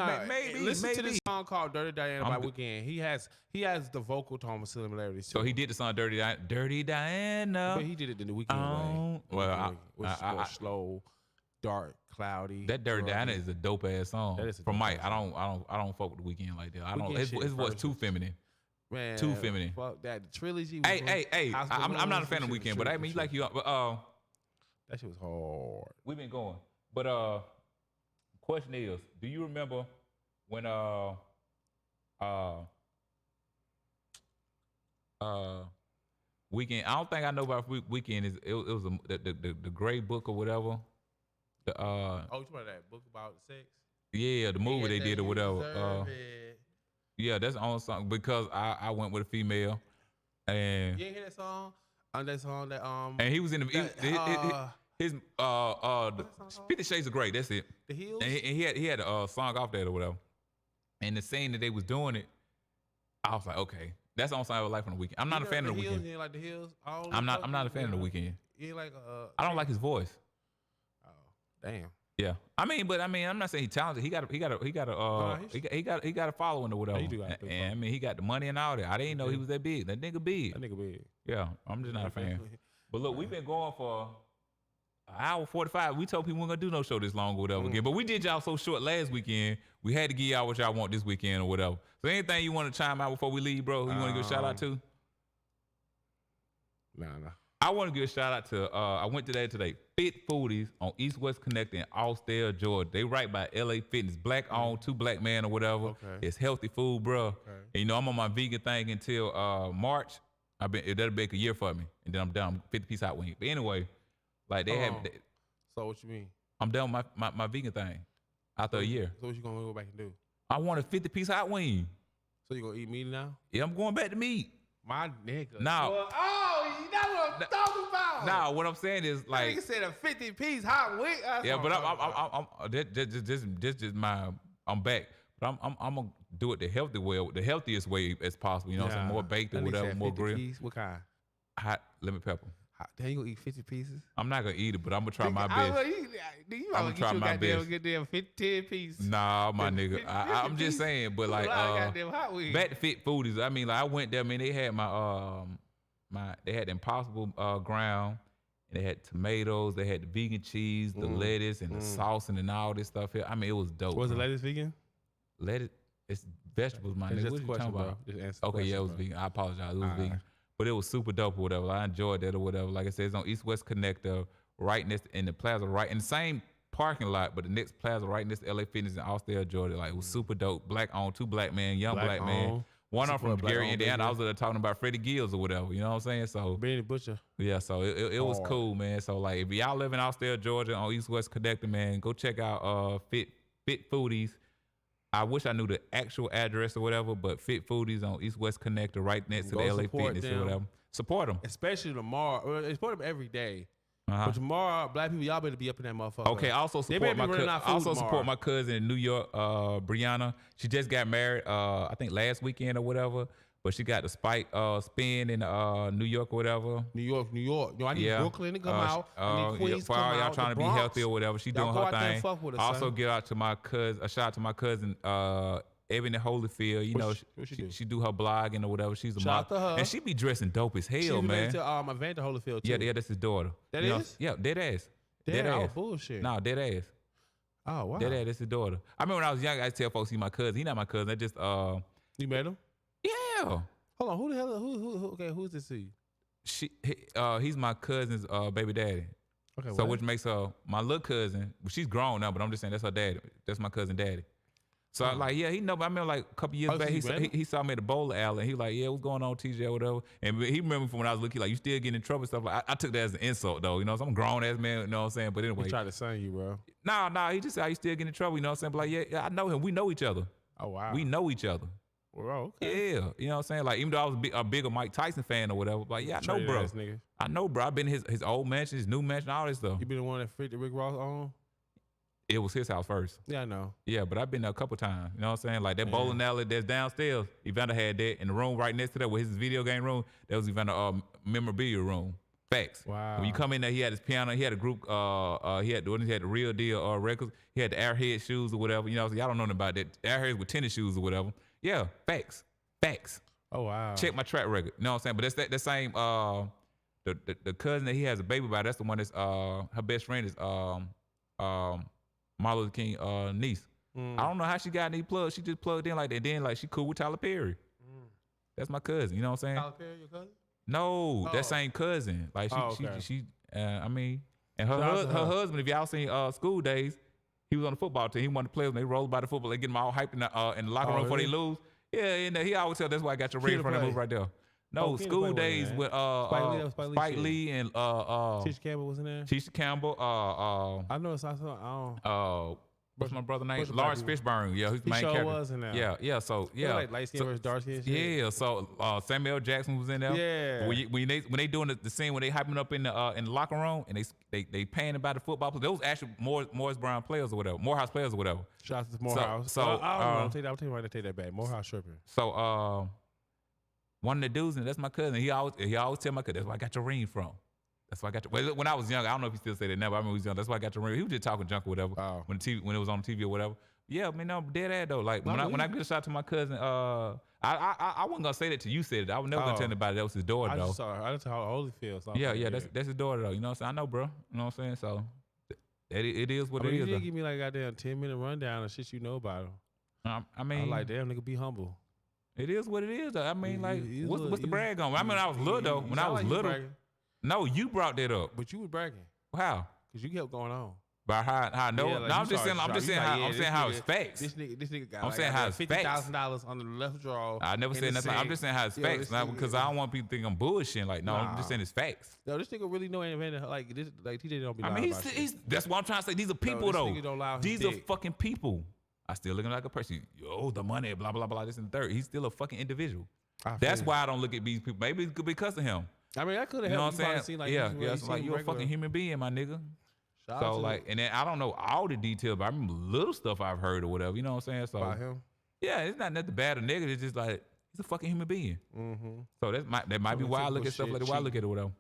Listen to this song called "Dirty Diana" by Weeknd. He has the vocal tone similarities. So he did the song "Dirty Diana," but he did it in the Weeknd way. Well, which is more slow, dark, cloudy. That "Dirty Diana" is a dope ass song from Mike. I don't fuck with the Weeknd like that. I don't. His voice too feminine. Man, too feminine. Fuck that. The trilogy. Hey. I'm not a fan of Weeknd, but I mean, like you. But that shit was hard. We've been going, but question is, do you remember when Weeknd? I don't think I know about Weeknd. It was the Gray Book or whatever. You talking about that book about sex? Yeah, the movie they did or whatever. Yeah, that's the only song because I went with a female, and you didn't hear that song? That song that and he was in his 50 Shades of Grey. That's it. The Hills. And he had a song off that or whatever. And the scene that they was doing it, I was like, okay, that's the only song I would like from the Weeknd. I'm not a fan of the Weeknd. You like the Hills? I'm not a fan of the Weeknd. You like I don't like his voice. Oh, damn. Yeah, I mean, I'm not saying he's talented. He got a following or whatever. And I mean, he got the money and all that. I didn't know he was that big. That nigga big. Yeah, I'm just not a fan. But look, we've been going for an hour 45. We told people we weren't gonna do no show this long or whatever again. But we did y'all so short last weekend. We had to give y'all what y'all want this weekend or whatever. So anything you want to chime out before we leave, bro? Who you want to give a shout out to? Nah. I want to give a shout out to, I went today, Fit Foodies on East West Connect in Austell, Georgia. They right by LA Fitness, black owned, 2 black men or whatever. Okay. It's healthy food, bro. Okay. And you know, I'm on my vegan thing until March. That'll be a year for me. And then I'm done, 50-piece hot wing. But anyway, like so what you mean? I'm done with my vegan thing after a year. So what you gonna go back and do? I want a 50-piece hot wing. So you gonna eat meat now? Yeah, I'm going back to meat. My nigga. Now. Well, that's what I'm talking about. Nah, what I'm saying is like. You said a 50-piece hot wing. Yeah, but I'm back. But I'm gonna do it the healthiest way as possible. You know what I'm saying? More baked or whatever, more grilled. What kind? Hot lemon pepper. Damn, you gonna eat 50 pieces? I'm not gonna eat it, but I'm gonna try my best. I'm gonna try my best. Get them 10 pieces. Nah, my nigga. I'm just saying, but like, back to Fit Foodies. I mean, like, I went there. I mean, they had they had the Impossible ground. And they had tomatoes. They had the vegan cheese, the lettuce, and the sauce, and all this stuff here. I mean, it was dope. Was the lettuce vegan? Lettuce, it's vegetables, my nigga. What you talking about? Okay, yeah, it was vegan. I apologize. It was vegan. But it was super dope or whatever. I enjoyed that or whatever. Like I said, it's on East West Connector, right next in the plaza, right in the same parking lot, but the next plaza right next to LA Fitness in Austell, Georgia. Like, it was super dope. Black owned, 2 black men, young black man. One of them from Gary, Indiana. I was there talking about Freddie Gills or whatever. You know what I'm saying? So Benny Butcher. Yeah, so it was cool, man. So like, if y'all live in Austell, Georgia, on East West Connector, man, go check out Fit Foodies. I wish I knew the actual address or whatever, but Fit Foodies on East West Connector, right next to the LA Fitness or whatever. Support them. Especially tomorrow. Support them every day. But tomorrow, black people, y'all better be up in that motherfucker. Okay, also support my cousin in New York, Brianna. She just got married, I think last weekend or whatever. but she got the Spike spin in New York or whatever. New York. Yo, I need Brooklyn to come out. I need Queens for come all y'all out. trying to be healthy or whatever. She doing go her out there and thing. fuck with us, Also, son. give out to my cousin. A shout out to my cousin Ebony Holyfield. You know, she do her blogging or whatever. She's a Shout out to her. and she be dressing dope as hell, She's man. related to Evander Holyfield too. Yeah, that's his daughter. That you is? Yeah, dead ass. Dead ass. Oh, bullshit. No, dead ass. Oh, wow. Dead ass, that's his daughter. I remember when I was young, I used to tell folks he's my cousin. He not my cousin. I just You met him? Yeah. Hold on, who the hell? Okay, who's this? He's my cousin's baby daddy. Okay, so which makes her my little cousin. Well, she's grown now, but I'm just saying that's her daddy. That's my cousin daddy. So he know. I remember like a couple years back, he saw me at the bowler alley. And he like, yeah, what's going on, TJ or whatever. And he remember from when I was looking, like, you still getting in trouble and stuff. Like I took that as an insult though. You know, so I'm a grown ass man. You know what I'm saying? But anyway, he tried to sign you, bro. Nah. He just said, you still getting in trouble. You know what I'm saying? But like, yeah, I know him. We know each other. Oh wow. We know each other. Well, okay. Yeah, you know what I'm saying? Like, even though I was a bigger Mike Tyson fan or whatever, like, yeah, I know, bro. I know, bro. I've been in his old mansion, his new mansion, all this stuff. You been the one that freaked Rick Ross on? It was his house first. Yeah, I know. Yeah, but I've been there a couple times. You know what I'm saying? Like, that bowling alley that's downstairs, Evander had that. In the room right next to that, with his video game room, that was Evander memorabilia room. Facts. Wow. When you come in there, he had his piano, he had a group, he had the Real Deal records, he had the Airhead shoes or whatever. You know, so y'all don't know nothing about that. Airheads with tennis shoes or whatever. Yeah, facts. Oh wow. Check my track record. You know what I'm saying? But that's that same the cousin that he has a baby by, that's the one that's her best friend is Martin Luther King niece. I don't know how she got any plugs. She just plugged in like that. Then like she cool with Tyler Perry. That's my cousin. You know what I'm saying? Tyler Perry, your cousin? No, that same cousin. Like she I mean, and her husband, if y'all seen School Days, he was on the football team. He wanted to play when they roll by the football. They get them all hyped in the locker room before they lose. Yeah, and he always tell that's why I got your ring from that move right there. No, School Days with Spike Lee and Tisha Campbell was in there. Tisha Campbell. I know it's also what's my brother's name? Lawrence Fishburne. Yeah, who's the main character. Was in there. Yeah. So yeah, like light skin versus dark skin. Yeah. So Samuel L. Jackson was in there. Yeah. When they doing the scene when they hyping up in the locker room and they paying about the football players. Those actually Morris Brown players or whatever, Morehouse players or whatever. Shout out to Morehouse. I'll take that back. Morehouse tripping. So one of the dudes, and that's my cousin. He always tell my cousin, that's where I got your ring from. That's why I got your. Well, when I was young, I don't know if he still say that now, but I remember he was young. That's why I got your ring. He was just talking junk or whatever when it was on TV or whatever. Yeah, I mean, no, dead ass though. Like when I get a shot to my cousin, I wasn't gonna say that till you said it. I was never gonna tell anybody that was his daughter though. I just saw how old he feels. So yeah, that's his daughter though. You know what I'm saying? I know, bro. You know what I'm saying? So it is what it is. You did give me like a goddamn 10-minute rundown of shit you know about him. I mean, I'm like, damn, nigga, be humble. It is what it is. Though. I mean, like, what's the brag on? I mean, I was little though. When I was little. No, you brought that up. But you was bragging. How? Because you kept going on. By how I know? Yeah, like no, I'm just saying how it's facts. This nigga got saying how it's $50,000 on the left draw. I never said nothing. I'm just saying how it's facts. Not because I don't want people to think I'm bullshitting. Like, no, I'm just saying it's facts. No, this nigga really know Evander. Like this, like TJ don't be lying. I mean, he's that's what I'm trying to say. These are people though. These are fucking people. I still look at him like a person. Yo, the money, blah blah blah. This and the third. He's still a fucking individual. That's why I don't look at these people. Maybe it's because of him. I mean, that could have helped. You know what I'm saying? Like, so like you're a fucking human being, my nigga. So like, and then I don't know all the details, but I remember little stuff I've heard or whatever. You know what I'm saying? So about him? Yeah, it's not nothing bad or negative. It's just like he's a fucking human being. Mm-hmm. So that might be why I look at stuff like that. Why I look at it or whatever.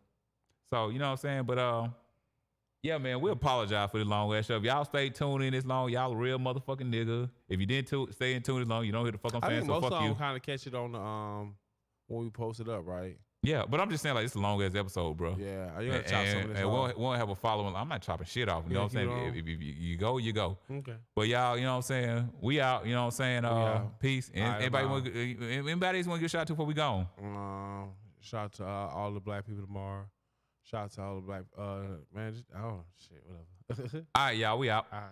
So you know what I'm saying? But yeah, man, we apologize for the long ass show. If y'all stay tuned in this long, y'all a real motherfucking nigga. If you didn't stay in tune this long, you don't hear the fuck I'm saying. I think so most fuck of you. them kind of catch it on the when we post it up, right? Yeah, but I'm just saying, like, it's a long ass episode, bro. Yeah, you gotta chop some of this off. We won't have a following. I'm not chopping shit off. You know what I'm saying? If you go, you go. Okay. But y'all, you know what I'm saying? We out. You know what I'm saying? Peace. And anybody want to get a shout out to before we gone? Shout out to all the black people tomorrow. Shout out to all the black man. Shit, whatever. All right, y'all. We out. All right.